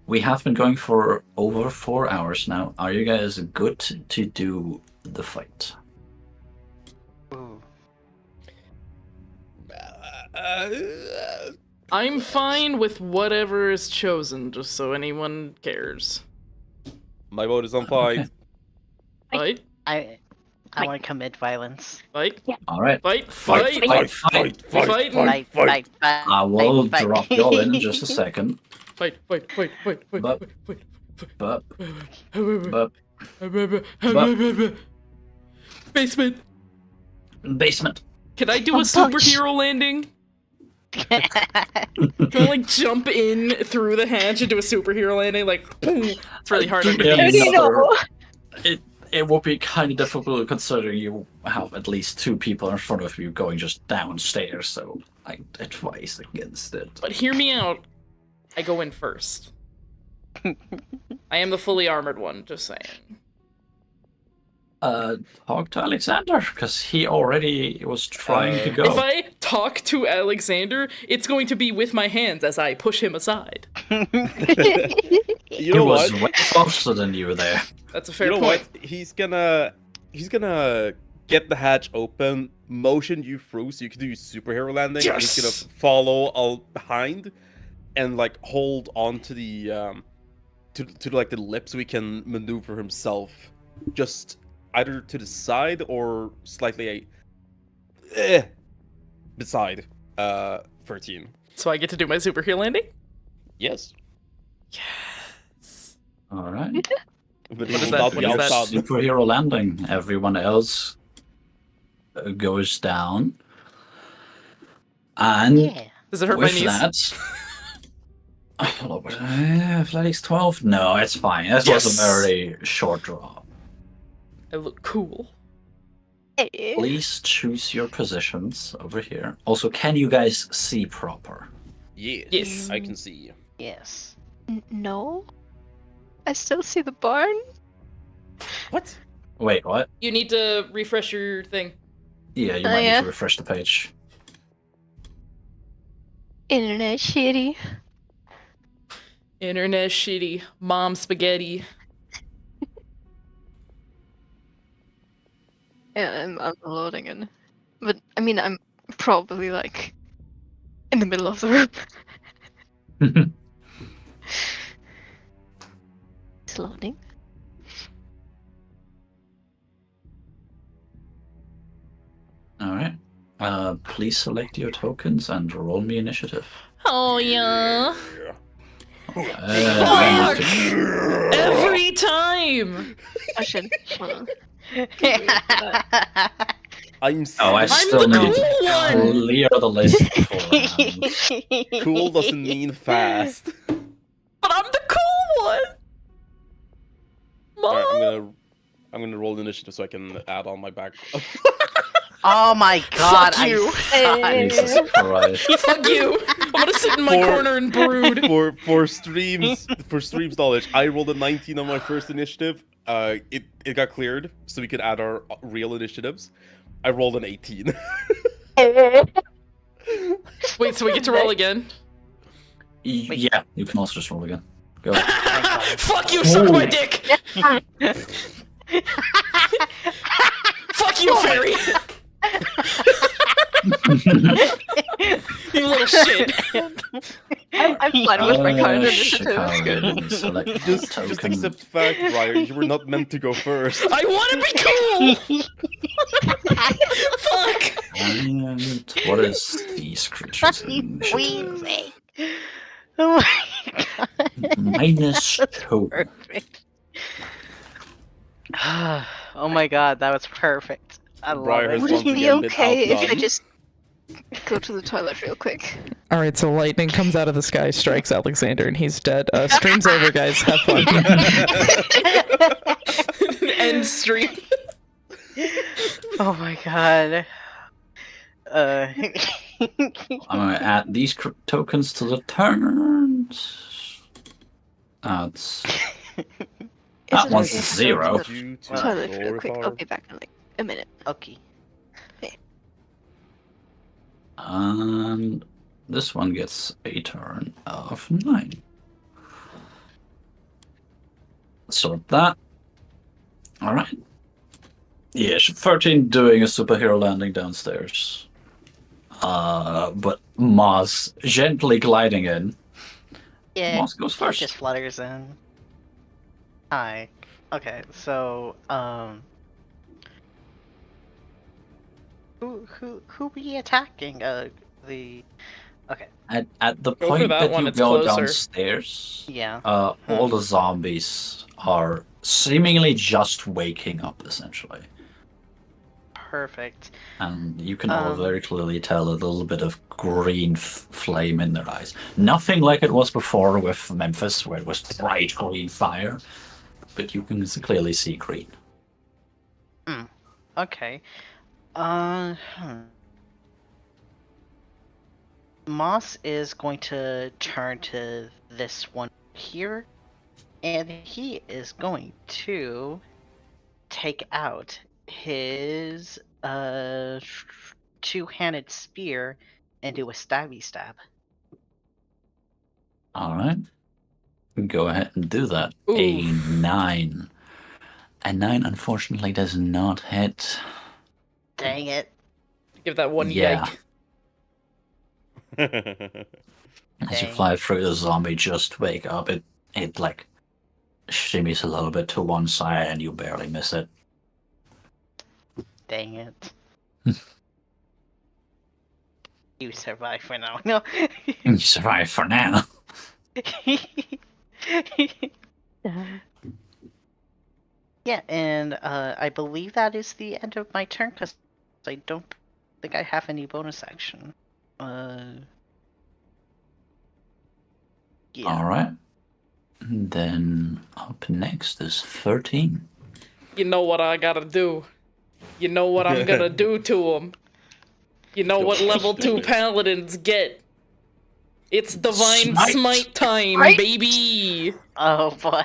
We have been going for over 4 hours now. Are you guys good to do the fight? Ooh. I'm fine with whatever is chosen, just so anyone cares. My vote is on fight. Okay. Fight, I want to commit violence. fight, Alright. fight, Fight, fight, fight, fight, fight, Fight. fight, fight. I will fight. drop you all in just a second. fight, fight, fight, fight, fight, But- fight, But, fight. but, Basement. basement. Can I do a Oh, punch. superhero landing? Can I like jump in through the hatch and do a superhero landing? Like, boom. It's really hard Yeah, underneath. you know. No. It would be kind of difficult considering you have at least 2 people in front of you going just downstairs, so I advise against it. But hear me out. I go in first. I am the fully armored one, just saying. Talk to Alexander, because he already was trying to go. If I talk to Alexander, it's going to be with my hands as I push him aside. You He know was what? way faster than you there. That's a fair You know point. what? He's gonna get the hatch open, motion you through so you can do your superhero landing. And he's Yes! gonna follow all behind and like hold on to the to like the lip so he can maneuver himself just either to the side or slightly beside 13. So I get to do my superhero landing? Yes. Yes. Alright. But What he is will that? not What be is that? outside. Superhero landing. Everyone else goes down. And Yeah. Does it hurt my with knees? that... Athletics 12? No, it's fine. That was Yes! a very short draw. I look cool. Please choose your positions over here. Also, can you guys see proper? Yes. Yes. I can see. Yes. No. I still see the barn. What? Wait, what? You need to refresh your thing. Yeah, you Oh, might need yeah? to refresh the page. Internet shitty. Internet shitty. Mom spaghetti. Yeah, I'm loading in. But I mean, I'm probably like in the middle of the room. It's loading. Alright. Please select your tokens and roll me initiative. Oh yeah. Uh, Every time. Oh shit. Hold on. I'm Oh, I I'm still the need to cool one. clear the list beforehand. cool doesn't mean fast. But I'm the cool one. Mom. Alright, I'm gonna roll the initiative so I can add on my back. Oh my god, Fuck you. Jesus Christ. Fuck you. I'm gonna sit in my For- corner and brood. for streams knowledge, I rolled a 19 on my first initiative. It got cleared, so we could add our real initiatives. I rolled an 18. Wait, so we get to roll again? Yeah, you can also just roll again. Go ahead. Fuck you, suck my dick! Fuck you, fairy! You little shit! I'm fine with my current initiative. Chicago, select Just token. accept the fact, Ryan. You were not meant to go first. I want to be cool! Fuck! And what is these creatures' initiative? Wheezing. Oh my god. Minus 2. Perfect. Oh my god, that was perfect. I love Briar it. has Would once it be again been okay if I outdone. just go to the toilet real quick? Alright, so lightning comes out of the sky, strikes Alexander, and he's dead. Stream's over, guys. Have fun. End stream. Oh my god. I'm gonna add these tokens to the turns. That's that Is it one's okay if I go 0. to Due the to toilet real Orvar. quick? I'll be back in like a minute. Okay. And this one gets a turn of 9. So that. Alright. Yeah, 13 doing a superhero landing downstairs. But Maz gently gliding in. Yeah, Maz goes it first. just flutters in. Hi. Okay, so who we attacking? The okay. At the Go for point that that one, you it's go closer. downstairs, Yeah. all the zombies are seemingly just waking up, essentially. Perfect. And you can all Um, very clearly tell a little bit of green flame in their eyes. Nothing like it was before with Memphis, where it was bright green fire, but you can clearly see green. Okay. Moss is going to turn to this one here, and he is going to take out his two-handed spear and do a stabby stab. Alright. Go ahead and do that. Oof. A 9. A 9 unfortunately does not hit. Dang it. Give that one Yeah. yike. As you Dang. fly through, the zombie just wake up. It like shimmies a little bit to one side and you barely miss it. Dang it. You survive for now. No. You survive for now. Yeah, and I believe that is the end of my turn because I don't think I have any bonus action. Yeah. Alright. Then up next is 13. You know what I gotta do. You know what I'm gonna do to him. You know what level 2 paladins get. It's Divine Smite time, Right. baby! Oh boy.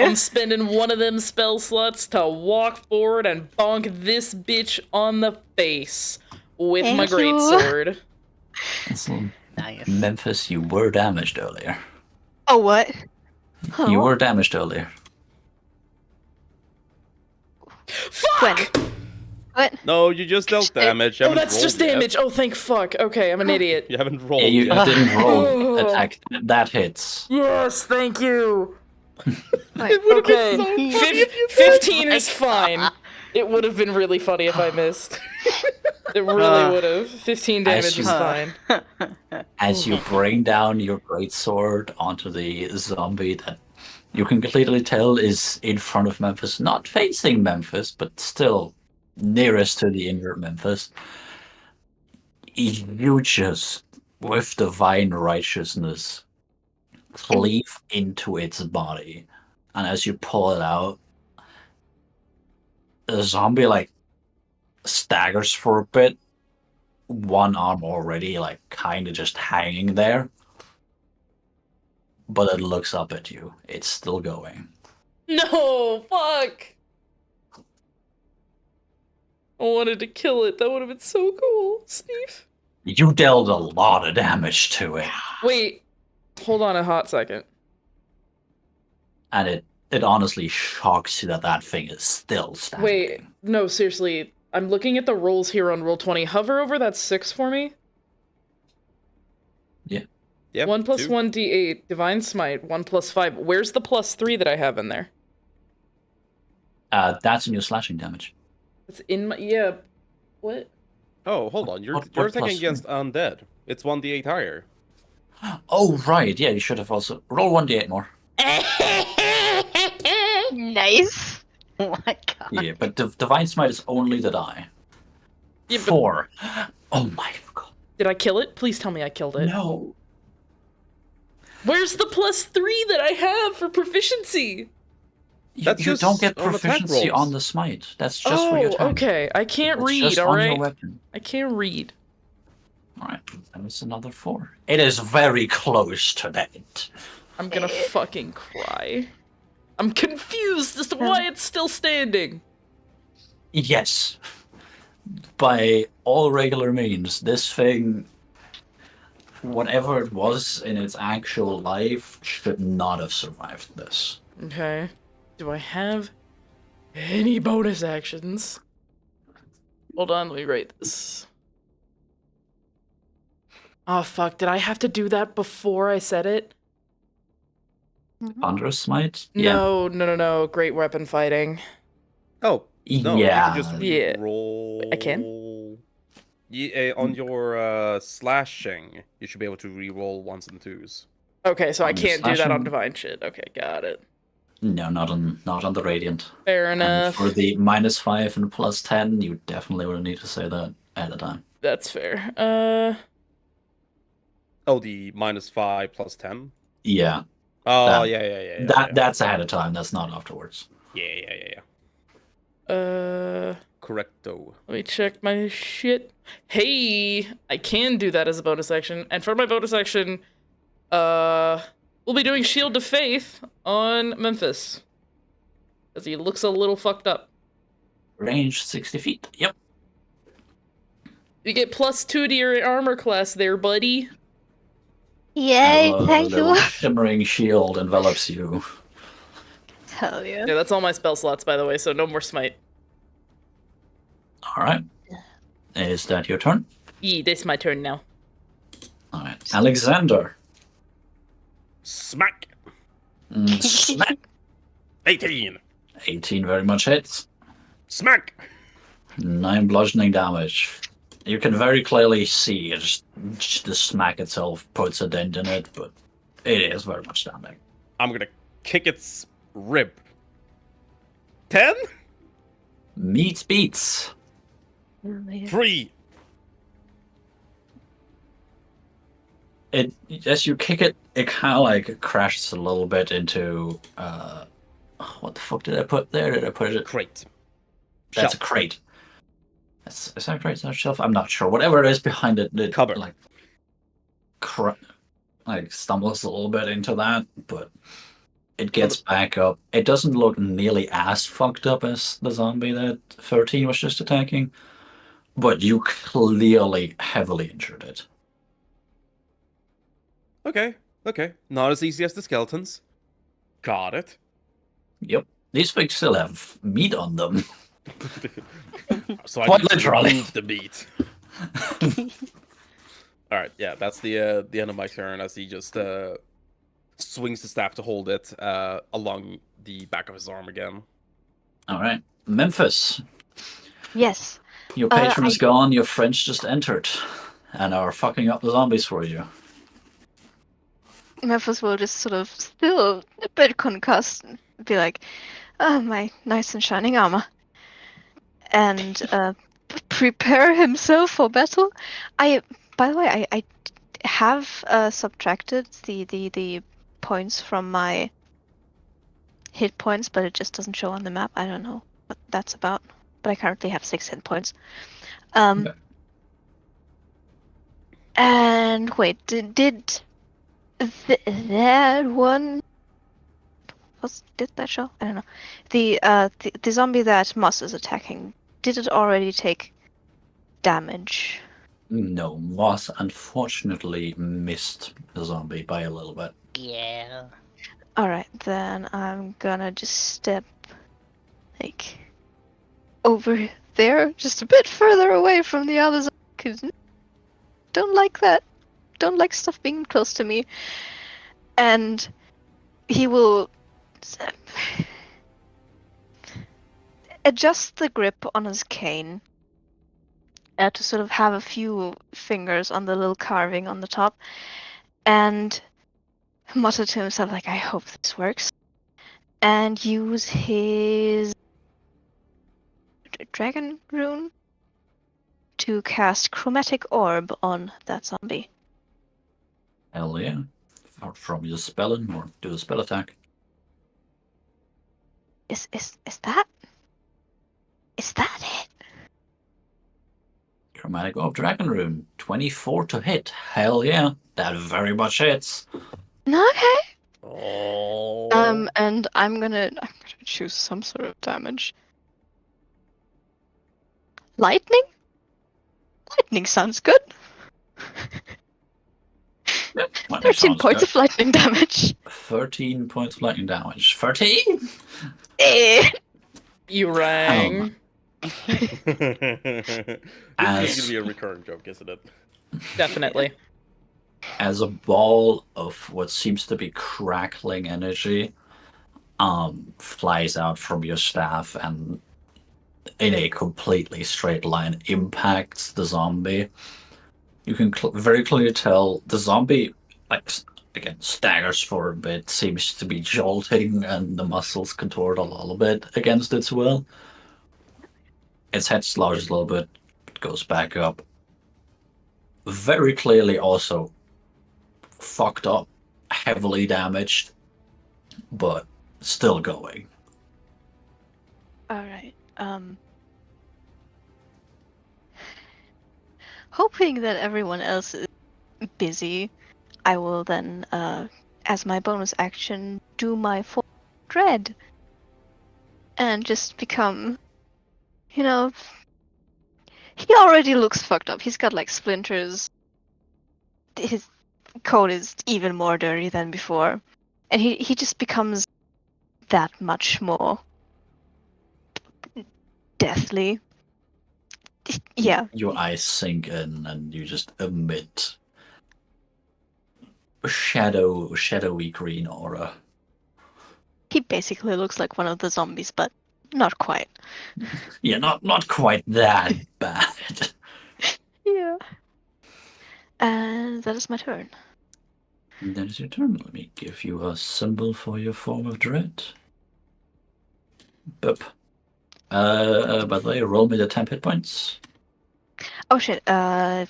I'm spending one of them spell slots to walk forward and bonk this bitch on the face with my Thank you. greatsword. So, Nice. Memphis, you were damaged earlier. Oh, what? You Huh? were damaged earlier. Fuck! What? No, you just dealt damage. You Oh, haven't that's rolled just yet. damage. Oh, thank fuck. Okay, I'm an idiot. You haven't rolled Yeah, you yet. didn't roll Oh. attack. That hits. Yes, thank you. Wait, would've been Okay, so funny if you 15 is fine. It would have been really funny if I missed. It really would have. 15 damage you- is fine. As you bring down your greatsword onto the zombie that you can clearly tell is in front of Memphis, not facing Memphis, but still nearest to the injured Memphis, you just, with divine righteousness, cleave into its body. And as you pull it out, the zombie like staggers for a bit, one arm already like kind of just hanging there, but it looks up at you. It's still going. No, fuck. I wanted to kill it. That would have been so cool, Steve. You dealt a lot of damage to it, Wait, hold on a hot second. and it honestly shocks you that that thing is still standing. Wait, no, seriously. I'm looking at the rolls here on Roll20. Hover over that 6 for me. Yep, 1 plus 2. 1 d8, Divine Smite, 1 plus 5. Where's the plus 3 that I have in there? That's in your slashing damage. It's in my. Yeah. What? Oh, hold on. You're What attacking plus against undead. It's 1d8 higher. Oh, right. Yeah, you should have also... Roll 1d8 more. Nice. Oh my god. Yeah, but Divine Smite is only the die. Yeah, but 4. Oh my god. did I kill it? Please tell me I killed it. No. Where's the plus 3 that I have for proficiency? That's You just don't get on attack proficiency rolls. on the smite. That's just for your Oh, tank. okay. I can't It's read, just on your alright? weapon. I can't read. Alright, that was another 4. It is very close to that. I'm gonna fucking cry. I'm confused as to why it's still standing. Yes. By all regular means, this thing, whatever it was in its actual life, should not have survived this. Okay. Do I have any bonus actions? Hold on, let me write this. Oh fuck, did I have to do that before I said it? Thunderous Smite? No. Great weapon fighting. Oh, no. Yeah. You can just Yeah. roll. I can? Yeah, on your slashing, you should be able to re-roll 1s and 2s. Okay, so I On the can't do that on slashing? divine shit. Okay, got it. No, not on the Radiant. Fair And enough. for the -5 and +10, you definitely would need to say that at a time. That's fair. Oh, the -5 plus 10? Yeah. Oh, That- yeah. That's ahead of time, that's not afterwards. Yeah. Uh, Correcto. let me check my shit. Hey, I can do that as a bonus action. And for my bonus action, we'll be doing Shield of Faith on Memphis. Because he looks a little fucked up. Range 60 feet. Yep. You get +2 to your armor class there, buddy. Yay, A thank little you. shimmering shield envelops you. Hell yeah. Yeah, that's all my spell slots, by the way, so no more smite. Alright. Is that your turn? This is my turn now. Alright. Alexander. Smack! Smack. 18! 18 very much hits. Smack! 9 bludgeoning damage. You can very clearly see it, just the smack itself puts a dent in it, but it is very much standing. I'm gonna kick its rib. 10? Meets beats. 3! It as you kick it, it kind of like crashes a little bit into what the fuck did I put there? Did I put it? Crate. That's Shelf. a crate. Is that a crate? Is that a shelf? I'm not sure. Whatever it is behind it, it Cupboard. like stumbles a little bit into that, but it gets back up. It doesn't look nearly as fucked up as the zombie that 13 was just attacking, but you clearly heavily injured it. Okay. Not as easy as the skeletons. Got it. Yep. These things still have meat on them. So I Quite need to literally. remove the meat. Alright, yeah, that's the end of my turn as he just swings the staff to hold it along the back of his arm again. All right. Memphis. Yes. Your patron is gone, your friends just entered and are fucking up the zombies for you. Memphis will just sort of still a bit concussed and be like, oh, my nice and shining armor. And prepare himself for battle. By the way, I have subtracted the points from my hit points, but it just doesn't show on the map. I don't know what that's about. But I currently have 6 hit points. Okay. And wait, did that one did that show? I don't know. The zombie that Moss is attacking, did it already take damage? No, Moss unfortunately missed the zombie by a little bit. Yeah. Alright, then I'm gonna just step like over there, just a bit further away from the others, because don't like that. Don't like stuff being close to me. And he will adjust the grip on his cane to sort of have a few fingers on the little carving on the top, and mutter to himself like, I hope this works, and use his dragon rune to cast chromatic orb on that zombie. Hell yeah. From your spelling or do a spell attack. Is that it? Chromatic Orb Dragon Rune. 24 to hit. Hell yeah. That very much hits. Okay. Oh. And I'm gonna choose some sort of damage. Lightning? Lightning sounds good. Yep, lightning 13 sounds points good. of lightning damage. 13 points of lightning damage. 13? Eh. You rang. This is gonna be a recurring joke, isn't it? Definitely. As a ball of what seems to be crackling energy flies out from your staff and in a completely straight line impacts the zombie. You can very clearly tell the zombie, like, again, staggers for a bit, seems to be jolting, and the muscles contort a little bit against its will. Its head slouches a little bit, it goes back up. Very clearly also fucked up, heavily damaged, but still going. Alright. Hoping that everyone else is busy, I will then, as my bonus action, do my full dread. And just become, he already looks fucked up. He's got like splinters. His coat is even more dirty than before. And he just becomes that much more deathly. Yeah. Your eyes sink in and you just emit a shadowy green aura. He basically looks like one of the zombies, but not quite. Yeah, not quite that bad. Yeah. And that is my turn. That is your turn. Let me give you a symbol for your form of dread. Boop. By the way, roll me the 10 hit points. Oh shit, how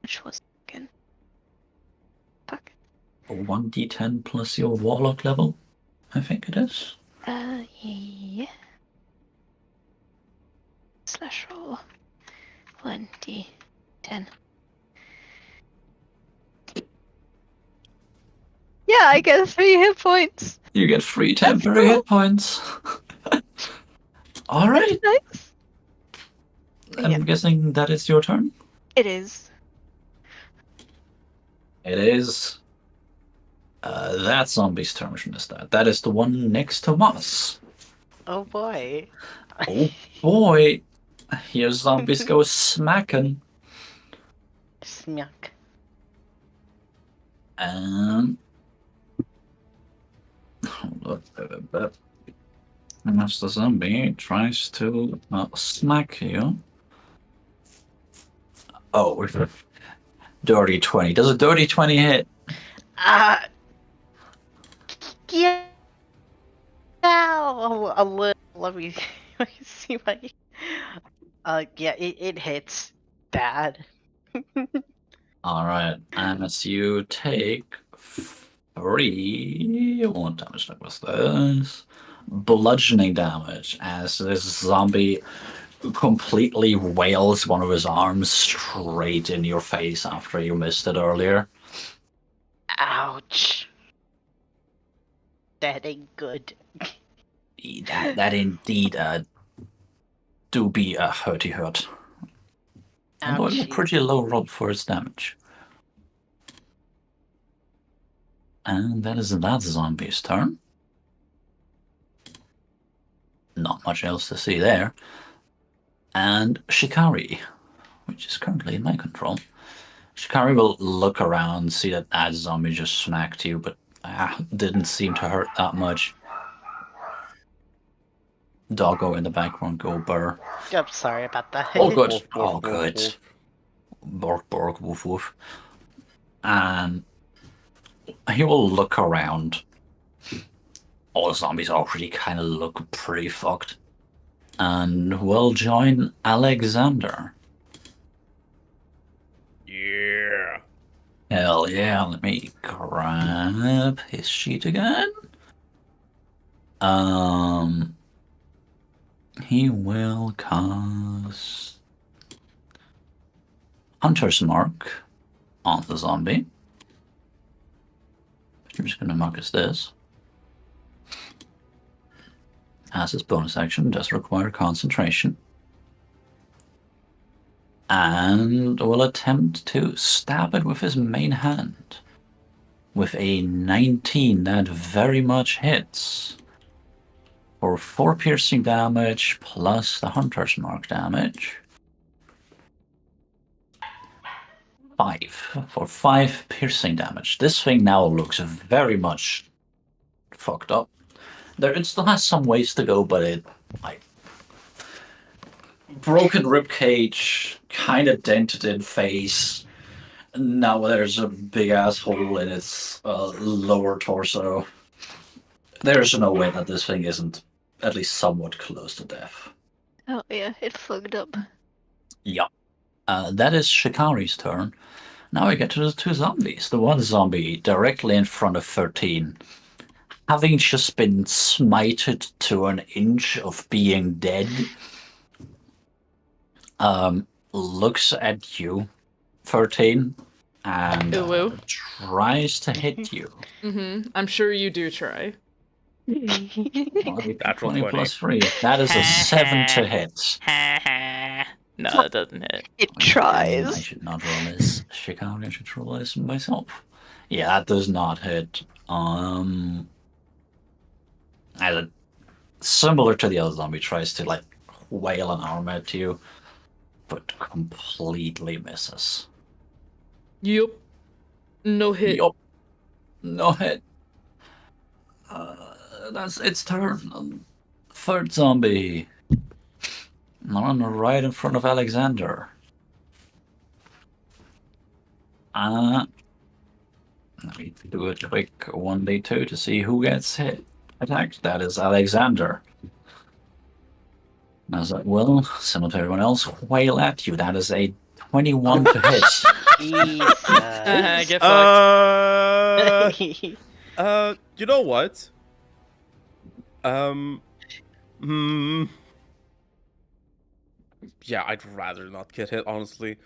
much was it again? Fuck. 1d10 plus your warlock level, I think it is. Yeah. Slash roll. 1d10. Yeah, I get 3 hit points. You get 3 temporary hit points. Alright. Nice. I'm Yeah. guessing that is your turn? It is. It is. That zombie's turn, which is that. That is the one next to Moss. Oh boy. Oh boy. Here zombies go smacking. Smack. And unless the zombie tries to smack you. Oh, dirty 20. Does a dirty 20 hit? Yeah. Ow, a little. Let me see my. Yeah, it hits bad. Alright, and as you take 3 what damage was this? Bludgeoning damage as this zombie completely wails one of his arms straight in your face after you missed it earlier. Ouch. that ain't good. That indeed do be a hurty hurt. Although it's a Ouchies. pretty low roll for its damage. And that is that zombie's turn. Not much else to see there. And Shikari, which is currently in my control. Shikari will look around, see that that zombie just smacked you, but didn't seem to hurt that much. Doggo in the background go burr. I'm sorry about that. All good. Woof, woof, All woof, good. woof. Bork, bork, woof, woof. And he will look around. All the zombies already kind of look pretty fucked. And will join Alexander. Yeah. Hell yeah, let me grab his sheet again. He will cast Hunter's Mark on the zombie. I'm just going to mark as this. As his bonus action, does require concentration. And will attempt to stab it with his main hand. With a 19, that very much hits. For 4 piercing damage plus the Hunter's Mark damage. 5 for 5 piercing damage. This thing now looks very much fucked up. It still has some ways to go, but it like broken ribcage, kind of dented in face. Now there's a big ass hole in its lower torso. There's no way that this thing isn't at least somewhat close to death. Oh yeah, it fucked up. Yup. That is Shikari's turn. Now we get to the 2 zombies. The one zombie directly in front of 13, having just been smited to an inch of being dead, looks at you, 13, and Ooh. tries to hit you. I'm sure you do try. Natural 20 20. plus 3. That is a 7 to hit. No, that doesn't hit. It I tries. should not roll this. Shikari, I should roll this myself. Yeah, that does not hit. Similar to the other zombie, tries to like whale an arm at you, but completely misses. Yup. No hit. Yup. No hit. That's its turn. 3rd zombie. On the right in front of Alexander. Let me do a quick 1d2 to see who gets hit. Attacked. That is Alexander. As I will, similar to everyone else, whale at you. That is a 21 to hit. Jesus. Get fucked. You know what? Yeah, I'd rather not get hit, honestly.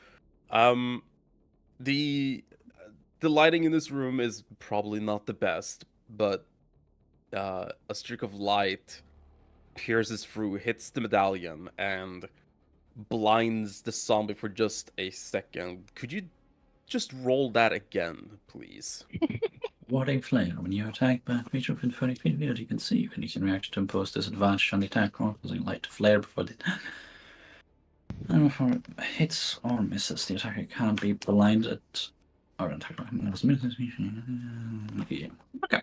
The lighting in this room is probably not the best, but a streak of light pierces through, hits the medallion, and blinds the zombie for just a second. Could you just roll that again, please? Warding flare. When you attack by a creature within 30 feet of you that you can see, you can use your reaction to impose disadvantage on the attack roll, causing light to flare before the and before it hits or misses. The attacker can't be blinded or attacker. Yeah. Okay.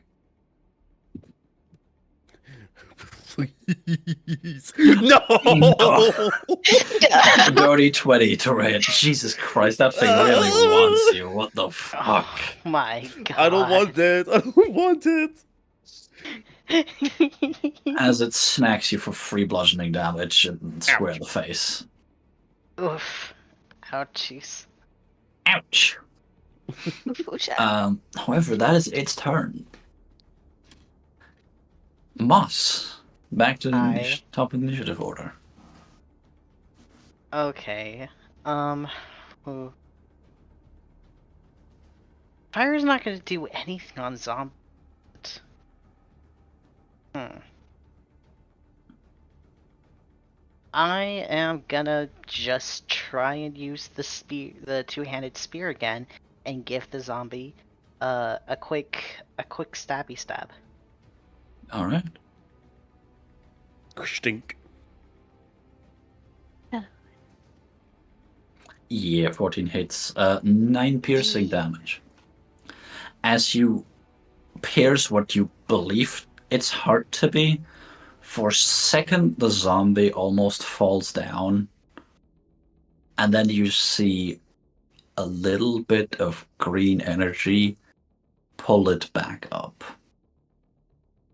Please. No! Dirty 20 to hit. Jesus Christ, that thing really wants you. What the fuck? Oh my god. I don't want it. I don't want it. As it smacks you for 3 bludgeoning damage and square in the face. Oof. Ouchies. Ouch. However, that is its turn. Moss, back to the Aye. top of the initiative order. Okay. Ooh. Fire's not gonna do anything on zombies. I am gonna just try and use the two-handed spear again, and give the zombie a quick stabby stab. All right. Stink. Yeah, 14 hits. 9 piercing damage. As you pierce what you believe it's hard to be, for a second the zombie almost falls down, and then you see a little bit of green energy pull it back up.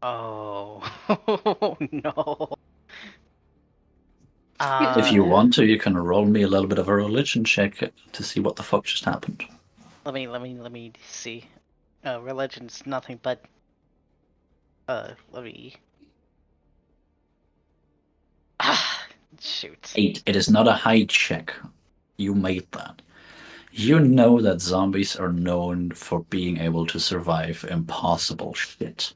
Oh no. If you want to, you can roll me a little bit of a religion check to see what the fuck just happened. Let me see. Religion's nothing but. Let me. Ah, shoot. 8. It is not a high check. You made that. You know that zombies are known for being able to survive impossible shit.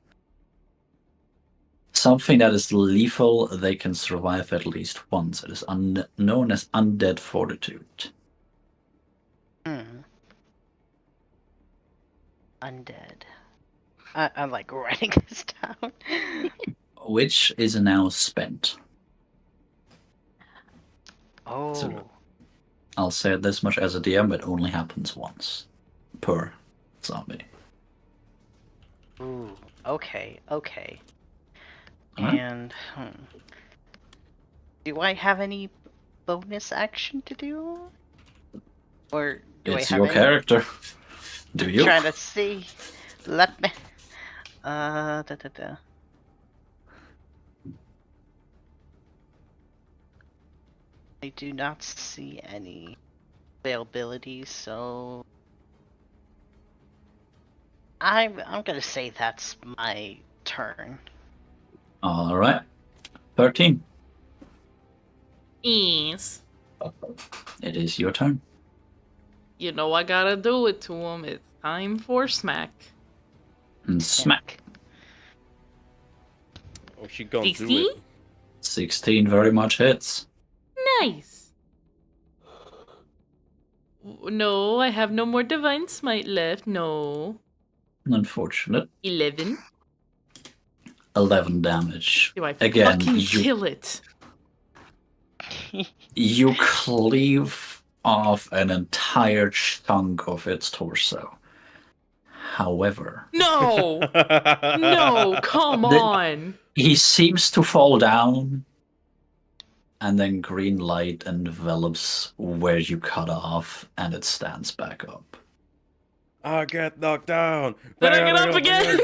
Something that is lethal, they can survive at least once. It is known as undead fortitude. Undead. I'm like writing this down. Which is now spent. Oh. So, I'll say this much as a DM, it only happens once per zombie. Ooh. Okay. Okay. Alright. And do I have any bonus action to do? Or do It's I have your any? character. Do you? Trying to see. Let me. I do not see any availability, so I'm gonna say that's my turn. Alright. 13. Yes. It is your turn. You know I gotta do it to him. It's time for smack. And smack. Oh, she gonna do 16? it. 16 very much hits. Nice. No, I have no more divine smite left. No. Unfortunate. 11. 11 damage. Do I Again, fucking you kill it? You cleave off an entire chunk of its torso. However, No! No, come on! he seems to fall down, and then green light envelops where you cut off, and it stands back up. I get knocked down. Then I get up again!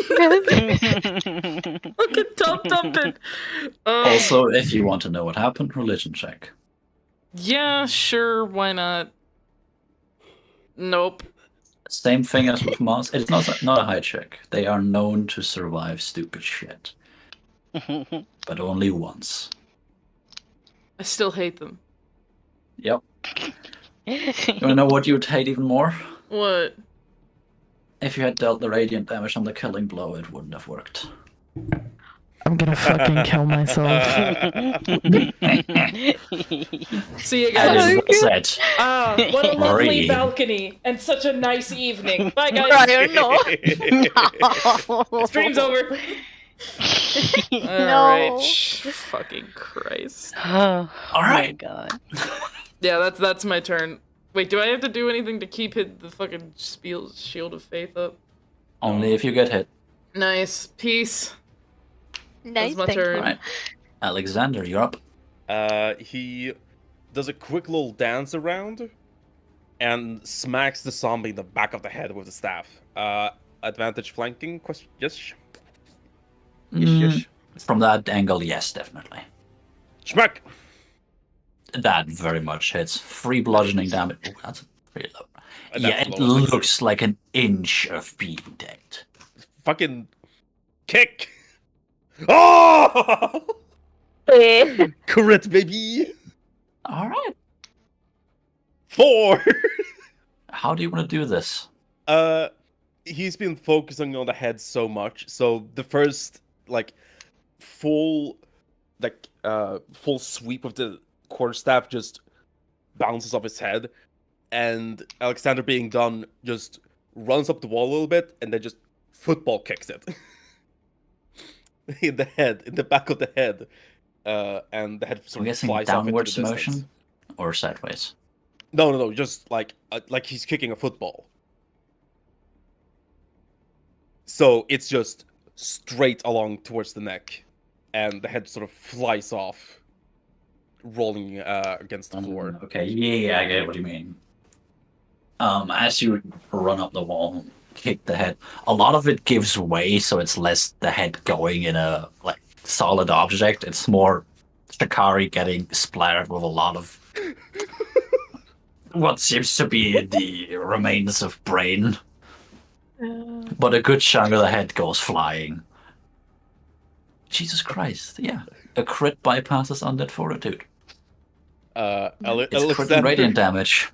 Look at Tom Thumping! Also, if you want to know what happened, religion check. Yeah, sure, why not? Nope. Same thing as with Moss. It's not a high check. They are known to survive stupid shit. But only once. I still hate them. Yep. You wanna know what you'd hate even more? What? If you had dealt the radiant damage on the killing blow, it wouldn't have worked. I'm gonna fucking kill myself. See you guys. That is said. Ah, what a lovely Marie. balcony and such a nice evening. Bye, guys. Brian, no. No. Stream's over. No. Alright. Fucking Christ. Oh my Alright. god. Yeah, that's my turn. Wait, do I have to do anything to keep the fucking shield of faith up? Only if you get hit. Nice. Peace. Nice, my thank turn. you. Alright. Alexander, you're up. He does a quick little dance around and smacks the zombie in the back of the head with the staff. Advantage flanking? Question? Yes. Yes. From that angle, yes, definitely. Smack! That very much hits. 3 bludgeoning damage. Oh, that's pretty low. That's Yeah, it low, actually. looks like an inch of being dead. Fucking kick! Oh! Crit, baby! Alright. 4! How do you want to do this? He's been focusing on the head so much, so the first full sweep of the quarterstaff just bounces off his head, and Alexander, being done, just runs up the wall a little bit and then just football kicks it in the head, in the back of the head, and the head I'm sort of guessing flies off into the downwards distance. motion or sideways. No, just like he's kicking a football. So it's just straight along towards the neck, and the head sort of flies off, rolling against the floor. Okay, yeah, I get what you mean. As you run up the wall, kick the head, a lot of it gives way, so it's less the head going in a like solid object. It's more Shikari getting splattered with a lot of what seems to be the remains of brain. But a good chunk of the head goes flying. Jesus Christ, yeah. A crit bypasses undead fortitude. It's crit and radiant damage.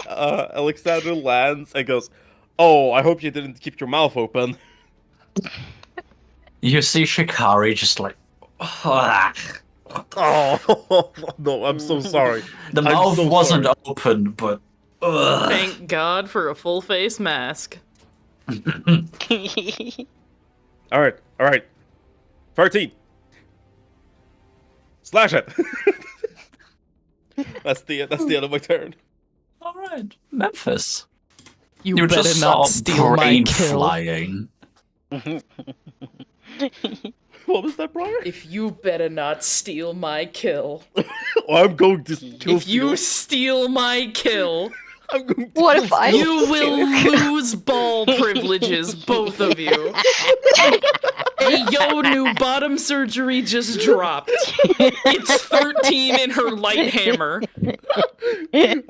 Alexander lands and goes, "Oh, I hope you didn't keep your mouth open." You see Shikari just like... Oh, no, I'm so sorry. The I'm mouth so wasn't sorry. open, but... Thank God for a full face mask. Alright. 13. Slash it. That's the end of my turn. Alright, Memphis. You You better just not saw steal my brain kill. flying. What was that, Briar? If you better not steal my kill. I'm going to kill If you steal my kill, I'm going to What kill if I- Steel. you will lose ball privileges, both of you. Hey, yo, new bottom surgery just dropped. It's 13 in her light hammer.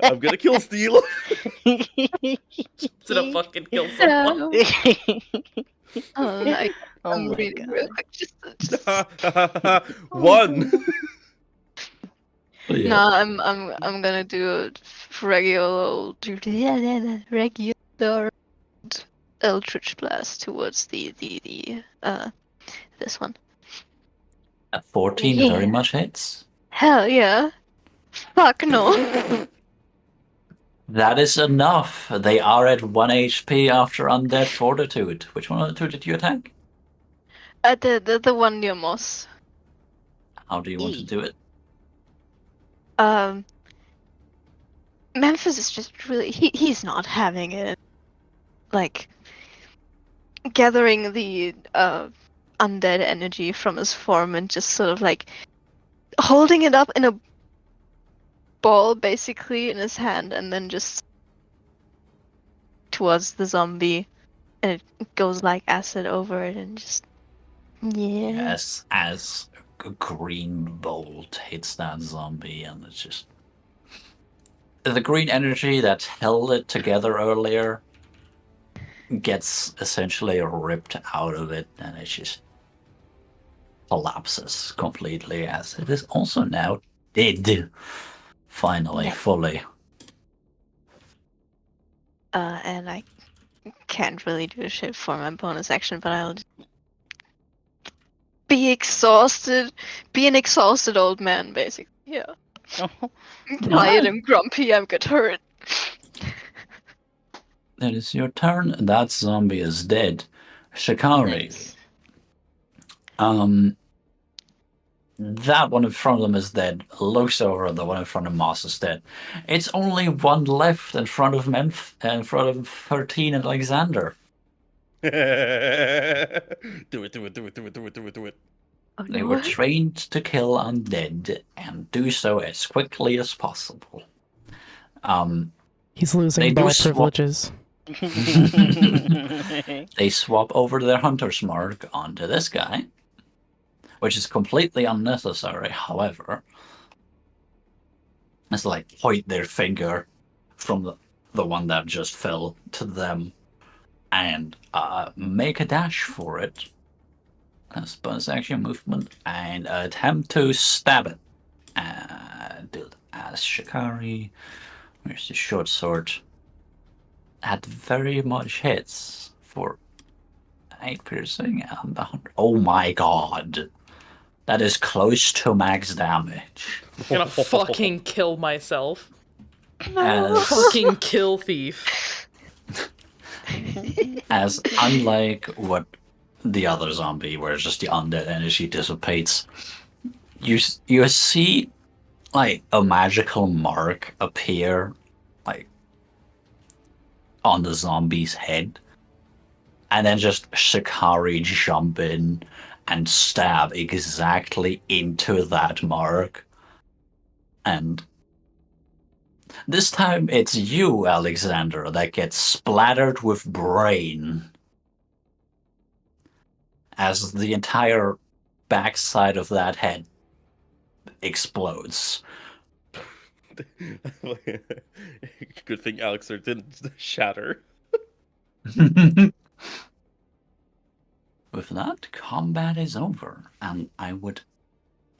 I'm gonna kill Steel. Instead of fucking kill someone. I'm Oh my reading God. real quick. Just 1. Yeah. No, I'm gonna do a regular Eldritch Blast towards the this one. At 14 Yeah. very much hits. Hell yeah. Fuck no. That is enough. They are at 1 HP after Undead Fortitude. Which one of the two did you attack? The one near Moss. How do you want to do it? Memphis is just really he's not having it. Like gathering the undead energy from his form and just sort of like holding it up in a ball basically in his hand and then just towards the zombie and it goes like acid over it and just Yes, as a green bolt hits that zombie, and it's just the green energy that held it together earlier gets essentially ripped out of it, and it just collapses completely as it is also now dead. Finally, Yeah. fully. and I can't really do shit for my bonus action, but I'll be an exhausted old man basically. Yeah. I'm tired and grumpy, I'm get hurt. It is your turn. That zombie is dead. Shikari. Nice. That one in front of them is dead. Looks over at the one in front of Moss is dead. It's only one left in front of in front of 13 and Alexander. Do it. Oh, They no. were trained to kill undead and do so as quickly as possible. He's They losing do ball swap- privileges. They swap over their hunter's mark onto this guy, which is completely unnecessary, however. It's like point their finger from the one that just fell to them and make a dash for it. As bonus action movement and attempt to stab it. Do it as Shikari. Where's the short sword? Had very much hits for 8 piercing and 100. Oh my god! That is close to max damage. I'm gonna fucking kill myself. As Fucking kill thief. as unlike what the other zombie, where just the undead energy dissipates, you see like a magical mark appear like on the zombie's head, and then just Shikari jump in and stab exactly into that mark. And this time it's you, Alexander, that gets splattered with brain as the entire backside of that head explodes. Good thing Alexander didn't shatter. With that, combat is over, and I would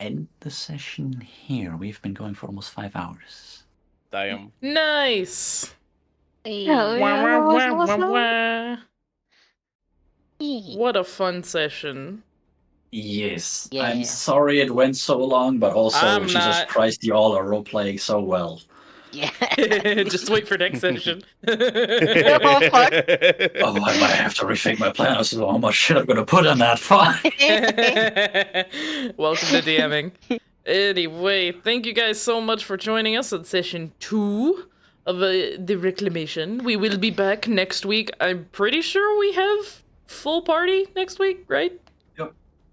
end the session here. We've been going for almost 5 hours. Damn. Nice. Hell Wah, yeah, wah, that was wah, wah, awesome. wah. What a fun session. Yes, Yeah. I'm sorry it went so long, but also, I'm Jesus not. Christ, you all are role-playing so well. Yeah. Just wait for next session. Fuck. Oh, I might have to rethink my plans of how much shit I'm gonna put in that fight. Welcome to DMing. Anyway, thank you guys so much for joining us on session 2 of the Reclamation. We will be back next week. I'm pretty sure we have full party next week, right?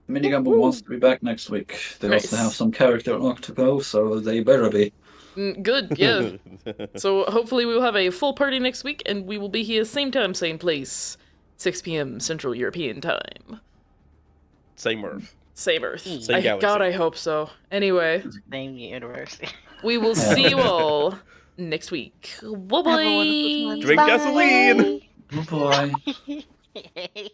Minigumbo wants to be back next week. They also Nice. have some character arc to go, so they better be. Good, yeah. So hopefully we will have a full party next week, and we will be here same time, same place, 6 p.m. Central European time. Same Earth. Same Earth. Same galaxy. God, I hope so. Anyway, Same universe. we will see you all next week. Have a wonderful Bye-bye. time. Drink gasoline. Oh boy. Bye.